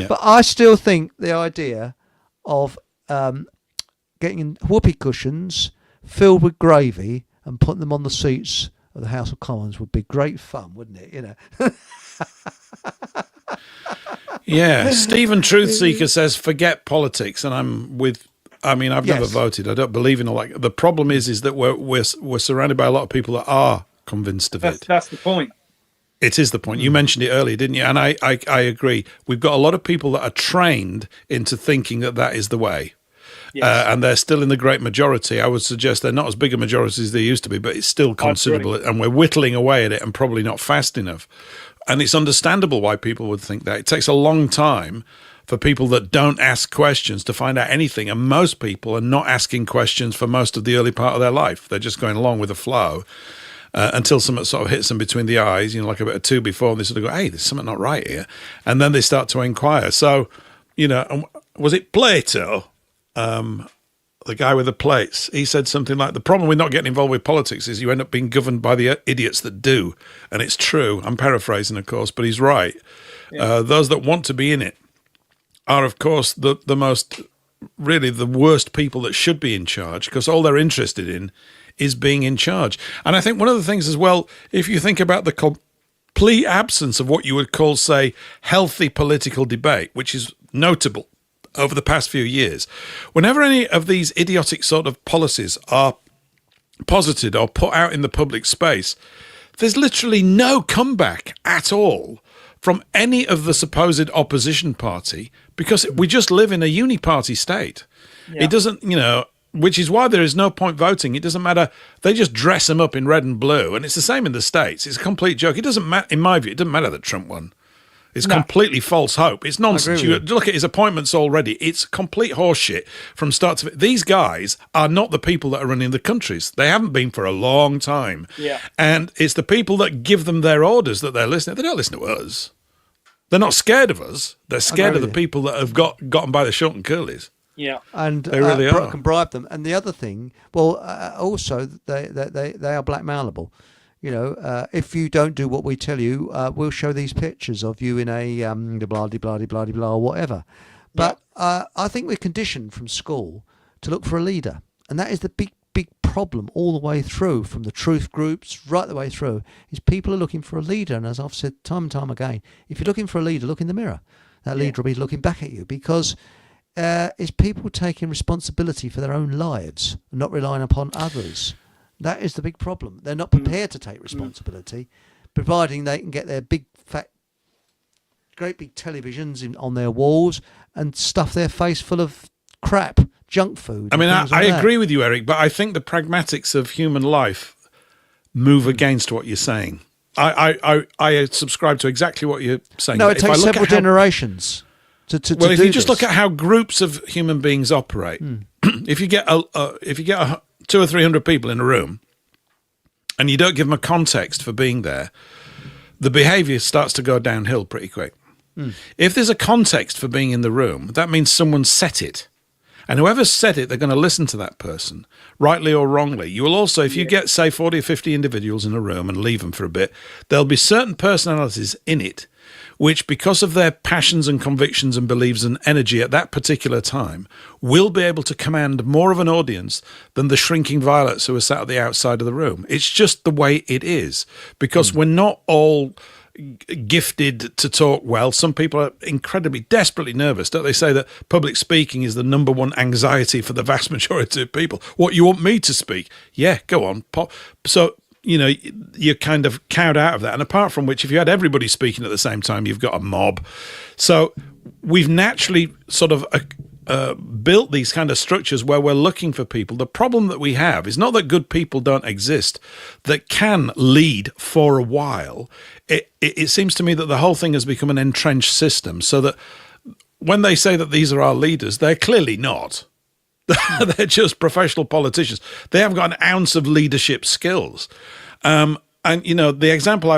But I still think the idea of getting whoopee cushions filled with gravy and putting them on the seats of the House of Commons would be great fun, wouldn't it? Yeah, Stephen Truthseeker says, forget politics, and I've never voted. I don't believe in all that. The problem is that we're surrounded by a lot of people that are convinced of it. That's the point. It is the point. You mentioned it earlier, didn't you? And I agree. We've got a lot of people that are trained into thinking that is the way. Yes. And they're still in the great majority. I would suggest they're not as big a majority as they used to be, but it's still considerable. And we're whittling away at it and probably not fast enough. And it's understandable why people would think that. It takes a long time for people that don't ask questions to find out anything. And most people are not asking questions for most of the early part of their life. They're just going along with the flow until something sort of hits them between the eyes, like a bit of two before, and they sort of go, hey, there's something not right here. And then they start to inquire. So, was it Plato? The guy with the plates, he said something like, the problem with not getting involved with politics is you end up being governed by the idiots that do. And it's true. I'm paraphrasing, of course, but he's right. Yeah. Those that want to be in it are, of course, the most, really the worst people that should be in charge, because all they're interested in is being in charge. And I think one of the things as well, if you think about the complete absence of what you would call, say, healthy political debate, which is notable over the past few years, whenever any of these idiotic sort of policies are posited or put out in the public space, there's literally no comeback at all from any of the supposed opposition party, because we just live in a uniparty state. Yeah. It doesn't, which is why there is no point voting. It doesn't matter. They just dress them up in red and blue, and it's the same in the States. It's a complete joke. It doesn't matter, in my view, it doesn't matter that Trump won. It's completely false hope. It's nonsense. You look at his appointments already. It's complete horseshit from start to finish. These guys are not the people that are running the countries. They haven't been for a long time. Yeah. And it's the people that give them their orders that they're listening. They don't listen to us. They're not scared of us. They're scared of the people that have gotten by the short and curlies. Yeah. And they really can bribe them. And the other thing, also they are blackmailable. If you don't do what we tell you, we'll show these pictures of you in a blah, blah, blah, blah, blah, or whatever. But I think we're conditioned from school to look for a leader. And that is the big problem all the way through, from the truth groups right the way through, is people are looking for a leader. And as I've said time and time again, if you're looking for a leader, look in the mirror. That leader will be looking back at you, because it's people taking responsibility for their own lives and not relying upon others. That is the big problem. They're not prepared to take responsibility, providing they can get their big, fat, great big televisions on their walls and stuff their face full of crap, junk food. I mean, I agree with you, Eric, but I think the pragmatics of human life move against what you're saying. I subscribe to exactly what you're saying. No, it takes several generations to do if you just this. look at how groups of human beings operate, if you get 200 or 300 people in a room and you don't give them a context for being there, the behavior starts to go downhill pretty quick. If there's a context for being in the room, that means someone set it. And whoever said it, they're going to listen to that person, rightly or wrongly. You will also, if you get, say, 40 or 50 individuals in a room and leave them for a bit, there'll be certain personalities in it which, because of their passions and convictions and beliefs and energy at that particular time, will be able to command more of an audience than the shrinking violets who are sat at the outside of the room. It's just the way it is, because we're not all gifted to talk well. Some people are incredibly, desperately nervous. Don't they say that public speaking is the number one anxiety for the vast majority of people? What, you want me to speak? Yeah, go on. So, you know, you're kind of cowed out of that. And apart from which, if you had everybody speaking at the same time, you've got a mob. So we've naturally sort of built these kind of structures where we're looking for people. The problem that we have is not that good people don't exist that can lead for a while. It seems to me that the whole thing has become an entrenched system, so that when they say that these are our leaders, they're clearly not. They're just professional politicians. They haven't got an ounce of leadership skills. And, you know, the example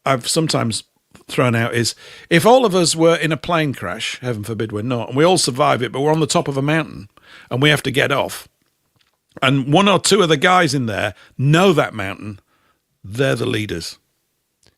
I've sometimes thrown out is, if all of us were in a plane crash, heaven forbid we're not, and we all survive it, but we're on the top of a mountain and we have to get off, and one or two of the guys in there know that mountain, they're the leaders.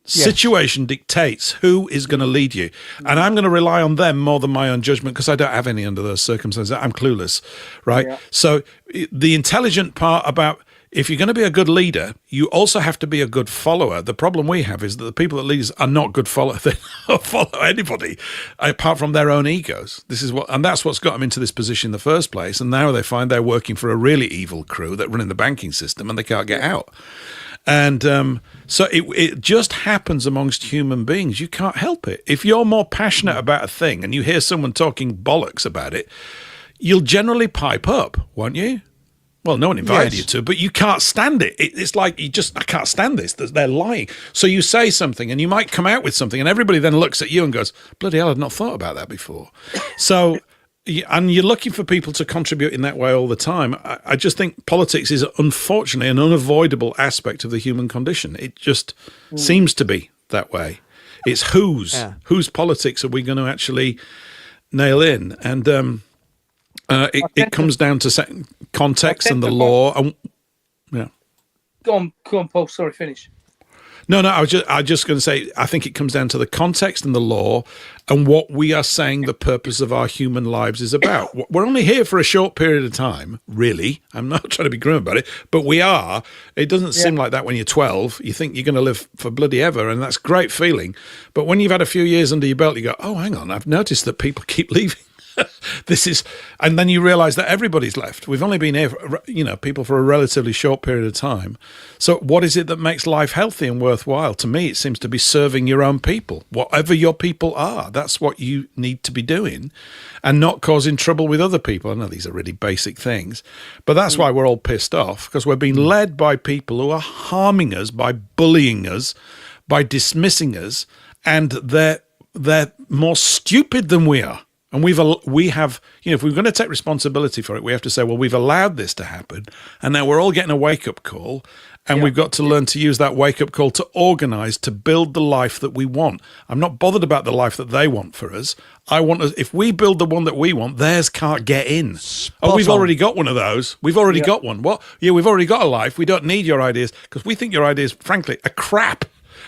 Yes. Situation dictates who is going to lead you. And I'm going to rely on them more than my own judgment, because I don't have any under those circumstances. I'm clueless, right? Yeah. So the intelligent part about, if you're going to be a good leader, you also have to be a good follower. The problem we have is that the people that lead us are not good followers. They don't follow anybody apart from their own egos. And that's what's got them into this position in the first place. And now they find they're working for a really evil crew that run in the banking system, and they can't get out. And so it just happens amongst human beings. You can't help it. If you're more passionate about a thing and you hear someone talking bollocks about it, you'll generally pipe up, won't you? Well, no one invited you to, but you can't stand it. It's like, I can't stand this. They're lying. So you say something and you might come out with something, and everybody then looks at you and goes, bloody hell, I'd not thought about that before. So... And you're looking for people to contribute in that way all the time. I just think politics is, unfortunately, an unavoidable aspect of the human condition. It just seems to be that way. It's whose politics are we going to actually nail in? And it comes down to context and the law. And, yeah. Go on, Paul. Sorry, finish. No, I was just going to say, I think it comes down to the context and the law and what we are saying the purpose of our human lives is about. We're only here for a short period of time, really. I'm not trying to be grim about it, but we are. It doesn't seem like that when you're 12. You think you're going to live for bloody ever, and that's a great feeling. But when you've had a few years under your belt, you go, oh, hang on, I've noticed that people keep leaving. And then you realize that everybody's left. We've only been here, people for a relatively short period of time. So what is it that makes life healthy and worthwhile? To me, it seems to be serving your own people, whatever your people are. That's what you need to be doing, and not causing trouble with other people. I know these are really basic things, but that's why we're all pissed off, because we're being led by people who are harming us, by bullying us, by dismissing us, and they're more stupid than we are. And we have, if we're going to take responsibility for it, we have to say, well, we've allowed this to happen, and now we're all getting a wake-up call, and we've got to learn to use that wake-up call to organise, to build the life that we want. I'm not bothered about the life that they want for us. I want us, if we build the one that we want, theirs can't get in. We've already got one of those. We've already got one. What? Yeah, we've already got a life. We don't need your ideas, because we think your ideas, frankly, are crap.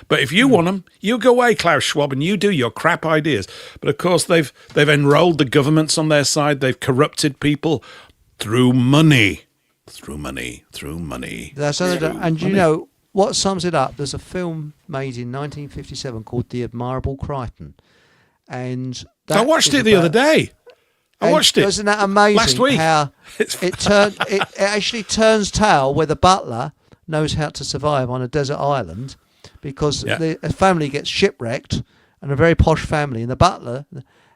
But if you want them, you go away, Klaus Schwab, and you do your crap ideas. But of course, they've enrolled the governments on their side. They've corrupted people through money. That's and you know what sums it up? There's a film made in 1957 called The Admirable Crichton, and I watched it the other day. Isn't that amazing? Last week. How it actually turns tail, where the butler knows how to survive on a desert island, because a family gets shipwrecked, and a very posh family, and the butler,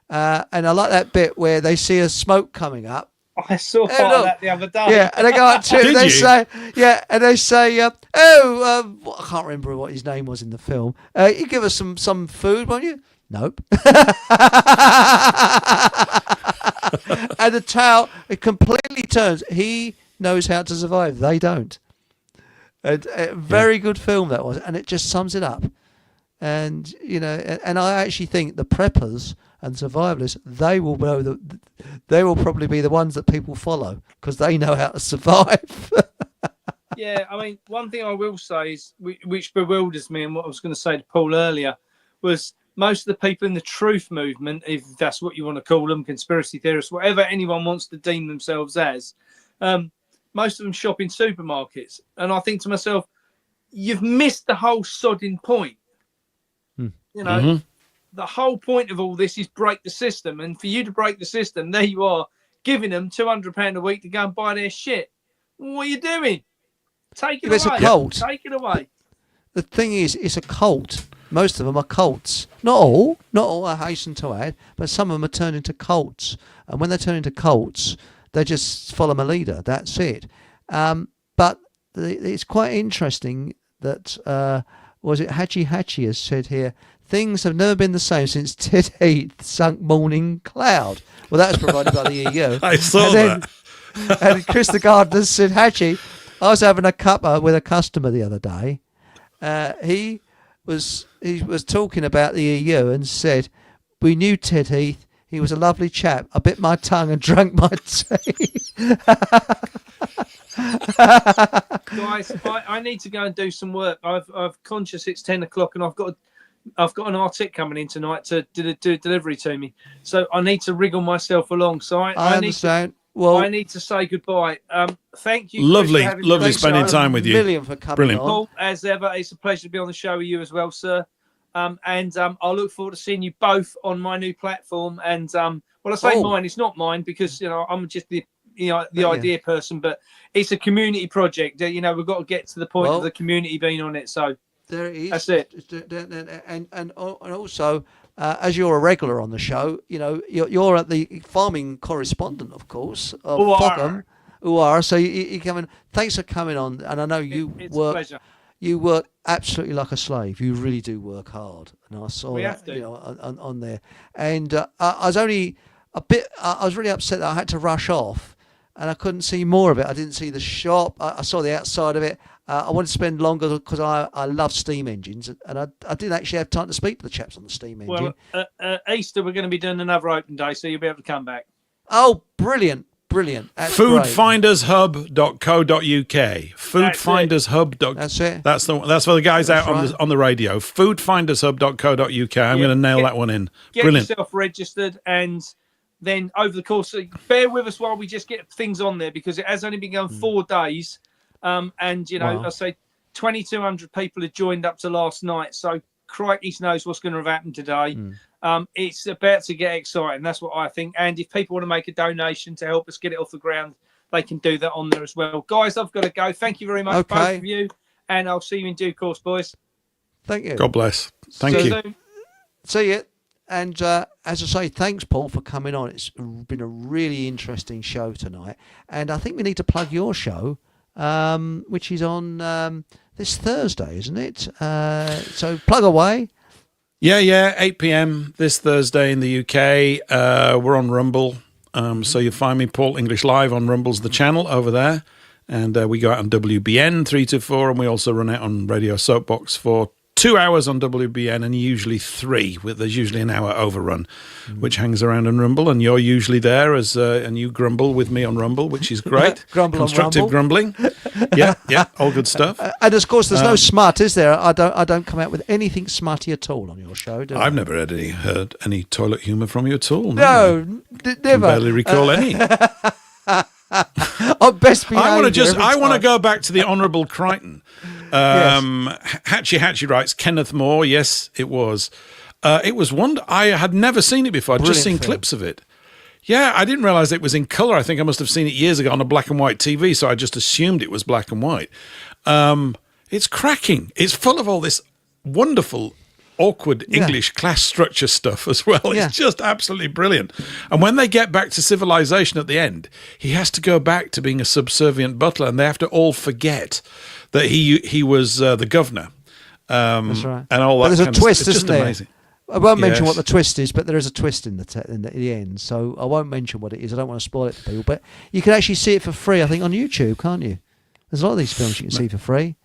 and I like that bit where they see a smoke coming up. I saw part of that the other day. Yeah, and they go up to him, they say, I can't remember what his name was in the film. You give us some food, won't you? Nope. And the towel, it completely turns. He knows how to survive. They don't. A very good film that was, and it just sums it up. And and I actually think the preppers and survivalists, they will know they will probably be the ones that people follow because they know how to survive. Yeah, I mean, one thing I will say is, which bewilders me, and what I was going to say to Paul earlier, was most of the people in the truth movement, if that's what you want to call them, conspiracy theorists, whatever anyone wants to deem themselves as, most of them shop in supermarkets. And I think to myself, you've missed the whole sodding point. The whole point of all this is break the system. And for you to break the system, there you are, giving them £200 a week to go and buy their shit. What are you doing? Take it away. It's a cult. Take it away. The thing is, it's a cult. Most of them are cults. Not all, I hasten to add, but some of them are turned into cults. And when they turn into cults, they just follow a leader. That's it. But it's quite interesting that, was it Hachi has said here, things have never been the same since Ted Heath sunk Morning Cloud. Well, that was provided by the EU. I saw that. And Chris the Gardener said, Hachi, I was having a cuppa with a customer the other day. He was talking about the EU and said, we knew Ted Heath. He was a lovely chap. I bit my tongue and drank my tea. Guys, I need to go and do some work. I've conscious it's 10 o'clock and I've got an artic coming in tonight to do delivery to me. So I need to wriggle myself along. So I understand. I need to say goodbye. Thank you. Lovely spending time with you. Million for coming Brilliant. on. Paul, as ever, it's a pleasure to be on the show with you as well, sir. And I'll look forward to seeing you both on my new platform. And I say mine, it's not mine because I'm just the idea person, but it's a community project. We've got to get to the point of the community being on it. So there it is. That's it. And also, as you're a regular on the show, you're at the farming correspondent, of course, of Fogham. So you come in. Thanks for coming on. And I know it's a pleasure. You work absolutely like a slave. You really do work hard, and I saw that on there. And I was only I was really upset that I had to rush off, and I couldn't see more of it. I didn't see the shop. I saw the outside of it. I wanted to spend longer because I love steam engines, and I didn't actually have time to speak to the chaps on the steam engine. Well, Easter we're going to be doing another open day, so you'll be able to come back. Oh, brilliant. That's Foodfindershub.co.uk. Foodfindershub. That's it. That's for the guys out on the radio. Foodfindershub.co.uk. I'm going to nail that one in. Get Brilliant. yourself registered, and then over the course of, bear with us while we just get things on there because it has only been going 4 days. I say 2,200 people have joined up to last night. So crikey knows what's going to have happened today. It's about to get exciting. That's what I think. And if people want to make a donation to help us get it off the ground, they can do that on there as well. Guys, I've got to go. Thank you very much, both of you. And I'll see you in due course, boys. Thank you. God bless. Thank you. See you. And as I say, thanks, Paul, for coming on. It's been a really interesting show tonight. And I think we need to plug your show, which is on this Thursday, isn't it? So plug away. Yeah, 8 p.m. this Thursday in the UK. We're on Rumble. So you'll find me, Paul English Live, on Rumble's the channel over there. And we go out on WBN 3 to 4, and we also run out on Radio Soapbox for 2 hours on WBN and usually 3. There's usually an hour overrun, which hangs around on Rumble. And you're usually there and you grumble with me on Rumble, which is great. Constructive grumbling. Yeah, all good stuff. And of course, there's no smut, is there? I don't come out with anything smutty at all. On your show, do I? I've never heard any toilet humour from you at all. No, never. Can barely recall any. Best behaviour. I want to go back to the Honourable Crichton. Hatchie writes, Kenneth Moore. Yes, it was. It was I had never seen it before. I'd just seen clips of it. Yeah, I didn't realise it was in colour. I think I must have seen it years ago on a black and white TV, so I just assumed it was black and white. It's cracking. It's full of all this wonderful, awkward English class structure stuff as well. It's just absolutely brilliant. And when they get back to civilization at the end, he has to go back to being a subservient butler, and they have to all forget that he was the governor. That's right. And all that. But there's a twist, isn't just there? Amazing. I won't mention what the twist is, but there is a twist in the end. So I won't mention what it is. I don't want to spoil it for people. But you can actually see it for free, I think, on YouTube, can't you? There's a lot of these films you can see for free.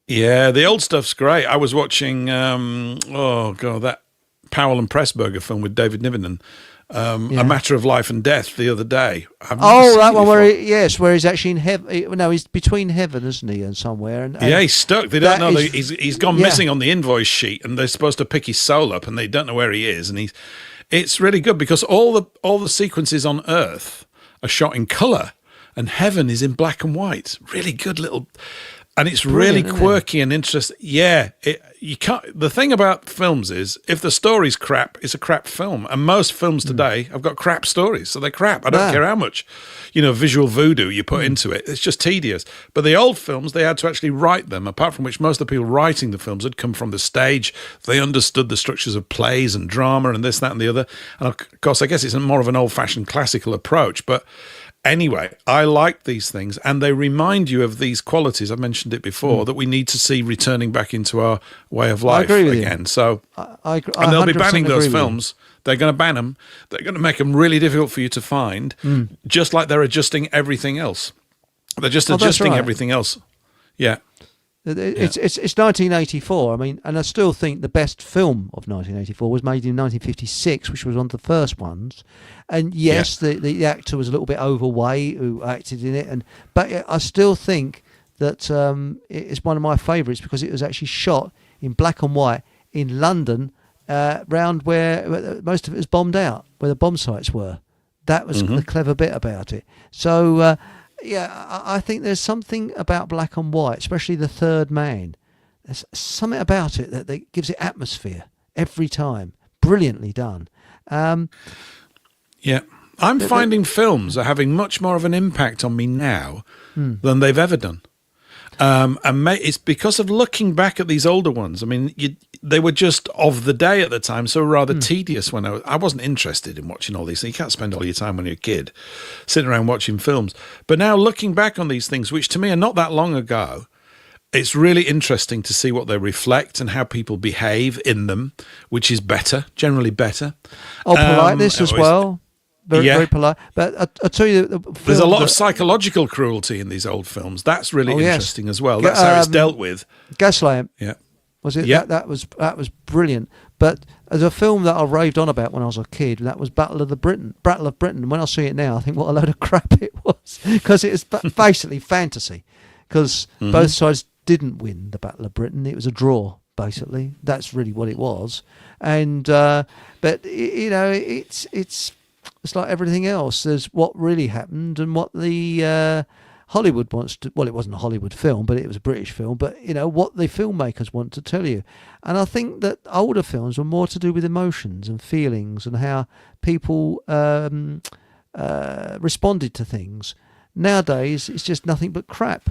Yeah, the old stuff's great. I was watching, that Powell and Pressburger film with David Niven, A Matter of Life and Death, the other day. That one where where he's actually in heaven. No, he's between heaven, isn't he, and somewhere? And he's stuck. They don't know he's gone missing on the invoice sheet, and they're supposed to pick his soul up, and they don't know where he is. And it's really good because all the sequences on Earth are shot in color, and heaven is in black and white. Really good little. And it's really quirky and interesting. Yeah, you can't. The thing about films is, if the story's crap, it's a crap film. And most films today have got crap stories, so they're crap. I don't care how much, visual voodoo you put into it. It's just tedious. But the old films, they had to actually write them. Apart from which, most of the people writing the films had come from the stage. They understood the structures of plays and drama and this, that, and the other. And of course, I guess it's more of an old-fashioned classical approach, but. Anyway, I like these things, and they remind you of these qualities. I mentioned it before that we need to see returning back into our way of life again. So, and they'll be banning those films. They're going to ban them. They're going to make them really difficult for you to find, just like they're adjusting everything else. They're just adjusting everything else. Yeah. It's 1984. I mean, and I still think the best film of 1984 was made in 1956, which was one of the first ones. And yes, the actor was a little bit overweight who acted in it, but I still think that it's one of my favourites because it was actually shot in black and white in London, round where most of it was bombed out, where the bomb sites were. That was the clever bit about it. So. I think there's something about black and white, especially The Third Man. There's something about it that gives it atmosphere every time. Brilliantly done. I'm finding films are having much more of an impact on me now than they've ever done. And it's because of looking back at these older ones. I mean, they were just of the day at the time, so rather tedious when I wasn't interested in watching all these things. You can't spend all your time when you're a kid sitting around watching films. But now looking back on these things, which to me are not that long ago, it's really interesting to see what they reflect and how people behave in them, which is better, generally better. Politeness as well. Very polite. But I tell you, there's a lot of psychological cruelty in these old films. That's really interesting as well. That's how it's dealt with. Gaslamp. Yeah. Was it? Yeah. That was brilliant. But as a film that I raved on about when I was a kid, that was Battle of Britain. When I see it now, I think what a load of crap it was, because it was basically fantasy. Because both sides didn't win the Battle of Britain. It was a draw. Basically, that's really what it was. And but it's like everything else. There's what really happened and what the Hollywood wants to. Well, it wasn't a Hollywood film, but it was a British film. But what the filmmakers want to tell you. And I think that older films were more to do with emotions and feelings and how people responded to things. Nowadays, it's just nothing but crap.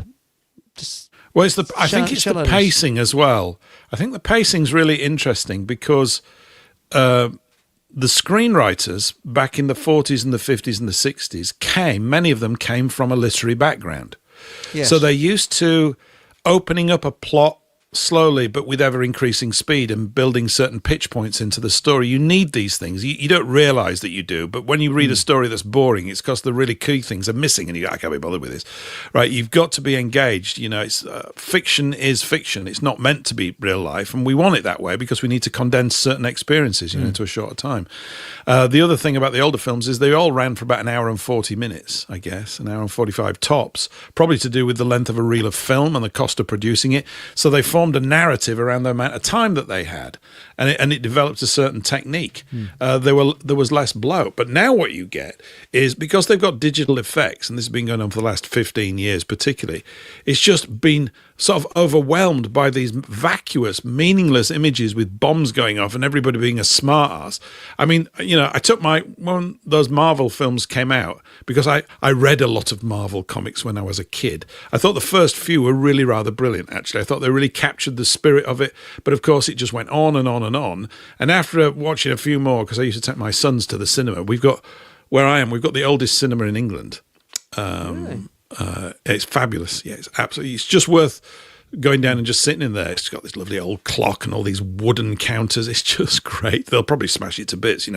I think it's the pacing as well. I think the pacing's really interesting because. The screenwriters back in the 40s and the 50s and the 60s many of them came from a literary background. Yes. So they're used to opening up a plot slowly but with ever increasing speed and building certain pitch points into the story. You need these things. You don't realize that you do, but when you read a story that's boring, it's because the really key things are missing and I can't be bothered with this. Right? You've got to be engaged. It's fiction is fiction. It's not meant to be real life, and we want it that way because we need to condense certain experiences into a shorter time. The other thing about the older films is they all ran for about an hour and 40 minutes, I guess, an hour and 45 tops, probably to do with the length of a reel of film and the cost of producing it. So they formed a narrative around the amount of time that they had, and it developed a certain technique. There was less bloat, but now what you get is, because they've got digital effects, and this has been going on for the last 15 years particularly, it's just been sort of overwhelmed by these vacuous, meaningless images with bombs going off and everybody being a smart ass. I mean, I took when those Marvel films came out, because I read a lot of Marvel comics when I was a kid. I thought the first few were really rather brilliant, actually. I thought they really captured the spirit of it, but of course it just went on and on and on. And after watching a few more, because I used to take my sons to the cinema, we've got the oldest cinema in England. Really? It's fabulous. Yeah, it's absolutely. It's just worth going down and just sitting in there. It's got this lovely old clock and all these wooden counters. It's just great. They'll probably smash it to bits,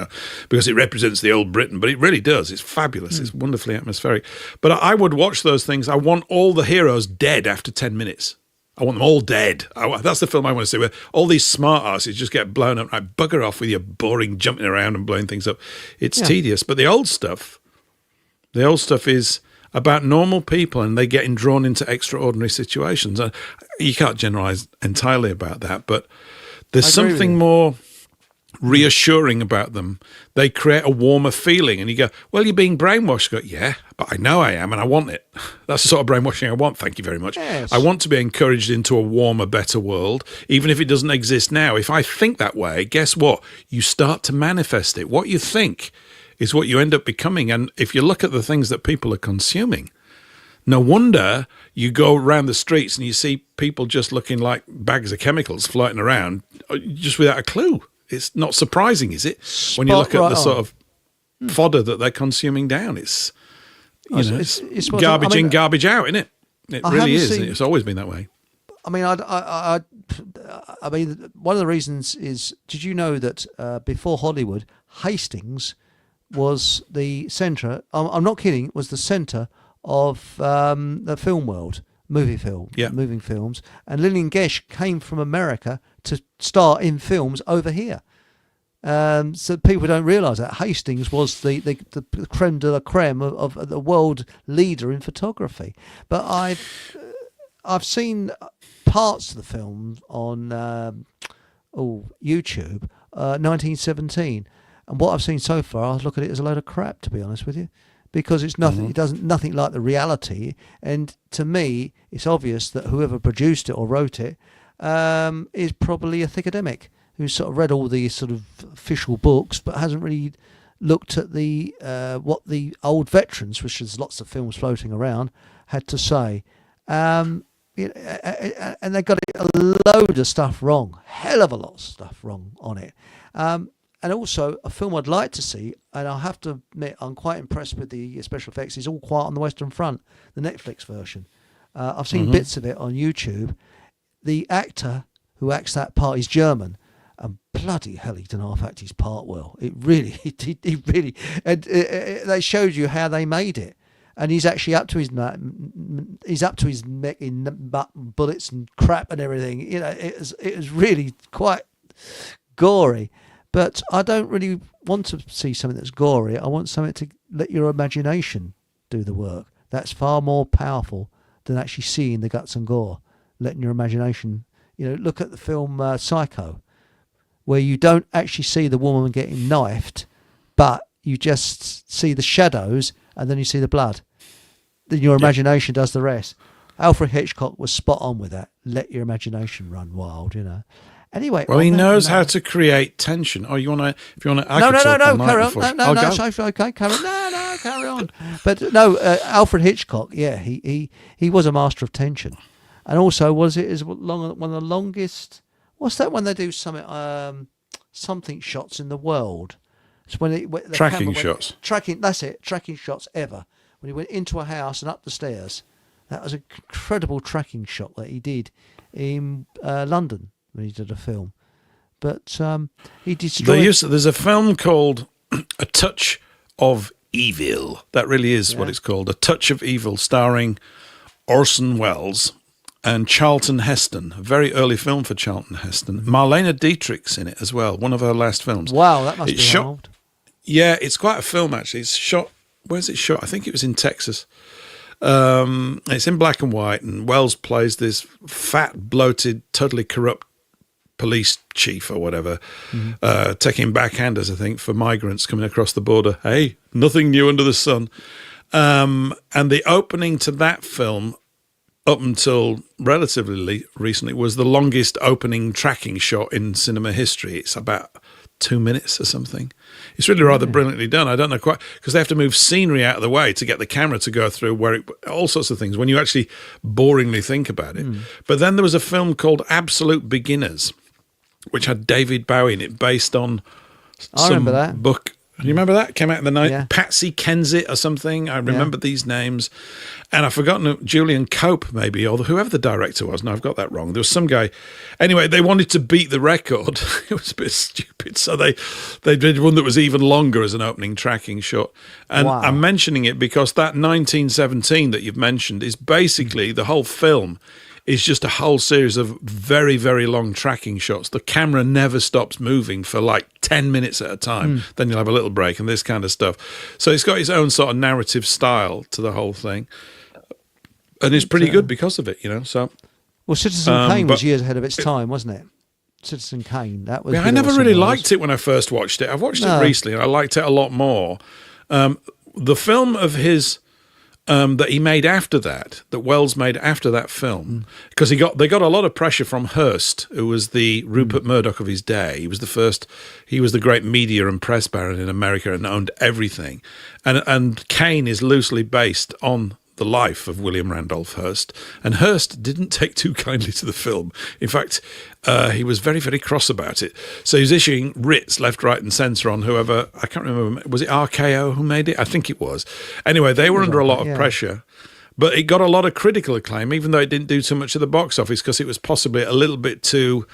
because it represents the old Britain, but it really does. It's fabulous. It's wonderfully atmospheric. But I would watch those things. I want all the heroes dead after 10 minutes. I want them all dead. That's the film I want to see, where all these smart asses just get blown up. Right, bugger off with your boring jumping around and blowing things up. It's tedious. But the old stuff is about normal people and they getting drawn into extraordinary situations. You can't generalize entirely about that, but there's something more reassuring about them. They create a warmer feeling, and you go, well, you're being brainwashed. I go, yeah, but I know I am, and I want it. That's the sort of brainwashing I want. Thank you very much. Yes. I want to be encouraged into a warmer, better world, even if it doesn't exist now. If I think that way, guess what? You start to manifest it. What you think is what you end up becoming. And if you look at the things that people are consuming, no wonder you go around the streets and you see people just looking like bags of chemicals floating around just without a clue. It's not surprising, is it? When you look at the sort of fodder that they're consuming down, it's it's garbage in, garbage out, isn't it? It really is. It's always been that way. I mean, I mean, one of the reasons is, did you know that before Hollywood, Hastings was the centre? I'm not kidding. Was the centre of the film world, moving films, and Lillian Gish came from America to star in films over here. So people don't realise that Hastings was the creme de la creme of the world leader in photography. But I've seen parts of the film on YouTube, 1917, and what I've seen so far, I look at it as a load of crap, to be honest with you, because it's nothing. It doesn't nothing like the reality. And to me, it's obvious that whoever produced it or wrote it is probably a academic who's sort of read all the sort of official books, but hasn't really looked at the what the old veterans, which there's lots of films floating around, had to say. And they got a load of stuff wrong, hell of a lot of stuff wrong on it. And also, a film I'd like to see, and I have to admit I'm quite impressed with the special effects, is All Quiet on the Western Front, the Netflix version. I've seen bits of it on YouTube. The actor who acts that part is German, and bloody hell, he didn't half act his part well. It really, he really, and they showed you how they made it. And he's actually up to his neck in bullets and crap and everything. You know, it was really quite gory. But I don't really want to see something that's gory. I want something to let your imagination do the work. That's far more powerful than actually seeing the guts and gore. Letting your imagination, look at the film Psycho, where you don't actually see the woman getting knifed, but you just see the shadows and then you see the blood. Then your imagination does the rest. Alfred Hitchcock was spot on with that. Let your imagination run wild, Anyway, well, he knows how to create tension. Oh, if you want to, no, carry on. Okay, carry on. No, carry on. But no, Alfred Hitchcock, he was a master of tension, and also one of the longest. What's that when they do something shots in the world? It's when the tracking shots. That's it. Tracking shots ever. When he went into a house and up the stairs, that was an incredible tracking shot that he did in London. When he did a film, but he destroyed. There's a film called A Touch of Evil. That really is what it's called, A Touch of Evil, starring Orson Welles and Charlton Heston. A very early film for Charlton Heston. Marlene Dietrich's in it as well. One of her last films. Wow, that must be old. Yeah, it's quite a film actually. It's shot. Where's it shot? I think it was in Texas. It's in black and white, and Wells plays this fat, bloated, totally corrupt police chief or whatever, taking backhanders, I think, for migrants coming across the border. Hey, nothing new under the sun. And the opening to that film, up until relatively recently, was the longest opening tracking shot in cinema history. It's about 2 minutes or something. It's really rather brilliantly done. I don't know quite, because they have to move scenery out of the way to get the camera to go through all sorts of things when you actually boringly think about it. But then there was a film called Absolute Beginners, which had David Bowie in it, based on some book. You remember that? Came out in the night. Yeah. Patsy Kensit or something. I remember these names. And I've forgotten Julian Cope, maybe, or whoever the director was. No, I've got that wrong. There was some guy. Anyway, they wanted to beat the record. It was a bit stupid. So they did one that was even longer as an opening tracking shot. And I'm mentioning it because that 1917 that you've mentioned is basically the whole film is just a whole series of very, very long tracking shots. The camera never stops moving for like 10 minutes at a time. Then you'll have a little break and this kind of stuff. So it's got its own sort of narrative style to the whole thing. And it's pretty good because of it, you know. So, well, Citizen Kane was years ahead of its time, wasn't it? Citizen Kane, that was. Yeah, I never really liked it when I first watched it. I've watched it recently, and I liked it a lot more. The film of his that he made after that Wells made after that film, because they got a lot of pressure from Hearst, who was the Rupert Murdoch of his day. He was the great media and press baron in America and owned everything. And Kane is loosely based on the life of William Randolph Hearst, and Hearst didn't take too kindly to the film. In fact, he was very, very cross about it. So he was issuing writs left, right, and centre on whoever, I can't remember, was it RKO who made it? I think it was. Anyway, they were under a lot of pressure, but it got a lot of critical acclaim, even though it didn't do too much of the box office, because it was possibly a little bit too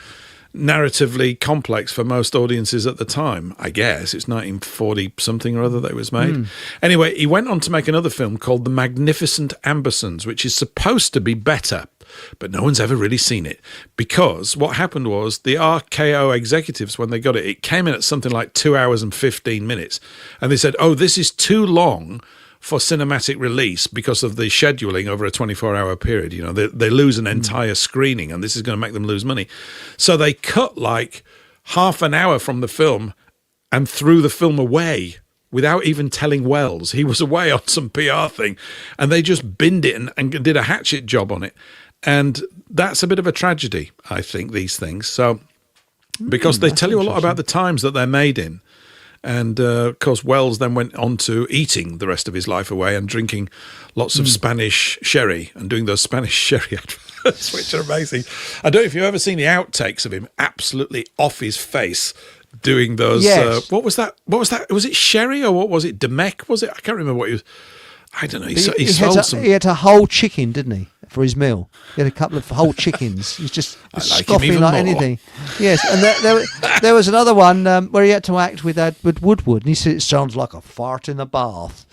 narratively complex for most audiences at the time. I guess it's 1940 something or other that it was made. Anyway, he went on to make another film called The Magnificent Ambersons, which is supposed to be better, but no one's ever really seen it, because what happened was the RKO executives, when they got it came in at something like 2 hours and 15 minutes, and they said, oh, this is too long for cinematic release because of the scheduling over a 24-hour period. You know, they lose an entire screening, and this is going to make them lose money. So they cut like half an hour from the film and threw the film away without even telling Wells. He was away on some PR thing, and they just binned it and did a hatchet job on it. And that's a bit of a tragedy, I think, these things. So because they tell you a lot about the times that they're made in. And, of course, Wells then went on to eating the rest of his life away and drinking lots of Spanish sherry and doing those Spanish sherry adverts, which are amazing. I don't know if you've ever seen the outtakes of him absolutely off his face doing those. Yes. What was that? Was it sherry or what was it? Demec, was it? I can't remember what he was. I don't know. He sold some. He had a whole chicken, didn't he, for his meal? He had a couple of whole chickens. He's just scoffing like anything. Yes, and there was another one where he had to act with Edward Woodward, and he said it sounds like a fart in the bath.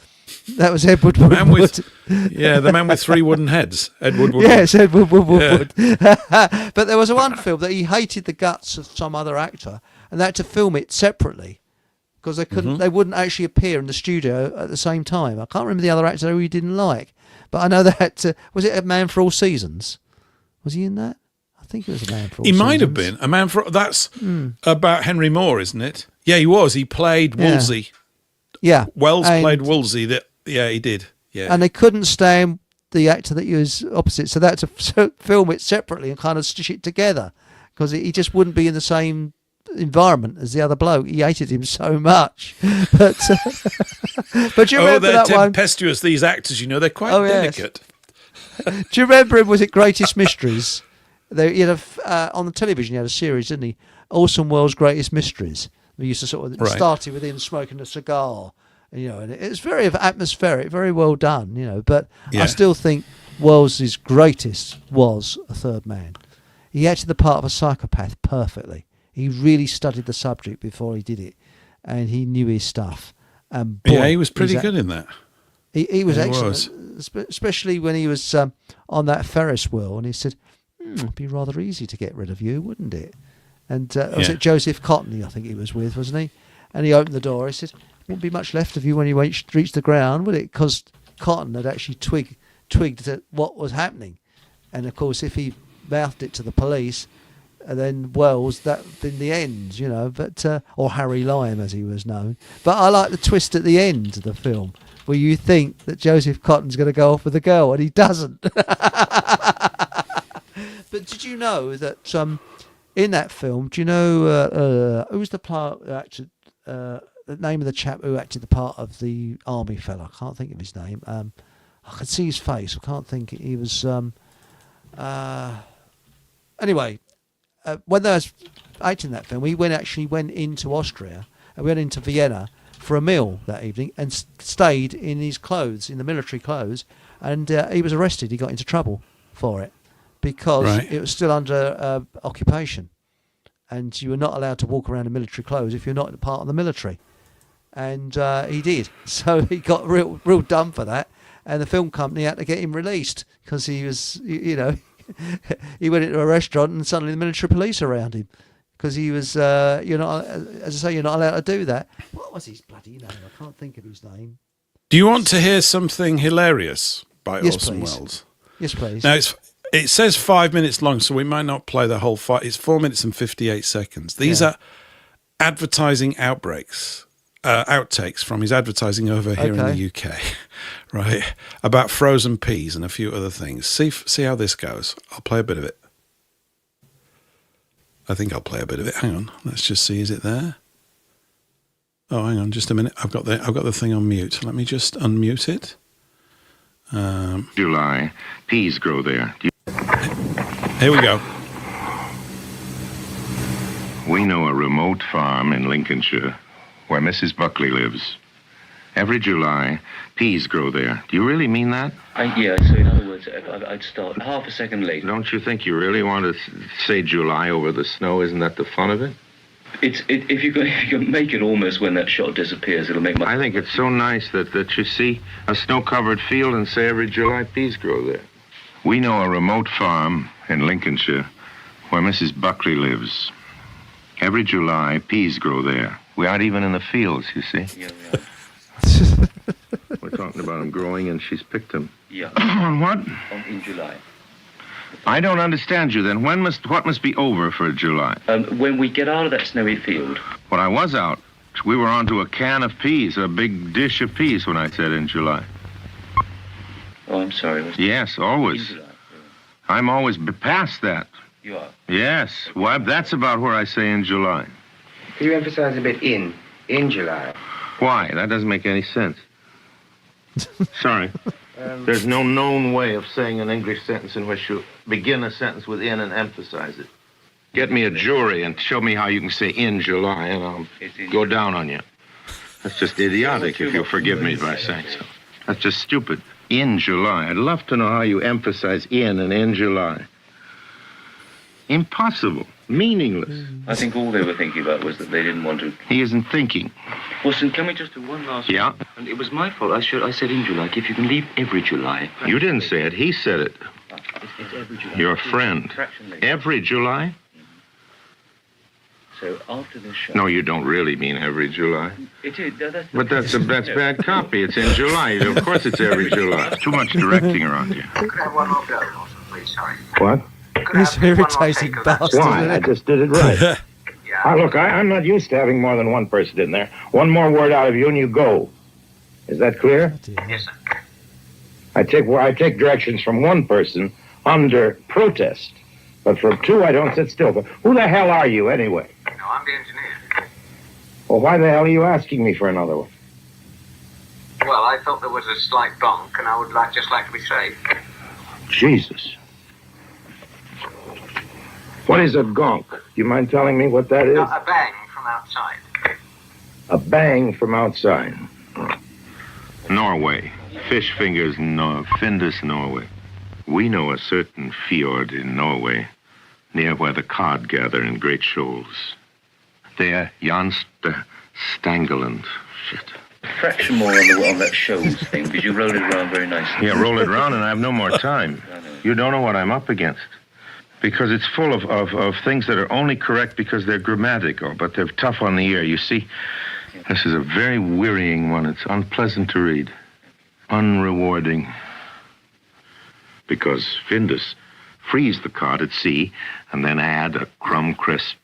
That was Edward Woodward. The man with three wooden heads, Edward Woodward. Yes, Edward Woodward. Yeah. But there was one film that he hated the guts of some other actor, and they had to film it separately, because they couldn't, they wouldn't actually appear in the studio at the same time. I can't remember the other actor who he didn't like, but I know that was it A Man for All Seasons? Was he in that? I think it was A Man for All Seasons. He might have been A Man for. That's about Henry Moore, isn't it? Yeah, he was. He played Wolsey. Yeah, Wells played Wolsey. Yeah, he did. Yeah, and they couldn't stand the actor that he was opposite, so they had to film it separately and kind of stitch it together, because he just wouldn't be in the same environment as the other bloke. He hated him so much. But do you remember that one? They're tempestuous, these actors, you know, they're quite delicate. Yes. Do you remember him? Was it Greatest Mysteries? He had on the television, he had a series, didn't he? Orson Welles' Greatest Mysteries. We used to sort of started with him smoking a cigar, you know, and it's very atmospheric, very well done, you know. But I still think Welles' greatest was A Third Man. He acted the part of a psychopath perfectly. He really studied the subject before he did it, and he knew his stuff. Boy, he was pretty good in that. He was excellent, especially when he was on that Ferris wheel, and he said, it'd be rather easy to get rid of you, wouldn't it? And was it Joseph Cottney, I think he was with, wasn't he? And he opened the door. He said, wouldn't be much left of you when you reached the ground, would it? Because Cotton had actually twigged at what was happening. And, of course, if he mouthed it to the police, and then Wells, that'd been the end, you know, but or Harry Lime, as he was known. But I like the twist at the end of the film, where you think that Joseph Cotton's going to go off with the girl, and he doesn't. But did you know that in that film, do you know who's the the name of the chap who acted the part of the army fella? I can't think of his name. I can see his face. I can't think. He was anyway. When they was acting that film, we actually went into Austria and we went into Vienna for a meal that evening and stayed in his clothes, in the military clothes, and he was arrested. He got into trouble for it because it was still under occupation, and you were not allowed to walk around in military clothes if you're not part of the military. And he did, so he got real done for that, and the film company had to get him released because he was, you know, he went into a restaurant and suddenly the military police around him because he was, you're not, as I say, you're not allowed to do that. What was his bloody name? I can't think of his name. Do you want to hear something hilarious by Yes, Orson please. Welles? Yes, please. Now, it says 5 minutes long, so we might not play the whole fight. It's 4 minutes and 58 seconds. These are advertising outtakes from his advertising over here in the UK, right? About frozen peas and a few other things. See how this goes. I'll play a bit of it. I think I'll play a bit of it. Hang on. Let's just see. Is it there? Oh, hang on. Just a minute. I've got the thing on mute. Let me just unmute it. July, peas grow there. Here we go. We know a remote farm in Lincolnshire where Mrs. Buckley lives. Every July, peas grow there. Do you really mean that? Yeah, so in other words, I'd start half a second late. Don't you think you really want to say July over the snow? Isn't that the fun of it? If you can make it almost when that shot disappears, it'll make my... I think it's so nice that you see a snow-covered field and say every July peas grow there. We know a remote farm in Lincolnshire where Mrs. Buckley lives. Every July, peas grow there. We aren't even in the fields, you see. Yeah, we are. We're talking about them growing, and she's picked them. Yeah. On what? In July. I don't understand you then. What must be over for July? When we get out of that snowy field. When I was out, we were onto a can of peas, a big dish of peas when I said in July. Oh, I'm sorry. Yes, always. In July. I'm always past that. You are? Yes. Well, that's about where I say in July. Can you emphasize a bit in July? Why? That doesn't make any sense. Sorry. There's no known way of saying an English sentence in which you begin a sentence with in and emphasize it. Get me a jury and show me how you can say in July, and I'll go down on you. That's just idiotic, if you'll forgive me by saying so. That's just stupid. In July. I'd love to know how you emphasize in July. Impossible. Meaningless. I think all they were thinking about was that they didn't want to... He isn't thinking. Wilson, can we just do one last... Yeah? And it was my fault. I said in July. If you can leave every July... You didn't say it. He said it. It's every July. Your friend. Fraction later. Every July? So after this show... No, you don't really mean every July. It is. But that's bad copy. It's in July. Of course it's every July. Too much directing around here. Could I have one more go, Lawson, please? Sorry. What? This irritating bastard. Why? I just did it right. Look, I'm not used to having more than one person in there. One more word out of you and you go. Is that clear? Yes, sir. I take directions from one person under protest. But from two, I don't sit still. But who the hell are you, anyway? No, I'm the engineer. Well, why the hell are you asking me for another one? Well, I thought there was a slight bonk, and I would just like to be safe. Jesus. What is a gonk? Do you mind telling me what that is? No, a bang from outside. A bang from outside. Norway. Fish fingers, Findus, Norway. We know a certain fjord in Norway, near where the cod gather in great shoals. There, Stangeland. Shit. A fraction more on that shows thing, because you rolled it around very nicely. Yeah, roll it around and I have no more time. You don't know what I'm up against. Because it's full of things that are only correct because they're grammatical, but they're tough on the ear. You see, this is a very wearying one. It's unpleasant to read. Unrewarding. Because Findus freeze the cod at sea and then add a crumb crisp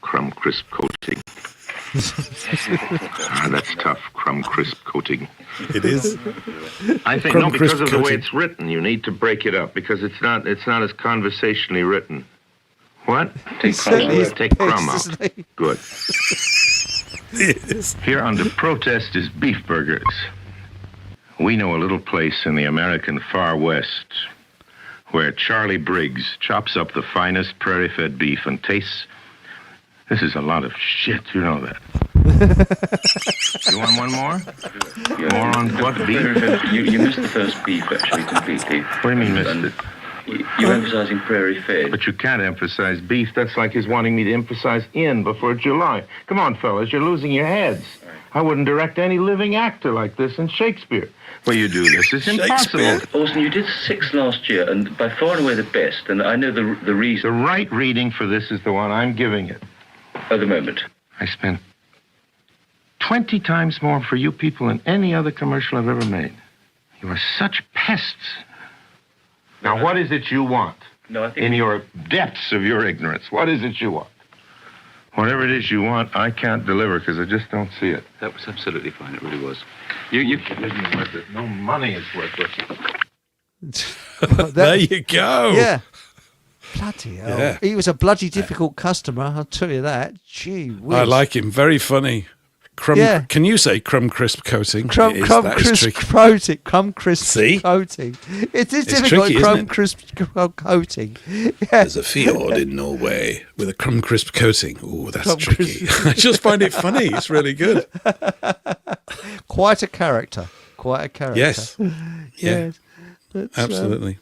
coating. That's tough, crumb crisp coating. It is. I think no, because of the way it's written, you need to break it up because it's not as conversationally written. What? Take crumb out. Good. Yes. Here under protest is beef burgers. We know a little place in the American far west where Charlie Briggs chops up the finest prairie-fed beef and tastes... This is a lot of shit, you know that. You want one more? More on what, beef? You missed the first beef, actually, completely. What do you mean missed it? You're emphasising prairie fed. But you can't emphasize beef. That's like his wanting me to emphasize in before July. Come on, fellas, you're losing your heads. I wouldn't direct any living actor like this in Shakespeare. Well, you do this. It's impossible. Orson, you did 6 last year, and by far and away the best. And I know the reason. The right reading for this is the one I'm giving it. At the moment. I spent 20 times more for you people than any other commercial I've ever made. You are such pests. Now, what is it you want? No, I think in your depths of your ignorance, what is it you want? Whatever it is you want, I can't deliver because I just don't see it. That was absolutely fine. It really was. You isn't worth it. No money is worth it. Well, there you go. Yeah. Bloody hell. Yeah. He was a bloody difficult customer, I'll tell you that. Gee whiz. I like him. Very funny. Crumb. Yeah. Can you say crumb crisp coating? Crumb crisp coating. Crumb crisp See? coating. It is difficult. Tricky, crumb isn't it? crisp coating. Yeah. There's a fjord in Norway with a crumb crisp coating. Ooh, that's Crumb tricky. I just find it funny. It's really good. Quite a character. Quite a character. Yes. Yeah. Yes. But, Absolutely.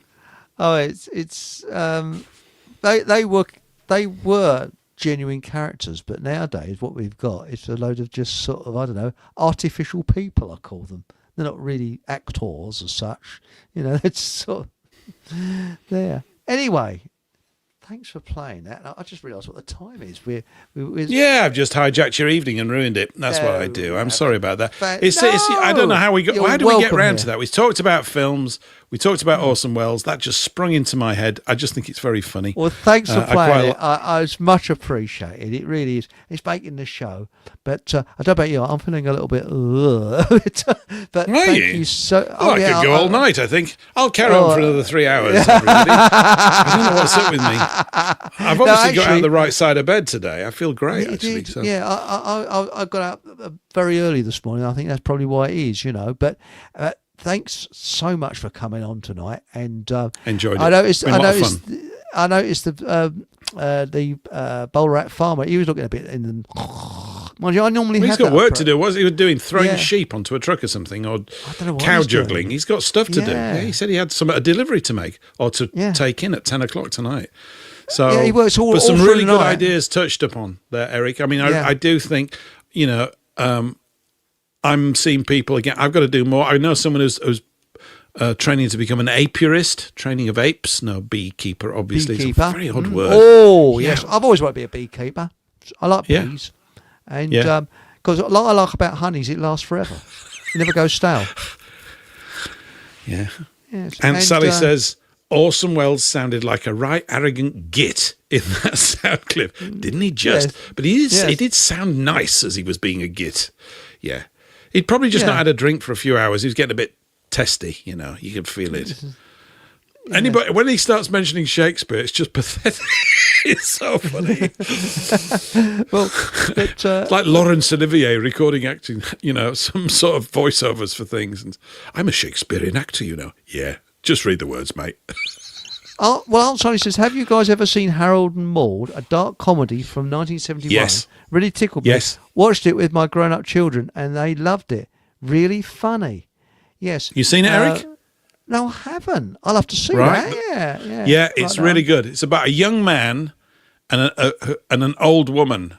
They were genuine characters, but nowadays what we've got is a load of just sort of, I don't know, artificial people, I call them. They're not really actors as such, they're just sort of there. Anyway, thanks for playing that. I just realised what the time is. Yeah, I've just hijacked your evening and ruined it. That's what I do. I'm sorry about that. I don't know how we got. Why did we get round to that? We talked about films. We talked about Orson Welles. That just sprung into my head. I just think it's very funny. Well, thanks for playing it. It's much appreciated. It really is. It's making the show. But I don't know about you. I'm feeling a little bit. But thank you so. I could go all night. I think I'll carry on for another 3 hours. Everybody. I don't know what's up with me. I've obviously got out the right side of bed today. I feel great actually. So. Yeah, I got out very early this morning. I think that's probably why it is. But. Thanks so much for coming on tonight, and enjoyed it. I noticed the bowl rat farmer. He was looking a bit in the. Mind you, I normally have. He's got work to do. Was he was doing throwing sheep onto a truck or something, or cow juggling? He's got stuff to do. Yeah, he said he had a delivery to make or to take in at 10 o'clock tonight. So, he works all. But all some really good night. ideas touched upon there, Eric. I mean, I do think I'm seeing people again. I've got to do more. I know someone who's training to become an apiarist, training of apes. No, beekeeper, obviously. Beekeeper. It's a very odd word. Oh, yes. I've always wanted to be a beekeeper. I like bees. And because what I like about honey is it lasts forever. It never goes stale. Yeah. Yes. And Sally says, Orson Welles sounded like a right arrogant git in that sound clip. Didn't he just? Yes. But he did sound nice as he was being a git. Yeah. He'd probably just not had a drink for a few hours. He was getting a bit testy, you could feel it. Anybody, when he starts mentioning Shakespeare, it's just pathetic. It's so funny. Well, it's like Laurence Olivier recording acting, some sort of voiceovers for things. And I'm a Shakespearean actor, Yeah, just read the words, mate. Well, Aunt Sonny says, have you guys ever seen Harold and Maude, a dark comedy from 1971? Yes. Really tickled me. Yes. Watched it with my grown-up children, and they loved it. Really funny. Yes. You seen it, Eric? No, I haven't. I'll have to see that. Yeah, it's really good. It's about a young man and an old woman,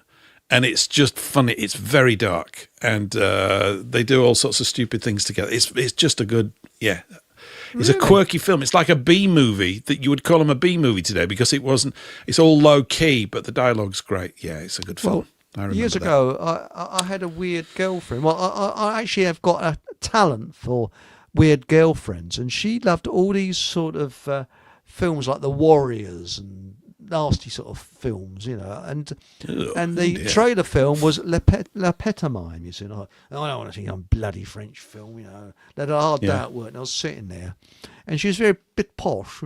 and it's just funny. It's very dark, and they do all sorts of stupid things together. It's just a good, It's a quirky film. It's like a B movie that you would call them a B movie today because it wasn't. It's all low key, but the dialogue's great. Yeah, it's a good film. Well, I remember years ago, I had a weird girlfriend. Well, I actually have got a talent for weird girlfriends, and she loved all these sort of films like The Warriors and nasty sort of films, and the trailer film was La Pantomime, I don't want to see a bloody French film, let a hard day at work, and I was sitting there, and she was very bit posh,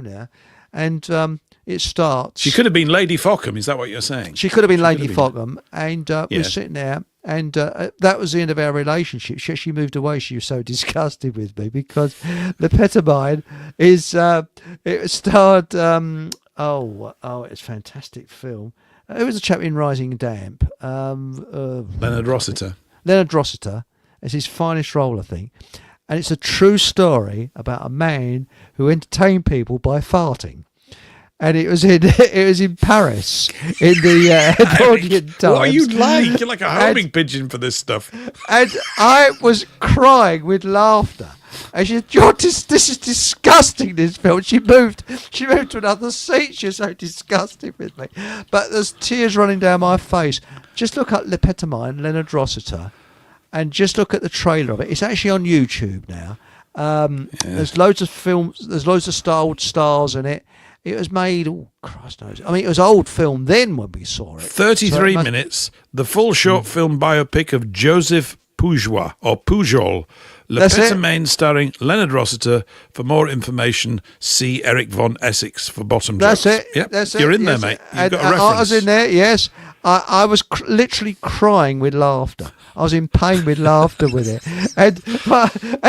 and it starts. She could have been Lady Fockham, is that what you're saying? She could have been Lady Fockham, and we were sitting there, and that was the end of our relationship. She actually moved away. She was so disgusted with me because La Pantomime is it starred. It's a fantastic film. It was a chap in Rising Damp. Leonard Rossiter. Leonard Rossiter. It's his finest role, I think. And it's a true story about a man who entertained people by farting. and it was in Paris in the Edwardian times. What are you like? You're like a homing pigeon for this stuff. And I was crying with laughter. And she said, this is disgusting, this film. She moved to another seat. She was so disgusted with me. But there's tears running down my face. Just look up Lepetamine, Leonard Rossiter, and just look at the trailer of it. It's actually on YouTube now. There's loads of films. There's loads of old stars in it. It was made, Christ knows. I mean, it was an old film then when we saw it. 33 minutes. The full short film biopic of Joseph Pujol. Lepetamine starring Leonard Rossiter. For more information, see Eric von Essex for bottom jokes. That's it. Yep. That's You're it. in there, Yes. mate. You've And got a reference. I was in there, yes. I was literally crying with laughter. I was in pain with laughter with it. And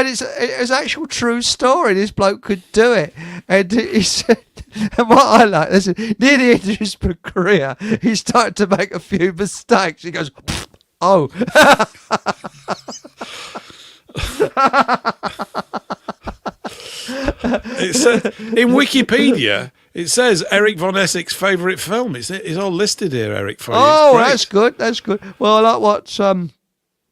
it's an actual true story. This bloke could do it. And he said, and what I like, listen, near the end of his career, he started to make a few mistakes. He goes, oh. It says, in Wikipedia, it says Eric von Essex' favourite film. It's all listed here, Eric, for you. Oh, that's good. That's good. Well, I like what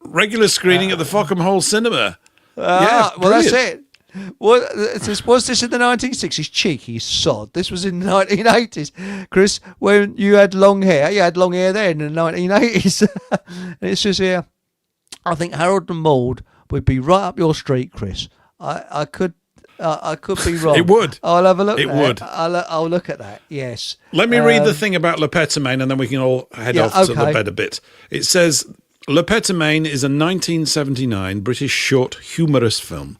regular screening at the Fockham Hall Cinema. well, brilliant. that's it. Was this in the 1960s? Cheeky sod. This was in the 1980s, Chris, when you had long hair. You had long hair then in the 1980s. And it says here, I think Harold and Maude would be right up your street, Chris. I could be wrong. It would. I'll have a look. It at would. That. I'll look at that. Yes. Let me read the thing about Lepetamine, and then we can all head off to the bed a bit. It says Lepetamine is a 1979 British short humorous film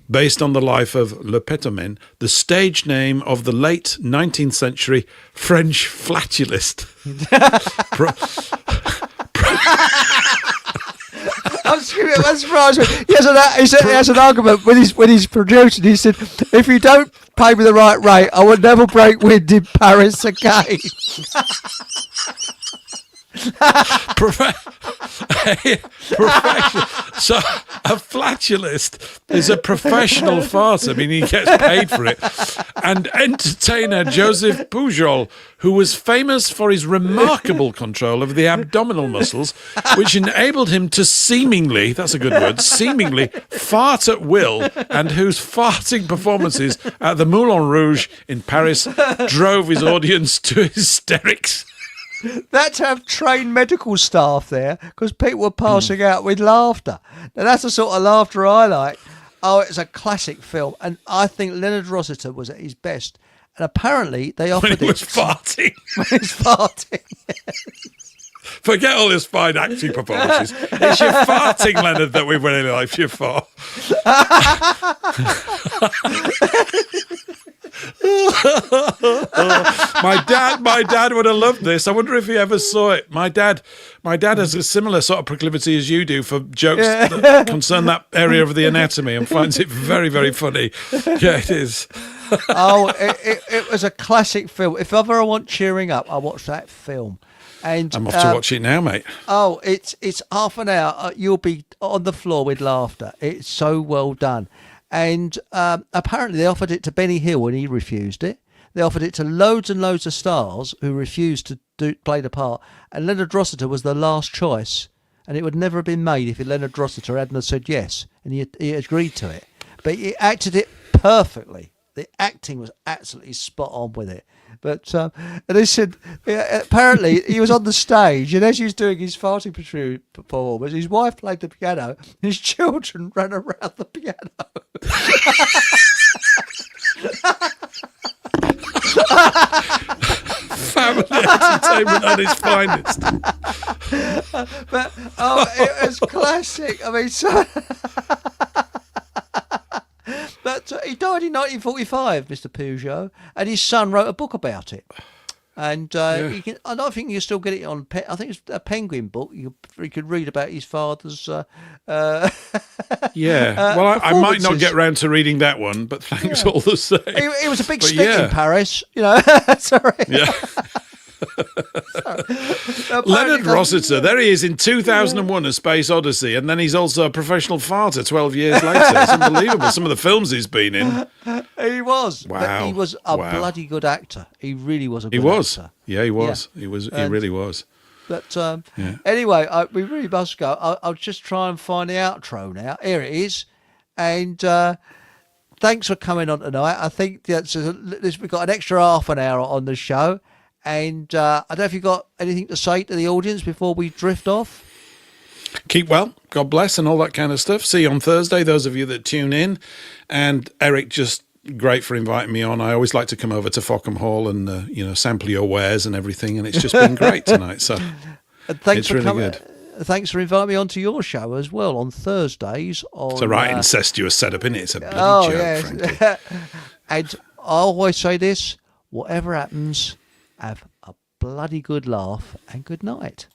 based on the life of Lepetamine, the stage name of the late 19th century French flatulist. I'm surprised. He has an argument when he's producing. He said, "If you don't pay me the right rate, I will never break wind in Paris again." So a flatulist is a professional fart. I mean, he gets paid for it. And entertainer Joseph Pujol, who was famous for his remarkable control of the abdominal muscles, which enabled him to seemingly, that's a good word, seemingly fart at will, and whose farting performances at the Moulin Rouge in Paris drove his audience to hysterics. That to have trained medical staff there, because people were passing out with laughter. Now that's the sort of laughter I like. Oh, it's a classic film, and I think Leonard Rossiter was at his best. And apparently they offered when he was farting. When he was farting. Forget all his fine acting performances. It's your farting, Leonard, that we really like you for. My dad would have loved this. I wonder if he ever saw it. My dad has a similar sort of proclivity as you do for jokes that concern that area of the anatomy, and finds it very, very funny. Yeah, it is. It was a classic film. If ever I want cheering up, I watch that film. And I'm off to watch it now, mate. Oh, it's half an hour. You'll be on the floor with laughter. It's so well done. And apparently they offered it to Benny Hill and he refused it. They offered it to loads and loads of stars who refused to play the part. And Leonard Rossiter was the last choice. And it would never have been made if Leonard Rossiter hadn't have said yes. And he agreed to it. But he acted it perfectly. The acting was absolutely spot on with it. But and they said apparently he was on the stage, and as he was doing his farting performance, his wife played the piano, and his children ran around the piano. Family entertainment at its finest. But it was classic. I mean, so. But he died in 1945, Mr. Peugeot, and his son wrote a book about it. And I don't think you can still get it on. I think it's a Penguin book. You could read about his father's. Well, I might not get round to reading that one, but thanks all the same. It was a big stick in Paris, you know. Sorry. Yeah. Leonard Rossiter, there he is in 2001, A Space Odyssey, and then he's also a professional farter 12 years later. It's unbelievable, some of the films he's been in. He was. Wow. But he was a bloody good actor. He really was a good actor. Yeah, he was. Yeah. He really was. But anyway, we really must go. I'll just try and find the outro now. Here it is. And thanks for coming on tonight. I think we've got an extra half an hour on the show. And I don't know if you've got anything to say to the audience before we drift off. Keep well, God bless, and all that kind of stuff. See you on Thursday, those of you that tune in. And Eric, just great for inviting me on. I always like to come over to Fockham Hall and sample your wares and everything, and it's just been great tonight. So thanks it's really good. Thanks for inviting me onto your show as well on Thursdays. It's a right incestuous setup, isn't it? It's a bloody joke, frankly. And I always say this: whatever happens, have a bloody good laugh and good night.